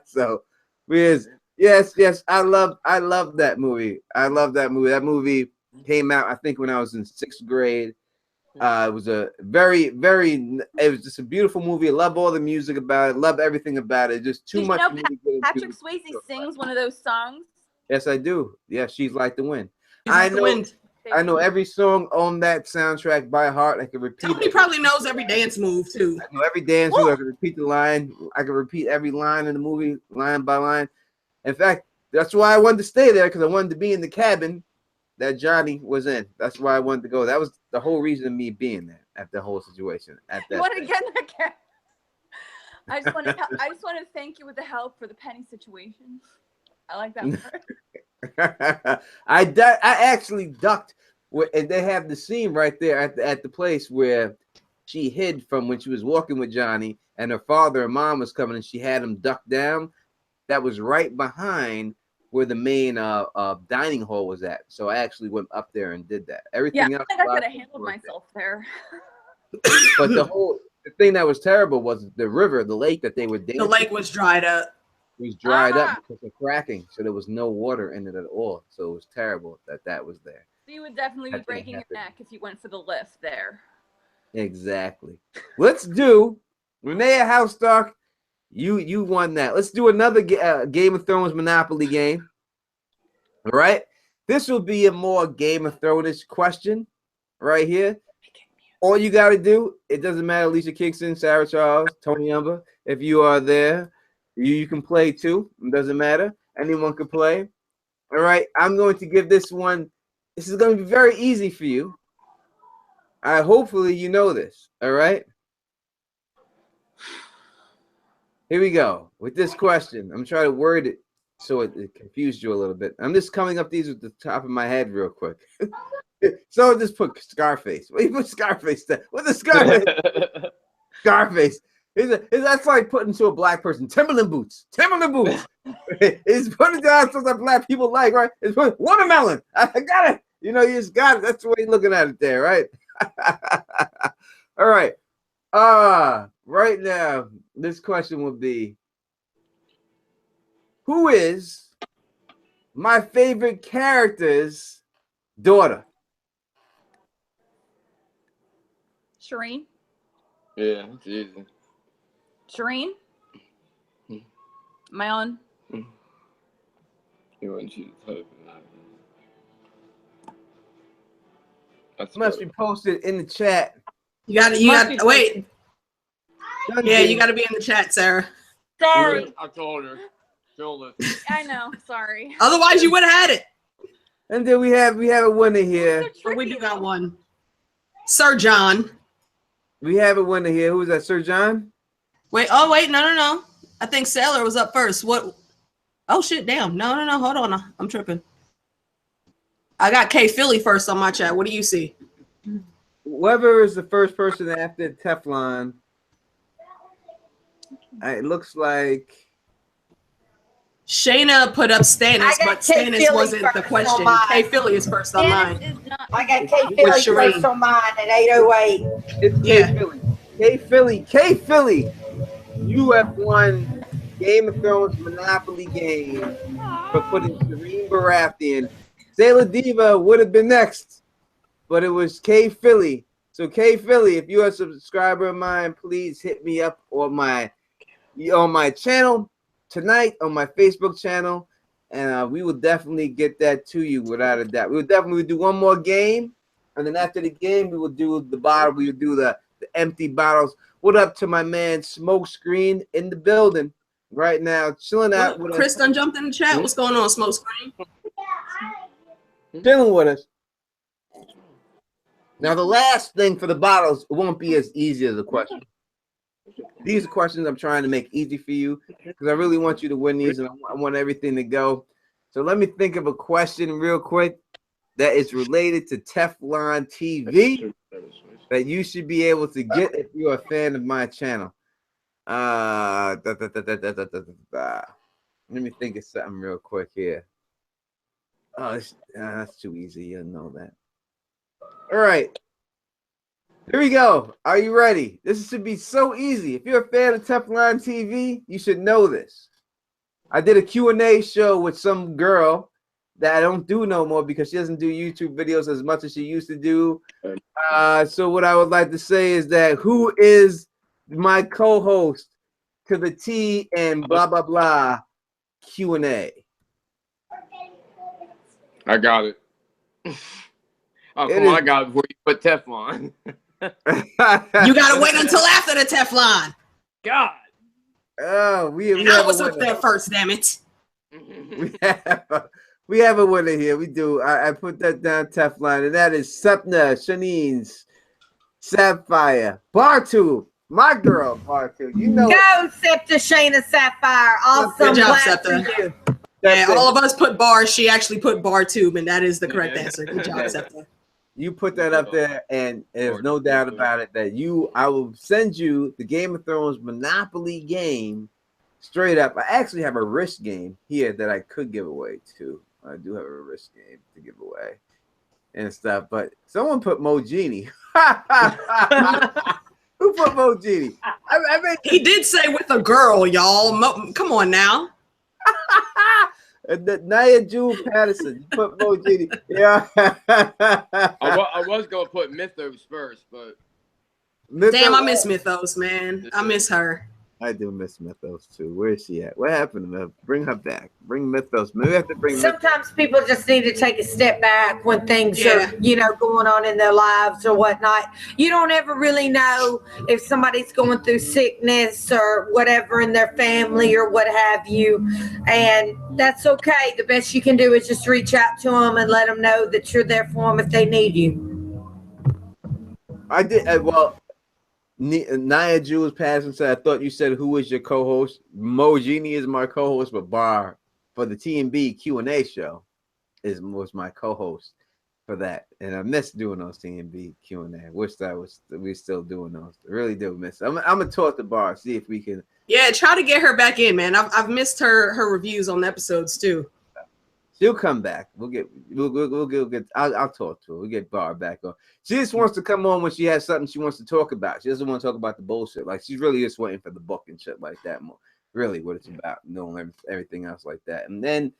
So, yes, I love that movie. I love that movie. That movie came out, I think, when I was in 6th grade. It was a it was just a beautiful movie. I love all the music about it. Love everything about it. Just too Did much. you know Patrick Swayze sings one of those songs? Yes, I do. Yeah, She's Like the Wind. She's Like the Wind. I know every song on that soundtrack by heart. I can repeat. Tony probably knows every dance move too. I know every dance move. I can repeat the line. I can repeat every line in the movie, line by line. In fact, that's why I wanted to stay there, because I wanted to be in the cabin that Johnny was in. That's why I wanted to go. That was the whole reason of me being there at the whole situation. At that, you want to get in the cat? I just want to thank you with the help for the penny situation. I like that part. I actually ducked. And they have the scene right there at the place where she hid from when she was walking with Johnny, and her father and mom was coming, and she had him ducked down. That was right behind where the main dining hall was at. So I actually went up there and did that. Everything else. I think I could have handled myself there. But the whole the thing that was terrible was the river, the lake that they were dancing. The lake was dried up. Was dried up because of fracking, so there was no water in it at all. So it was terrible that was there. So you would definitely be breaking your neck if you went for the lift there. Exactly. Let's do Renee House Stark. You won that. Let's do another Game of Thrones Monopoly game. All right. This will be a more Game of Thrones question right here. All you got to do, it doesn't matter, Alicia Kingston, Sarah Charles, Tony Umber, if you are there, you can play too. It doesn't matter. Anyone can play. All right. I'm going to give this one. This is going to be very easy for you. Hopefully you know this. All right. Here we go with this question. I'm trying to word it so it confused you a little bit. I'm just coming up these at the top of my head real quick. So just put Scarface. What do you put Scarface there? What's the Scarface? Scarface. That's like putting to a black person Timberland boots. Timberland boots. It's putting down something that black people like, right? It's putting watermelon. I got it. You know, you just got it. That's the way you're looking at it there, right? All right. Right now, this question would be, who is my favorite character's daughter? Shireen? Yeah, it's easy. Shireen? Am I on? You wouldn't choose the type of that. Must be posted in the chat. You got wait. Yeah, you got to be in the chat, Sarah. Sorry. I told her. I know. Sorry. Otherwise, you would have had it. And then we have a winner here. But we do got one. Sir John. We have a winner here. Who is that, Sir John? Wait. No. I think Sailor was up first. What? Oh shit! Damn. No. Hold on. I'm tripping. I got K Philly first on my chat. What do you see? Whoever is the first person after Teflon, it looks like Shayna put up Stannis, but Stannis wasn't the question. K Philly is first on mine. I got K Philly first on mine at 8:08. It's K Philly. K Philly. You have won Game of Thrones Monopoly game for putting Shireen Baratheon. Sailor Diva would have been next, but it was K Philly. So K Philly, if you're a subscriber of mine, please hit me up on my channel tonight, on my Facebook channel, and we will definitely get that to you without a doubt. We will definitely do one more game, and then after the game, we will do the bottle. We will do the empty bottles. What up to my man Smoke Screen in the building right now, chilling out with Chris done jumped in the chat. What's going on, Smoke Screen? Chilling with us. Now, the last thing for the bottles won't be as easy as a question. These are questions I'm trying to make easy for you because I really want you to win these and I want everything to go. So let me think of a question real quick that is related to Teflon TV that you should be able to get if you're a fan of my channel. Let me think of something real quick here. Oh, that's too easy. You know that. All right. Here we go. Are you ready? This should be so easy. If you're a fan of Teflon TV, you should know this. I did a Q&A show with some girl that I don't do no more because she doesn't do YouTube videos as much as she used to do. So what I would like to say is that who is my co-host to the T and blah, blah, blah Q&A? I got it. Oh, come on, I got it before you put Teflon. You gotta wait until after the Teflon. God. Oh, I was up there first, damn it. We have a winner here. We do. I put that down Teflon, and that is Sepna, Shanine's Sapphire, Bartu, my girl Bartu. You know. Go, Septa, Shayna, Sapphire. Awesome. Good job, Septa. Yeah, all of us put bars. She actually put bar tube, and that is the correct answer. Good job, Septa. You put that up there, and there's no doubt about it that I will send you the Game of Thrones Monopoly game straight up. I actually have a wrist game here that I could give away too. I do have a wrist game to give away and stuff, but someone put Mo Genie. Who Who put Mo Genie? I mean, He did say with a girl, y'all. Come on now. Nia Jewel Patterson. You put Mo Genie. Yeah. I was gonna put Mythos first, but Damn, I miss Mythos, man. I miss her. I do miss Mythos too. Where is she at? What happened to her? Bring her back. Bring Mythos. Maybe we have to bring. Sometimes people just need to take a step back when things are, going on in their lives or whatnot. You don't ever really know if somebody's going through sickness or whatever in their family or what have you. And that's okay. The best you can do is just reach out to them and let them know that you're there for them if they need you. I did. Well, Nia Jules Patterson said, I thought you said who was your co-host. Mo Genie is my co-host, but Bar for the TMB Q&A show was my co-host for that. And I miss doing those TMB Q&A. Wish we still doing those. I really do miss it. I'm gonna talk to Bar, see if we can. Yeah, try to get her back in, man. I've missed her reviews on the episodes too. She'll come back. We'll get. I'll talk to her. We'll get Bar back on. She just wants to come on when she has something she wants to talk about. She doesn't want to talk about the bullshit. Like she's really just waiting for the book and shit like that. More really what it's about. Knowing everything else like that. And then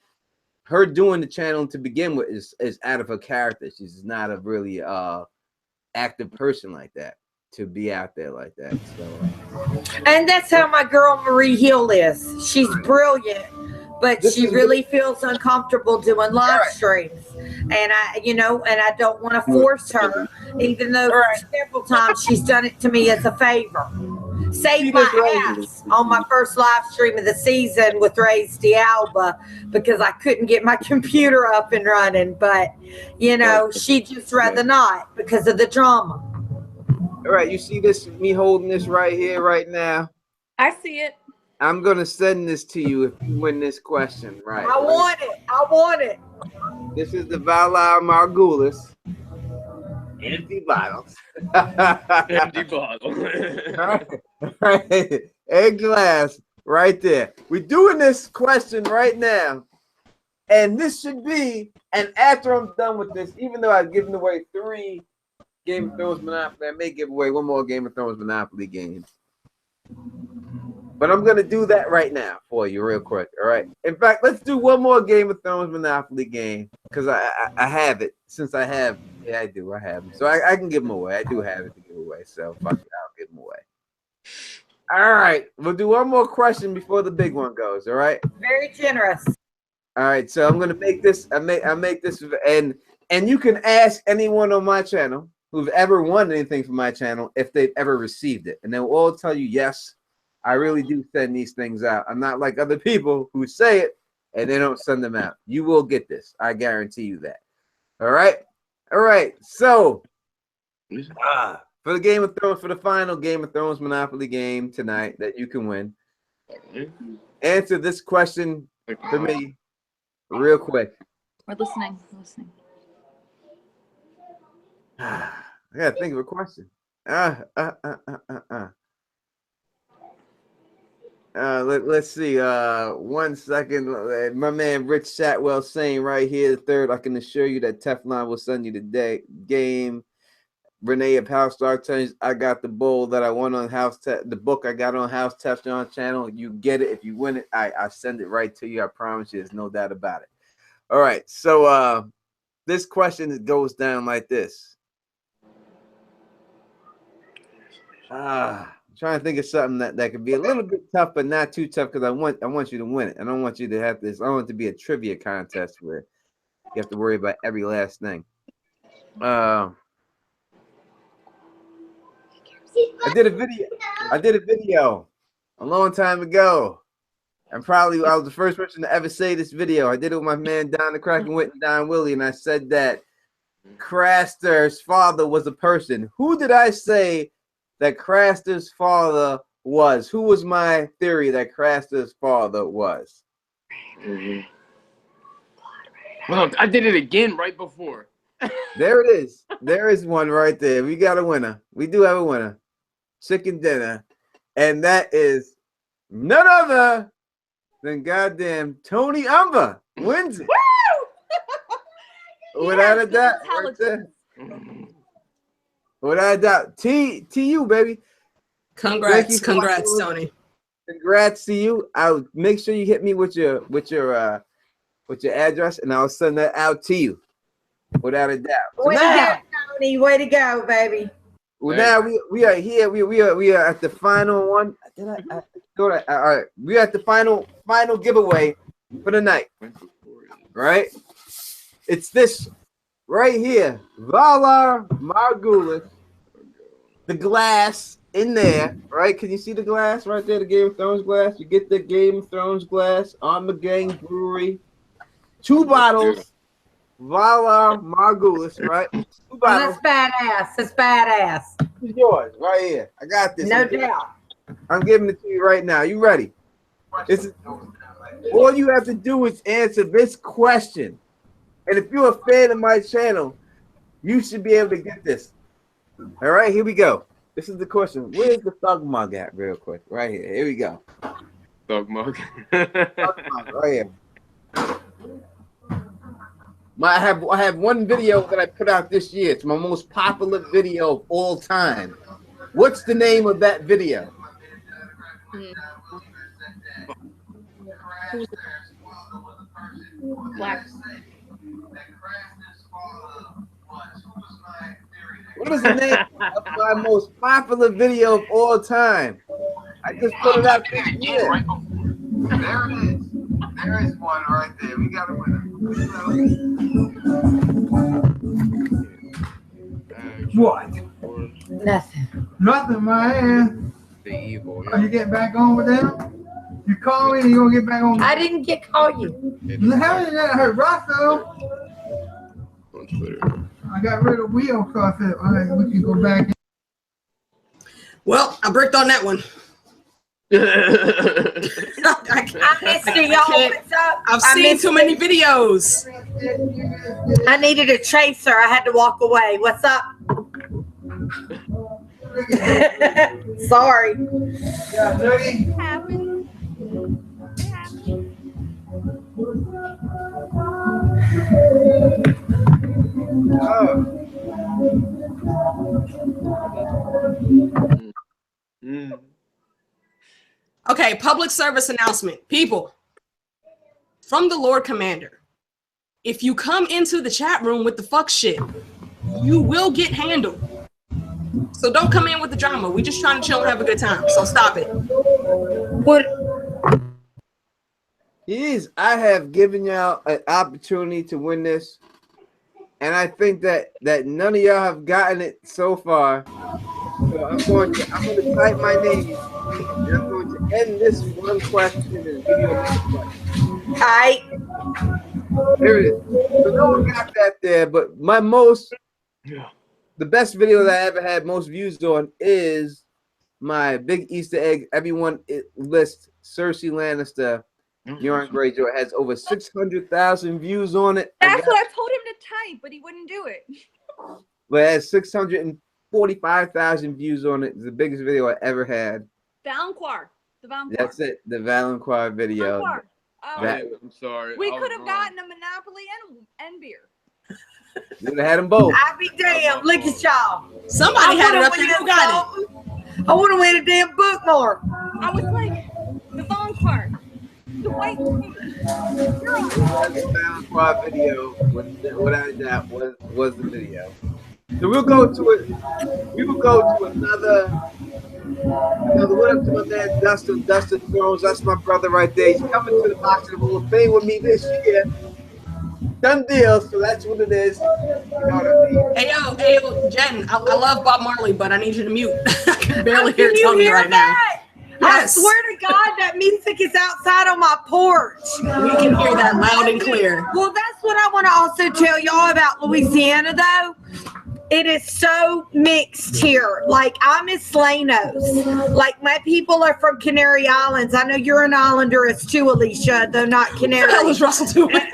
her doing the channel to begin with is out of her character. She's not a really active person like that to be out there like that. So. And that's how my girl Marie Hill is. She's brilliant. But she really feels uncomfortable doing live streams. And I don't want to force her, even though several times she's done it to me as a favor. Saved my ass on my first live stream of the season with Reyes D'Alba because I couldn't get my computer up and running. But, she'd just rather not because of the drama. All right, you see this, me holding this right here, right now? I see it. I'm going to send this to you if you win this question, right? I want it. This is the Vale Margulis. Empty bottles. empty bottle. right. Egg glass right there. We're doing this question right now. And this should be, and after I'm done with this, even though I've given away 3 Game of Thrones Monopoly, I may give away 1 more Game of Thrones Monopoly game. But I'm going to do that right now for you real quick, all right? In fact, let's do 1 more Game of Thrones Monopoly game because I have it. Since I have, yeah, I do. I have them. So I can give them away. I do have it to give away. So fuck it, I'll give them away. All right. We'll do 1 more question before the big one goes, all right? Very generous. All right. So I'm going to make this. I make this, and you can ask anyone on my channel who've ever won anything from my channel if they've ever received it. And they'll all tell you, yes, I really do send these things out. I'm not like other people who say it and they don't send them out. You will get this. I guarantee you that. All right. All right. So for the Game of Thrones, for the final Game of Thrones Monopoly game tonight that you can win, answer this question for me real quick. We're listening. I gotta think of a question. Let's see. 1 second. My man Rich Satwell saying right here, the third. I can assure you that Teflon will send you the game. Renee of House Stark tells I got the bowl that I won on the book I got on House Teflon channel. You get it if you win it. I send it right to you. I promise you. There's no doubt about it. All right. So this question goes down like this. I'm trying to think of something that could be a little bit tough, but not too tough because I want you to win it. I don't want you to have this. I want it to be a trivia contest where you have to worry about every last thing. I did a video a long time ago. I was the first person to ever say this video. I did it with my man Don the Kraken Wit and Don Willie, and I said that Craster's father was a person. Who did I say that Craster's father was? Who was my theory that Craster's father was? Well, I did it again right before. There it is. There is one right there. We got a winner. We do have a winner. Chicken dinner. And that is none other than goddamn Tony Umber wins it. Without a doubt. Right there. Without a doubt. TU, baby. Congrats, Tony. Congrats to you. I'll make sure you hit me with your address, and I'll send that out to you, without a doubt. So Way to go, Tony. Way to go, baby. Well, now we are here. We are at the final one. Did I go to? All right, we are at the final giveaway for the night. Right? It's this right here, Valar Margulis. The glass in there, right? Can you see the glass right there? The Game of Thrones glass. You get the Game of Thrones glass on the Gang Brewery. 2 bottles. Valar Margulis, right? 2 bottles. That's badass. That's badass. It's yours right here. I got this. No doubt. I'm giving it to you right now. You ready? All you have to do is answer this question. And if you're a fan of my channel, you should be able to get this. All right, here we go. This is the question. Where's the thug mug at, real quick? Right here. Here we go. Thug mug. Thug mug, right here. I have one video that I put out this year. It's my most popular video of all time. What's the name of that video? Black. What is the name of my most popular video of all time? I just put it out this year. There it is. There is one right there. We got a winner. What? Nothing. Nothing, man. The evil. Are you getting back on with them? You call me and you gonna get back on? I didn't call you. How did that hurt Roscoe? On Twitter. I got rid of Will, so I said, all right, we can go back. Well, I bricked on that one. I missed you, y'all. What's up? I've seen too many videos. I needed a chaser. I had to walk away. What's up? Sorry. Yeah, Dougie. Okay, public service announcement. People, from the Lord Commander, if you come into the chat room with the fuck shit, you will get handled. So don't come in with the drama. We just trying to chill and have a good time. So stop it. What? Yes, I have given y'all an opportunity to win this, and I think that none of y'all have gotten it so far. So I'm going to type my name, and I'm going to end this one question and give you another question. Hi. There it is. So no one got that there, but the best video that I ever had most views on is my big Easter egg. Everyone lists Cersei Lannister. Euron Greyjoy. It has over 600,000 views on it. That's what I told him to type, but he wouldn't do it. But it has 645,000 views on it. It's the biggest video I ever had. Valancourt. The Valancourt. That's it. The Valancourt video. Valancourt. I'm sorry. We could have gotten a Monopoly and beer. You would have had them both. I'll be damned. Look at y'all. Somebody had it up there. Who got it? I want to win a damn bookmark. I was like, the Valancourt. The white thing. The Valancourt video, without a doubt, was the video. So we'll go to it. We will go to another. What up to my man Dustin Jones? That's my brother right there. He's coming to the Boxing Hall of Fame with me this year. Done deal. So that's what it is. You know what I mean? Hey yo, Jen. I love Bob Marley, but I need you to mute. I can barely hear Tony right now. Yes. I swear to God, that music is outside on my porch. We can hear that loud and clear. Well, that's what I want to also tell y'all about Louisiana, though. It is so mixed here. Like, I'm in Slanos. Like, my people are from Canary Islands. I know you're an Islander as too, Alicia, though not Canary. That was Russell doing.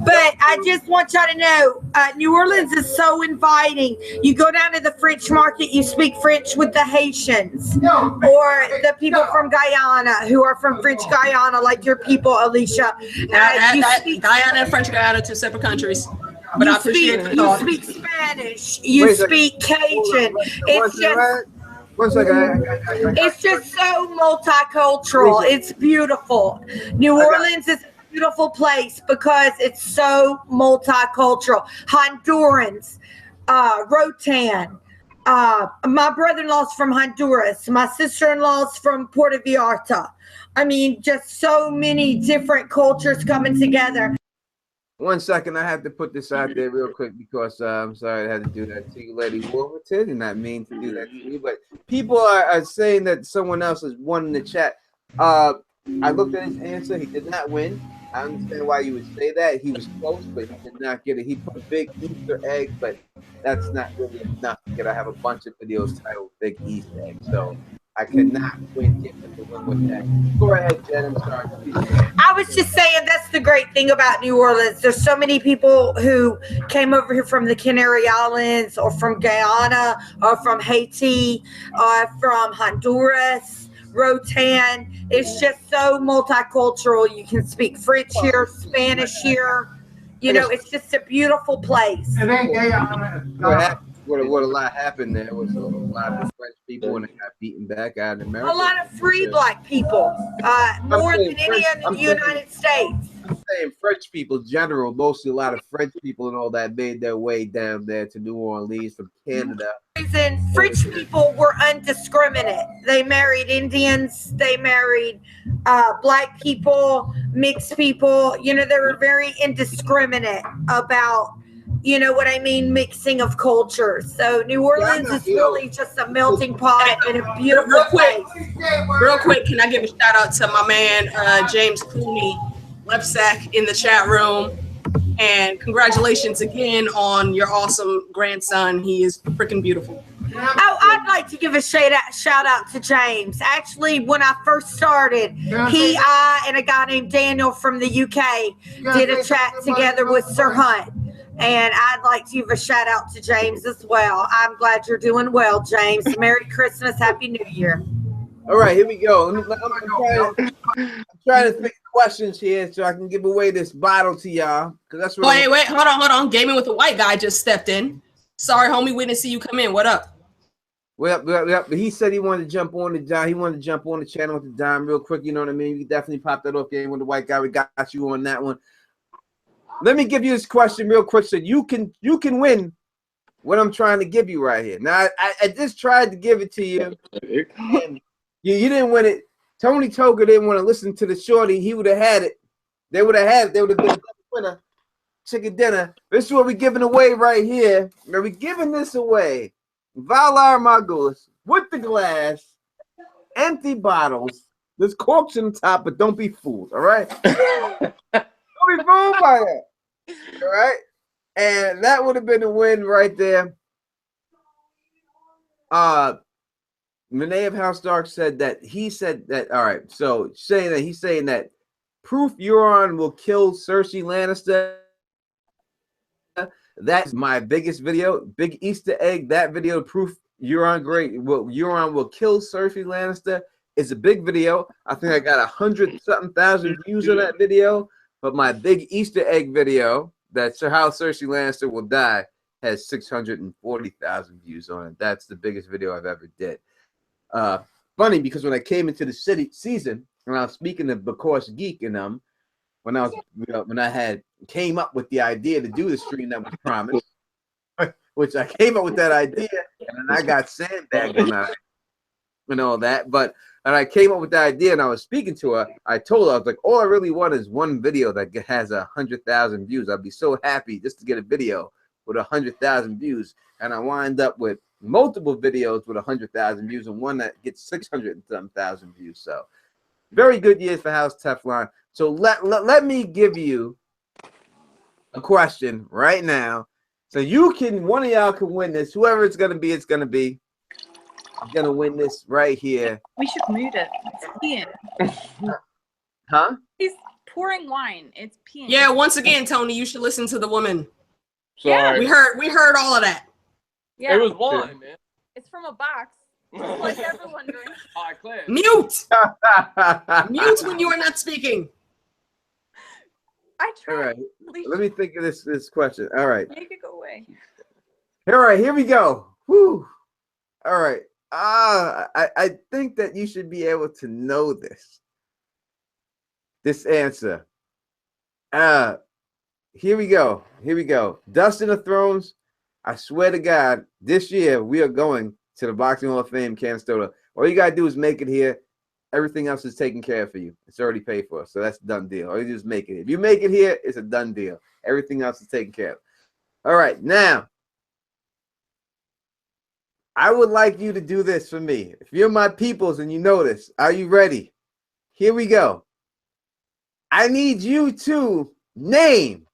But I just want y'all to know, New Orleans is so inviting. You go down to the French market, you speak French with the Haitians or the people from Guyana who are from French Guyana, like your people, Alicia. Guyana and French Guyana, two separate countries. but I appreciate the thought. You speak Spanish. You speak Cajun. It's just. One second. It's just so multicultural. It's beautiful. New Orleans is a beautiful place because it's so multicultural. Hondurans, Rotan. My brother-in-law's from Honduras. My sister-in-law's from Puerto Vallarta. I mean, just so many different cultures coming together. 1 second, I have to put this out there real quick because I'm sorry I had to do that to you, Lady Wolverton. Did not mean to do that to you, but people are saying that someone else has won in the chat. I looked at his answer. He did not win. I understand why you would say that. He was close, but he did not get it. He put a big Easter egg, but that's not really enough to get. I have a bunch of videos titled Big Easter Egg, so I cannot win with that. Go ahead, Jen. I'm sorry. I was just saying that's the great thing about New Orleans. There's so many people who came over here from the Canary Islands or from Guyana or from Haiti or from Honduras, Rotan. It's just so multicultural. You can speak French here, Spanish here. You know, it's just a beautiful place. It ain't Guyana. What a lot happened there was a lot of French people and they got beaten back out in America. A lot of free black people, more than any in the United States. I'm saying French people, general, mostly a lot of French people and all that made their way down there to New Orleans from Canada. French people were undiscriminate. They married Indians, they married black people, mixed people. You know, they were very indiscriminate about, you know what I mean, mixing of cultures. So New Orleans is really just a melting pot and a beautiful place. Real quick, can I give a shout out to my man James Clooney, Left Sack in the chat room, and congratulations again on your awesome grandson. He is freaking beautiful. Oh, I'd like to give a shout out to James. Actually, when I first started, I, and a guy named Daniel from the UK did a chat together with Sir Hunt. And I'd like to give a shout out to James as well. I'm glad you're doing well, James. Merry Christmas, Happy New Year. All right, here we go. I'm trying to think of questions here so I can give away this bottle to y'all. That's what wait, hold on. Gaming with a white guy just stepped in. Sorry, homie, we didn't see you come in. What up? Well, he said he wanted to jump on the Dime. He wanted to jump on the channel with the Dime real quick. You know what I mean? You definitely pop that off. Game with the white guy. We got you on that one. Let me give you this question real quick so you can win what I'm trying to give you right here. Now, I just tried to give it to you. And you didn't win it. Tony Toga didn't want to listen to the shorty. He would have had it. They would have been a winner. Chicken dinner. This is what we're giving away right here. We're giving this away. Valar Margulis with the glass, empty bottles. There's corks on top, but don't be fooled, all right? Don't be fooled by that. All right, and that would have been a win right there. Renee of House Stark said that all right, so he's saying that proof Euron will kill Cersei Lannister. That's my biggest video, big Easter egg. That video, proof Euron will kill Cersei Lannister, is a big video. I think I got 100-something thousand views on that video. But my big Easter egg video that's how Cersei Lannister will die has 640,000 views on it. That's the biggest video I've ever did. Funny because when I came into the season and I was speaking to Bacourse Geek and when I came up with the idea to do the stream that was promised, which I came up with that idea and then I got sandbagged and all that, and I came up with the idea and I was speaking to her. I told her, I was like, all I really want is one video that has 100,000 views. I'd be so happy just to get a video with 100,000 views. And I wind up with multiple videos with 100,000 views and one that gets 600,000 views. So very good years for House Teflon. So let me give you a question right now. So one of y'all can win this. Whoever it's going to be, it's going to be. I'm gonna win this right here. We should mute it. It's peeing. Huh? He's pouring wine. It's peeing. Yeah, once again, Tony, you should listen to the woman. Sorry. Yeah. We heard all of that. Yeah. It was wine, man. It's from a box. Like everyone drinks. High class. Mute. Mute when you are not speaking. I tried. All right. Let me think of this question. All right. Make it go away. All right, here we go. Whew. All right. I think that you should be able to know this answer. Here we go. Here we go. Dustin of Thrones. I swear to God, this year we are going to the Boxing Hall of Fame, Canastota. All you gotta do is make it here. Everything else is taken care of for you. It's already paid for, so that's a done deal. All you do is make it. If you make it here, it's a done deal. Everything else is taken care of. All right, now I would like you to do this for me. If you're my peoples and you know this, are you ready? Here we go. I need you to name.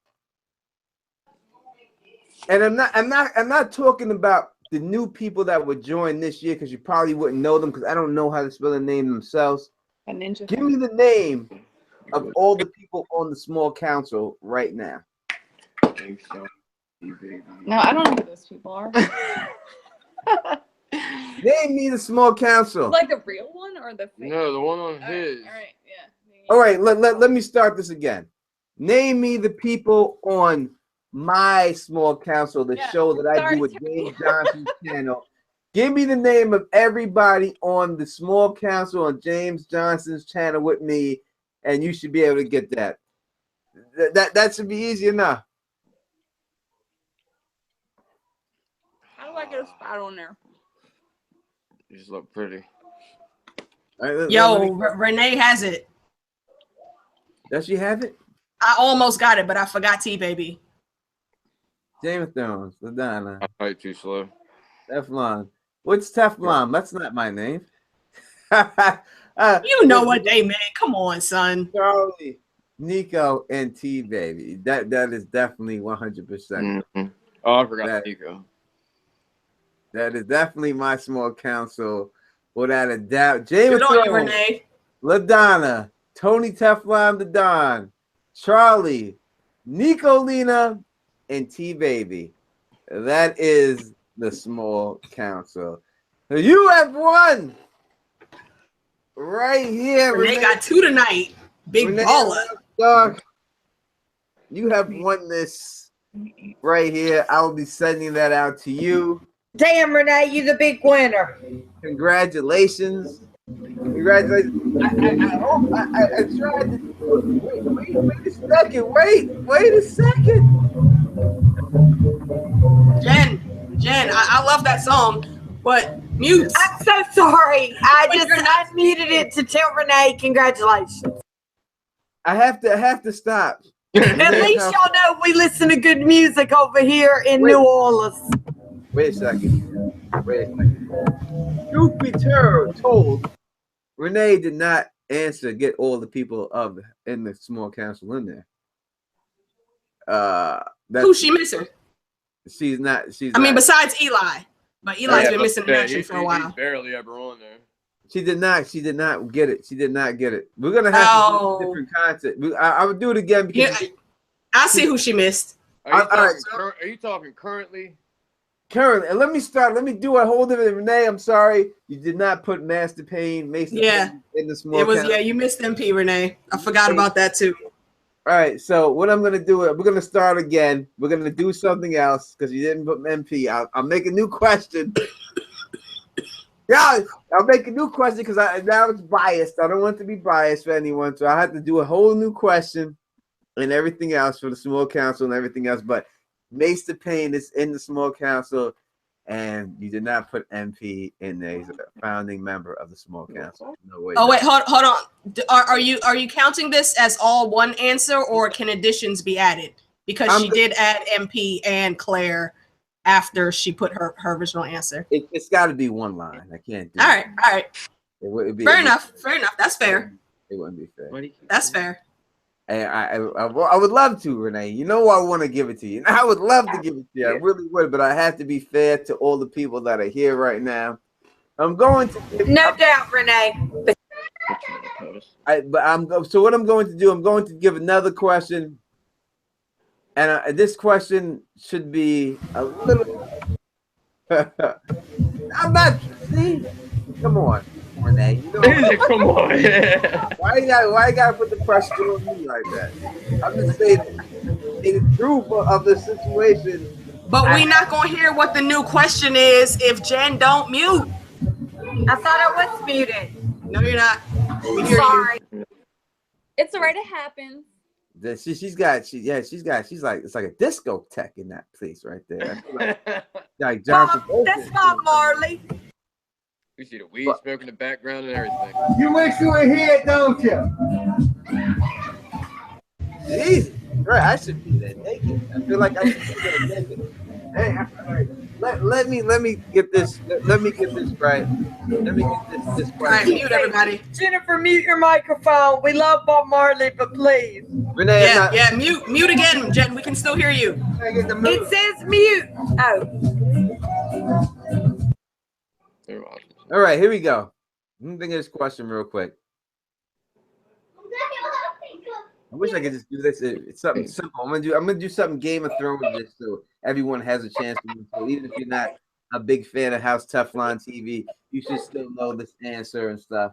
And I'm not talking about the new people that would join this year because you probably wouldn't know them because I don't know how to spell the name themselves. A ninja. Give me the name of all the people on the small council right now. No, I don't know who those people are. Name me the small council. Like the real one or the fake? No, the one on his. All right, yeah. All right, let me start this again. Name me the people on my small council, the show that I do with James Johnson's channel. Give me the name of everybody on the small council on James Johnson's channel with me, and you should be able to get that. That should be easy enough. How do I get a spot on there? You just look pretty. Right, Yo, Renee has it. Does she have it? I almost got it, but I forgot T Baby. Game of Thrones, Ladonna. I type too slow. Teflon. What's Teflon? That's not my name. You know what they meant. Come on, son. Charlie, Nico, and T Baby. That is definitely 100%. Oh, I forgot Nico. That is definitely my small council, without a doubt. James Renee. LaDonna, Tony Teflon the Don, Charlie, Nico Lena, and T Baby. That is the small council. You have won right here. Renee got 2 tonight. Big baller. Stark, you have won this right here. I will be sending that out to you. Damn, Renee, you the big winner. Congratulations. Congratulations. I tried to wait a second. Wait a second. Jen, I love that song, but mute. I'm so sorry. I unmuted it to tell Renee congratulations. I have to stop. At least y'all know we listen to good music over here in New Orleans. Wait a second. Truth be told, Renee did not answer. Get all the people in the small council in there. Who's she missing? She's not. I mean, besides Eli, but Eli's been missing in action for a while. He's barely ever on there. She did not get it. She did not get it. We're gonna have to do different content. I would do it again because I see who she missed. Are you talking currently? Currently, and let me do a whole different. Renee, I'm sorry, you did not put Master Pain, Mason in the small. It was you missed MP, Renee. I forgot about that too. All right, so what I'm gonna do, we're gonna start again. We're gonna do something else because you didn't put MP. I'll make a new question. Yeah, I'll make a new question because now it's biased. I don't want to be biased for anyone, so I have to do a whole new question and everything else for the small council and everything else. But Mace the Pain is in the small council, and you did not put MP in there. He's a founding member of the small council. No way. Oh wait, hold on. Are you counting this as all one answer, or can additions be added? Because she did add MP and Claire after she put her original answer. It's got to be one line. I can't do. All right. It wouldn't be fair enough. That's fair. It wouldn't be fair. That's fair. I would love to, Renee. You know I want to give it to you. I would love to give it to you. I really would, but I have to be fair to all the people that are here right now. I'm going to give no doubt, Renee. So what I'm going to do, I'm going to give another question, and this question should be a little. I'm not. See, come on. Renee. You know, Come on. why you gotta put the pressure on me like that? I'm just saying, in truth of the situation. But we not gonna hear what the new question is if Jen don't mute. I thought I was muted. No, you're not. We hear Sorry. you. It's all right. It happens. She's like it's like a discotheque in that place right there. Like Johnson. That's Bob Marley. We see the weed smoke in the background and everything. You wish you were here, don't you? Jesus, right? I should be there naked. I feel like I should be there naked. Hey, let me get this. Let me get this right. Let me get this All right, mute everybody. Jennifer, mute your microphone. We love Bob Marley, but please. Renee, Yeah, mute again, Jen. We can still hear you. It says mute. Oh. All right, here we go. Let me think of this question real quick. I wish I could just do this. It's something simple. I'm gonna do something Game of Thrones just so everyone has a chance to win. So even if you're not a big fan of House Teflon TV, you should still know this answer and stuff.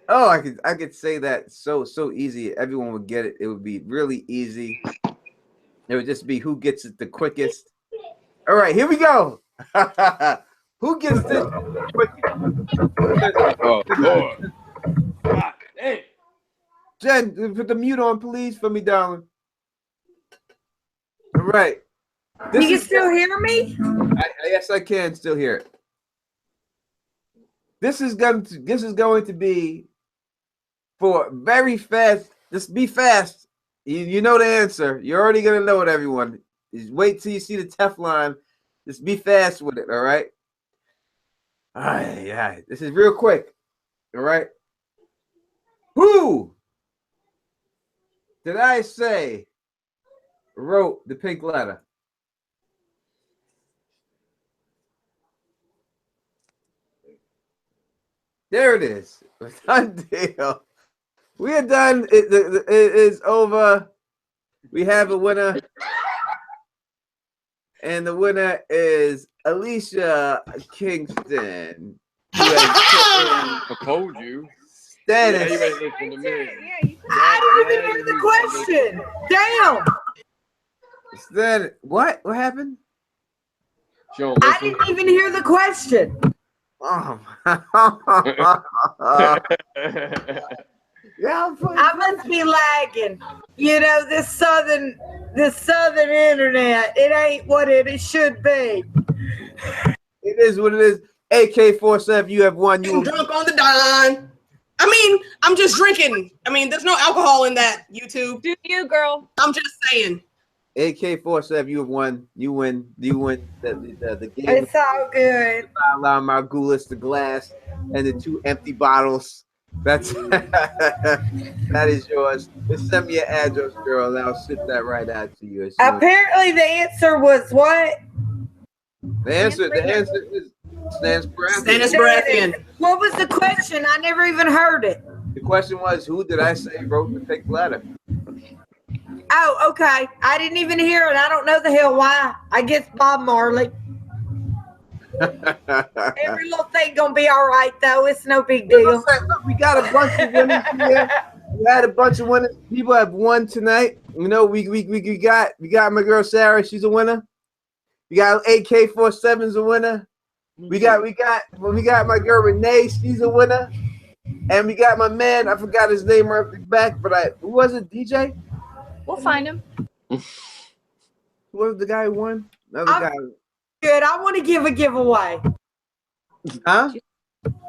Oh, I could say that so easy. Everyone would get it. It would be really easy. It would just be who gets it the quickest. All right, here we go. Who gets this quickest? Oh, Lord. God, hey. Jen, put the mute on, please, for me, darling. All right. You can still hear me? Yes, I can still hear it. This is going to be for very fast. Just be fast. You know the answer. You're already gonna know it, everyone. Just wait till you see the Teflon. Just be fast with it, all right? All right, yeah. This is real quick. All right. Who did I say wrote the pink letter? There it is. Done deal. We are done. It is over. We have a winner. And the winner is Alicia Kingston. I told you. Status. Yeah, you ain't listen to me. I didn't even hear the question. Damn. Status. What? What happened? I didn't even hear the question. Oh. Yeah, I must be lagging. You know, this southern internet, it ain't what it should be. It is what it is. AK-47, you have won. You drunk on the Don. I mean, I'm just drinking. I mean, there's no alcohol in that, YouTube. Do you, girl? I'm just saying. AK-47, you have won. You win. You win the game. It's all good. Margulis, the glass, and the 2 empty bottles. That's that is yours. Just send me your address, girl, and I'll ship that right out to you. Apparently, the answer was what? The answer is Stannis Baratheon. What was the question? I never even heard it. The question was, who did I say wrote the pink letter? Oh, okay. I didn't even hear it. I don't know the hell why. I guess Bob Marley. Every little thing gonna be all right, though. It's no big deal. We got a bunch of winners here. We had a bunch of winners. People have won tonight. You know, we got my girl Sarah. She's a winner. We got AK-47's a winner. We got my girl Renee. She's a winner. And we got my man. I forgot his name right back, but who was it? DJ? We'll find him. Who was the guy who won? Another guy. Good. I want to give a giveaway. Huh?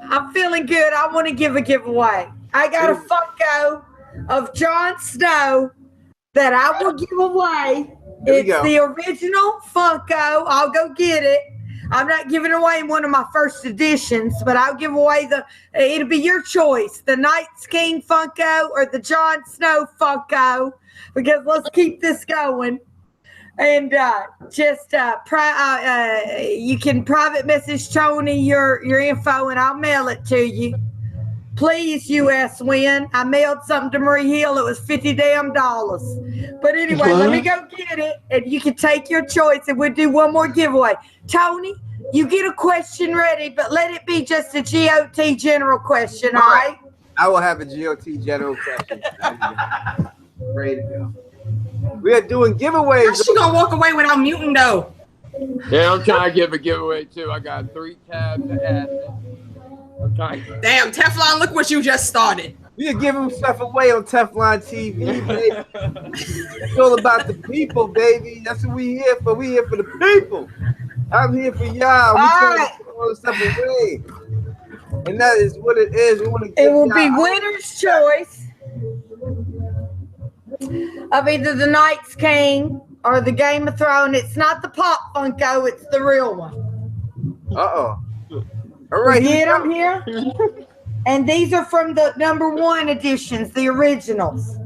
I'm feeling good. I want to give a giveaway. I got a Funko of Jon Snow that I will give away. It's the original Funko. I'll go get it. I'm not giving away one of my first editions, but I'll give away it'll be your choice, the Night's King Funko or the Jon Snow Funko, because let's keep this going. And you can private message Tony your info, and I'll mail it to you. Please, US win. I mailed something to Marie Hill. It was $50 damn. But anyway, let me go get it, and you can take your choice, and we'll do one more giveaway. Tony, you get a question ready, but let it be just a GOT general question, all right? I will have a GOT general question. Ready to go. We are doing giveaways. How's she gonna walk away without muting though? Yeah, I'm trying to give a giveaway too. I got 3 tabs to add. I'm trying. Damn, Teflon, look what you just started. We are giving stuff away on Teflon TV, baby. It's all about the people, baby. That's what we here for. We here for the people. I'm here for y'all. We trying to give all this stuff away. And that is what it is. We want to give it will be winner's choice of either the Night's King or the Game of Thrones. It's not the Pop Funko, it's the real one. Uh-oh. All right. Get them here. And these are from the #1 editions, the originals.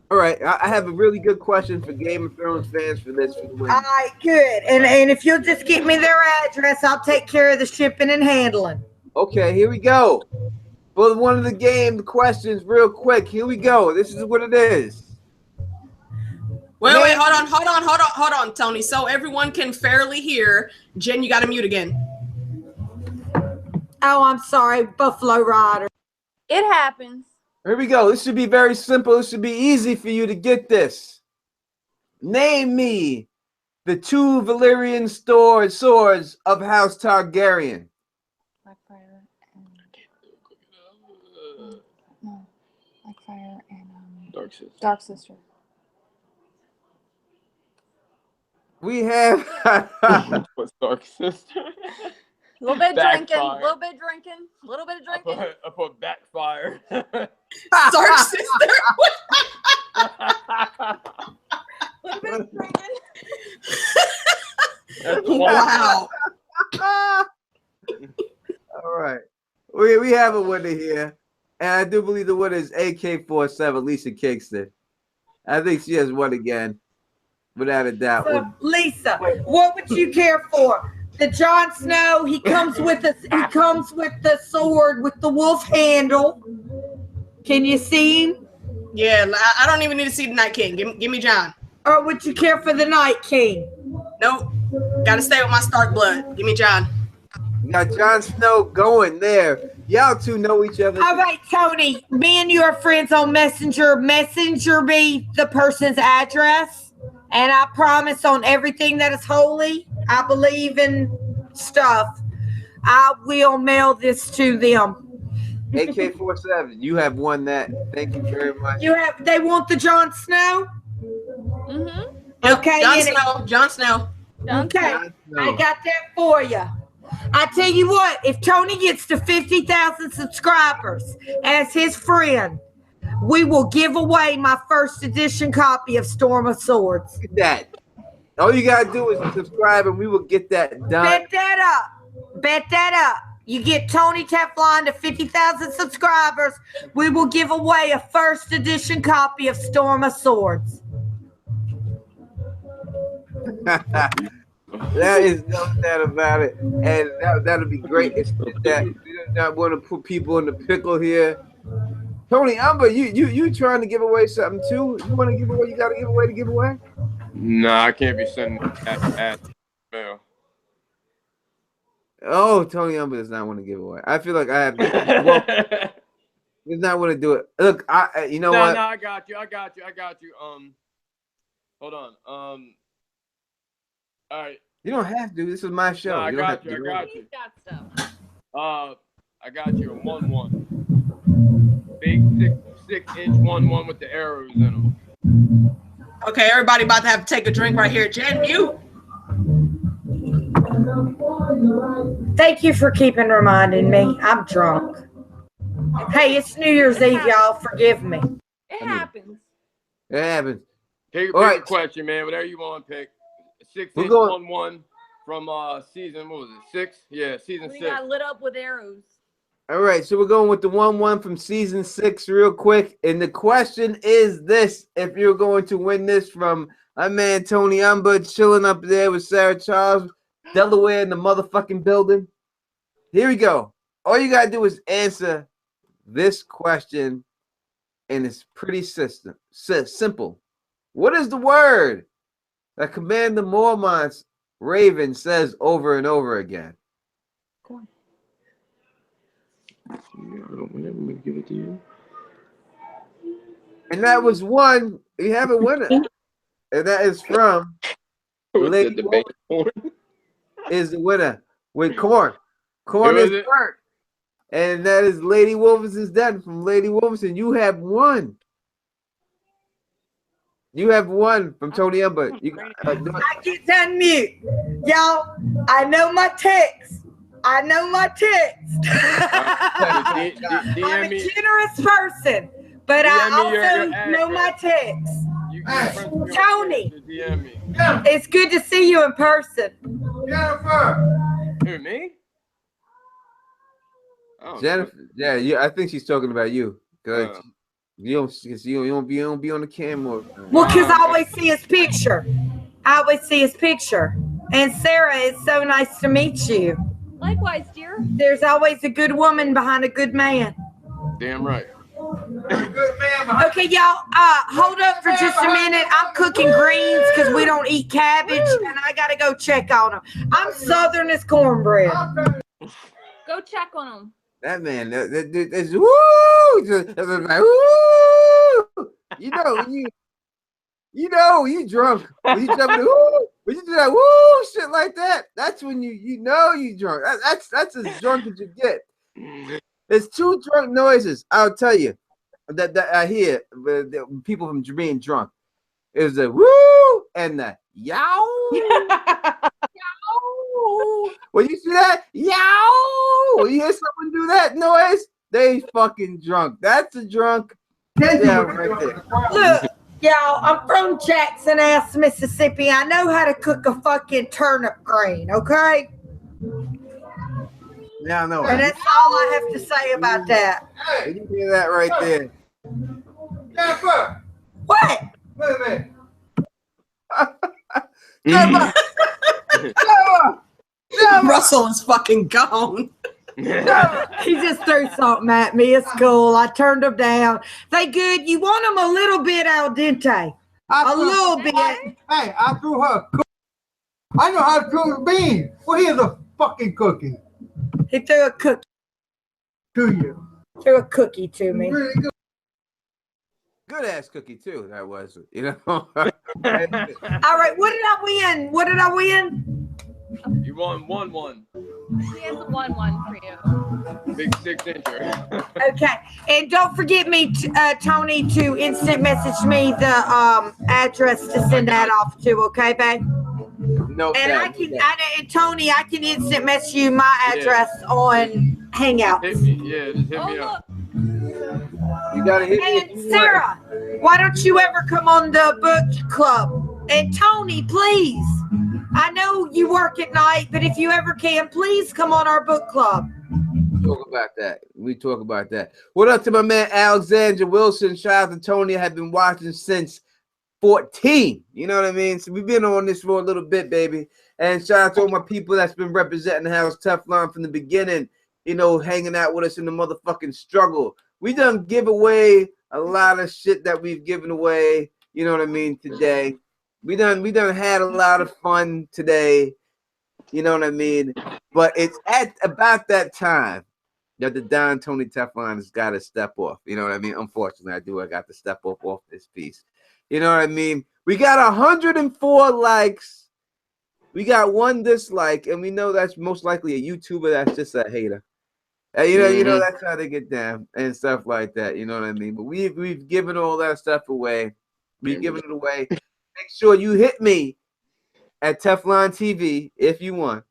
All right. I have a really good question for Game of Thrones fans for this. For the win. All right, good. And if you'll just get me their address, I'll take care of the shipping and handling. Okay, here we go. For one of the questions, real quick. Here we go. This is what it is. Wait, hold on, Tony. So everyone can fairly hear. Jen, you got to mute again. Oh, I'm sorry, Buffalo Rider. It happens. Here we go. This should be very simple. This should be easy for you to get this. Name me the 2 Valyrian swords of House Targaryen. Blackfire and Blackfire and Dark Sister. We have What's Dark Sister? A little bit Backfire. a little bit of drinking. I put backfire. Dark Sister. A little bit of drinking. Wow. All right. We have a winner here. And I do believe the winner is AK-47, Lisa Kingston. I think she has won again. Without a doubt. So, Lisa, what would you care for? The Jon Snow, he comes with the sword with the wolf handle. Can you see him? Yeah, I don't even need to see the Night King. Give me John. Or would you care for the Night King? Nope. Gotta stay with my Stark blood. Give me John. You got Jon Snow going there. Y'all two know each other. All right, Tony. Me and you are friends on Messenger. Messenger me the person's address. And I promise on everything that is holy, I believe in stuff, I will mail this to them. AK-47, you have won that. Thank you very much. They want the Jon Snow? Mm-hmm. Okay. Jon Snow. Okay. I got that for you. I tell you what, if Tony gets to 50,000 subscribers as his friend, we will give away my first edition copy of Storm of Swords. Look at that. All you gotta do is subscribe and we will get that done. Bet that up. You get Tony Teflon to 50,000 subscribers, we will give away a first edition copy of Storm of Swords. That is no doubt about it. And that'll be great. It's that we do not want to put people in the pickle here. Tony Umber, you trying to give away something too? You want to give away? You got to give away to give away? No, I can't be sending at mail. Oh, Tony Umber does not want to give away. I feel like I have. Well, does not want to do it. Look, you know what? No, I got you. Hold on. All right. You don't have to. This is my show. No, I got you. He's got stuff. I got you a 1-1. Big 6-inch 1-1 with the arrows in them. Okay, everybody about to have to take a drink right here. Jen, you. Thank you for keeping reminding me. I'm drunk. Hey, it's New Year's Eve, y'all. Forgive me. It happens. It happens. Pick All a question, man. Whatever you want to pick. 6-inch 1-1 from season, what was it? 6? Yeah, season 6. We got lit up with arrows. All right, so we're going with the 1-1 from season 6 real quick. And the question is this: if you're going to win this from my man Tony Umber chilling up there with Sarah Charles, Delaware in the motherfucking building. Here we go. All you gotta do is answer this question, and it's pretty simple. What is the word that Commander Mormont's Raven says over and over again? Let me give it to you. And that was one. We have a winner, and that is from Lady Wolf. Is the winner with corn. Corn is burnt, and that is Lady Wolfson's done from Lady Wolfson. You have won. You have won from Tony Ember. I get to unmute. Y'all, I know my text. I'm a generous person, but I also know my text. Tony, it's good to see you in person. Jennifer. Who, me? Oh, Jennifer, yeah, I think she's talking about you. Cause you don't be on the camera. Well, because I always see his picture. And Sarah, it's so nice to meet you. Likewise, dear. There's always a good woman behind a good man. Damn right. Okay, y'all, hold up for just a minute. I'm cooking greens because we don't eat cabbage, and I got to go check on them. I'm Southern as cornbread. Go check on them. That man, that's woo! Just like, woo! You drunk. When you jump in, woo! When you do that woo shit like that, that's when you know you drunk. That's as drunk as you get. There's two drunk noises. I'll tell you that I hear people from being drunk. Is the woo and the yow. When you see that, yow. When you hear someone do that noise, they fucking drunk. That's a drunk. Yeah, right there. Look, y'all, I'm from Jackson Ass, Mississippi. I know how to cook a fucking turnip green, okay? Yeah, I know. And that's all I have to say about that. Hey, you hear that right there? Jennifer. What? Wait a minute. Russell is fucking gone. He just threw something at me. It's cool. I turned them down. They good. You want them a little bit al dente. A little bit. Hey, I threw her. I know how to cook beans. Well, here's a fucking cookie. He threw a cookie to you. Threw a cookie to me. Really good. Good ass cookie too. That was, you know. All right. What did I win? You won 1-1. He has a 1-1 for you. Big 6-incher. Okay. And don't forget me, Tony, to instant message me the address to send that off to, okay, babe? No. And and Tony, I can instant message you my address on Hangouts. Hit me. Yeah, just hit me up. You gotta hit me. And Sarah, why don't you ever come on the book club? And Tony, please. I know you work at night, but if you ever can, please come on our book club. We talk about that. What up to my man Alexander Wilson? Shout out to Tony. I have been watching since 14. You know what I mean? So we've been on this for a little bit, baby. And shout out to all my people that's been representing the house Teflon from the beginning, you know, hanging out with us in the motherfucking struggle. We done give away a lot of shit that we've given away, you know what I mean, today. We done had a lot of fun today, you know what I mean? But it's at about that time that the Don Tony Teflon has got to step off. You know what I mean? Unfortunately, I got to step off this piece. You know what I mean? We got 104 likes. We got 1 dislike, and we know that's most likely a YouTuber that's just a hater. You know that's how they get down and stuff like that. You know what I mean? But we've given all that stuff away. We've given it away. Make sure you hit me at Teflon TV if you want,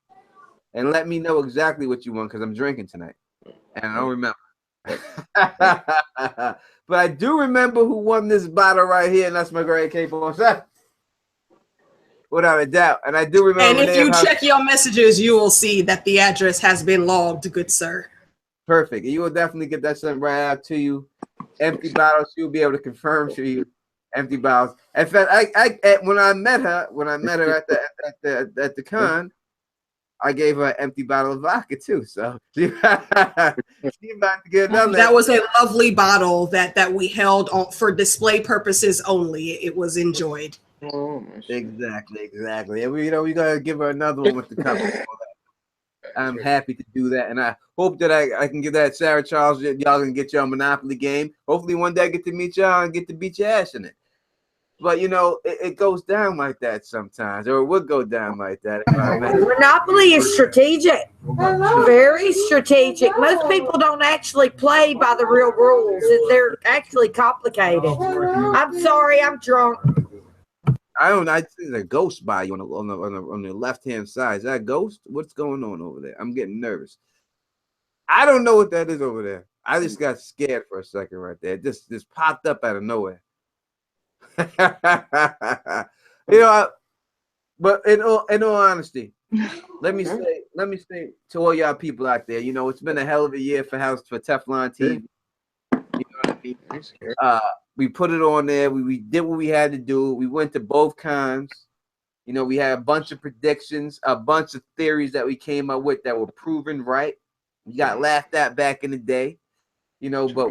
and let me know exactly what you want because I'm drinking tonight, and I don't remember. But I do remember who won this bottle right here, and that's my great capo on set. Without a doubt. And I do remember. And if you check your messages, you will see that the address has been logged, good sir. Perfect. You will definitely get that sent right out to you. Empty bottles, she'll be able to confirm to you. Empty bottles. In fact, when I met her at the con, I gave her an empty bottle of vodka too. So she about to get another. That was a lovely bottle that we held on for display purposes only. It was enjoyed. Exactly. And we gotta give her another one with the cup. I'm happy to do that, and I hope that I can get that Sarah Charles. Y'all can get your Monopoly game. Hopefully, one day I get to meet y'all and get to beat your ass in it. But you know, it goes down like that sometimes, or it would go down like that. Monopoly is strategic, very strategic. Most people don't actually play by the real rules. They're actually complicated. I'm sorry, I'm drunk. I see a ghost by you on the left hand side. Is that a ghost? What's going on over there? I'm getting nervous. I don't know what that is over there. I just got scared for a second right there. It just popped up out of nowhere. But in all honesty, let me say to all y'all people out there, you know, it's been a hell of a year for Teflon TV. You know what I mean? We put it on there. We did what we had to do. We went to both cons. You know, we had a bunch of predictions, a bunch of theories that we came up with that were proven right. We got laughed at back in the day, you know, but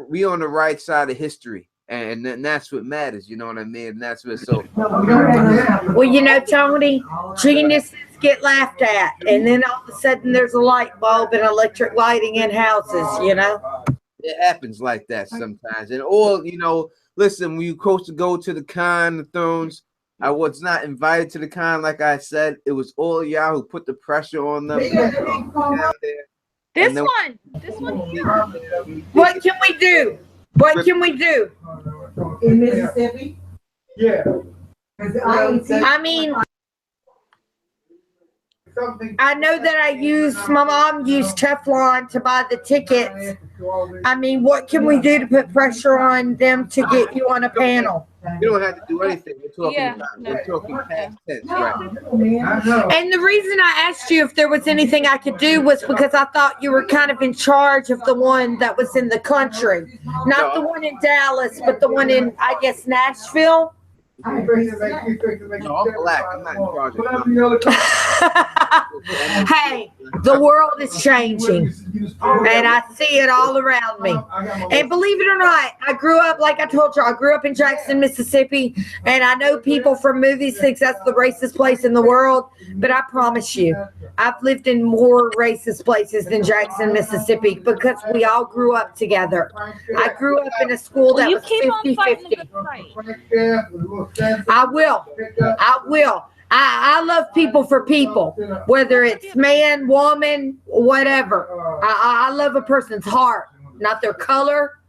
we on the right side of history. And that's what matters, you know what I mean? And that's what so. Well, you know, Tony, geniuses get laughed at, and then all of a sudden there's a light bulb and electric lighting in houses, you know? It happens like that sometimes. And all, you know, listen, when you supposed to go to the con, the Thrones, I was not invited to the con, like I said. It was all y'all who put the pressure on them. This one here. What can we do? What can we do? In Mississippi? Yeah. I mean, I know that my mom used Teflon to buy the tickets. I mean, what can we do to put pressure on them to get you on a panel? You don't have to do anything. We're talking past tense, right? And the reason I asked you if there was anything I could do was because I thought you were kind of in charge of the one that was in the country. Not the one in Dallas, but the one in, I guess, Nashville. No, I'm black. I'm not in charge of Hey, the world is changing, and I see it all around me. And believe it or not, I grew up, like I told you, I grew up in Jackson, Mississippi, and I know people from movies think that's the racist place in the world, but I promise you, I've lived in more racist places than Jackson, Mississippi, because we all grew up together. I grew up in a school that was 50-50. I will. I love people for people, whether it's man, woman, whatever. I love a person's heart, not their color,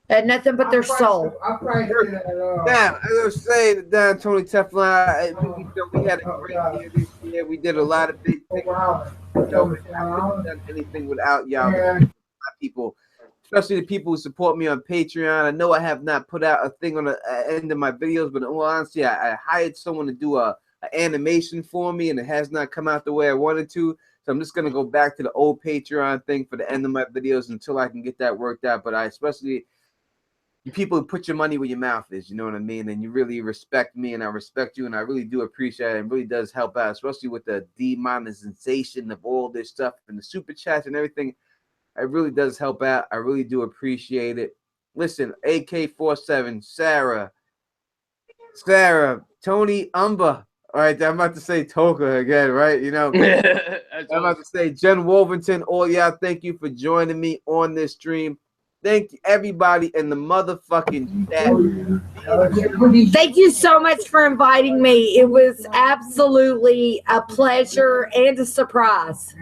and nothing but their soul. Now, as I was saying, Don Tony Teflon, we had a great year this year. We did a lot of big things. I couldn't have done anything without y'all, my people. Especially the people who support me on Patreon. I know I have not put out a thing on the end of my videos, but in all honesty, I hired someone to do an animation for me, and it has not come out the way I wanted to. So I'm just going to go back to the old Patreon thing for the end of my videos until I can get that worked out. But I especially, you people who put your money where your mouth is, you know what I mean? And you really respect me, and I respect you, and I really do appreciate it. It really does help out, especially with the demonetization of all this stuff and the super chats and everything. It really does help out. I really do appreciate it. Listen, AK47, Sarah, Tony, Umba. All right, I'm about to say Toka again, right? You know, I'm about to say Jen Wolverton. All y'all, thank you for joining me on this stream. Thank you, everybody in the motherfucking chat. Thank you so much for inviting me. It was absolutely a pleasure and a surprise.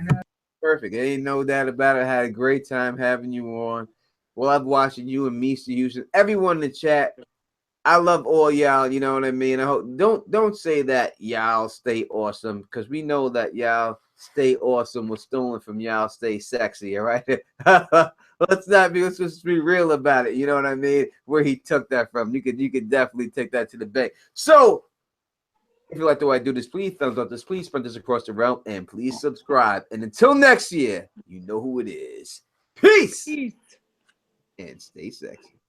Perfect. Ain't no doubt about it. I had a great time having you on. Love watching you and Misa Houston. Everyone in the chat. I love all y'all. You know what I mean. I hope don't say that y'all stay awesome, because we know that y'all stay awesome was stolen from y'all stay sexy. All right. Let's just be real about it. You know what I mean? Where he took that from. You could definitely take that to the bank. So if you like the way I do this, please thumbs up this, please spread this across the realm, and please subscribe. And until next year, you know who it is. Peace. And stay sexy.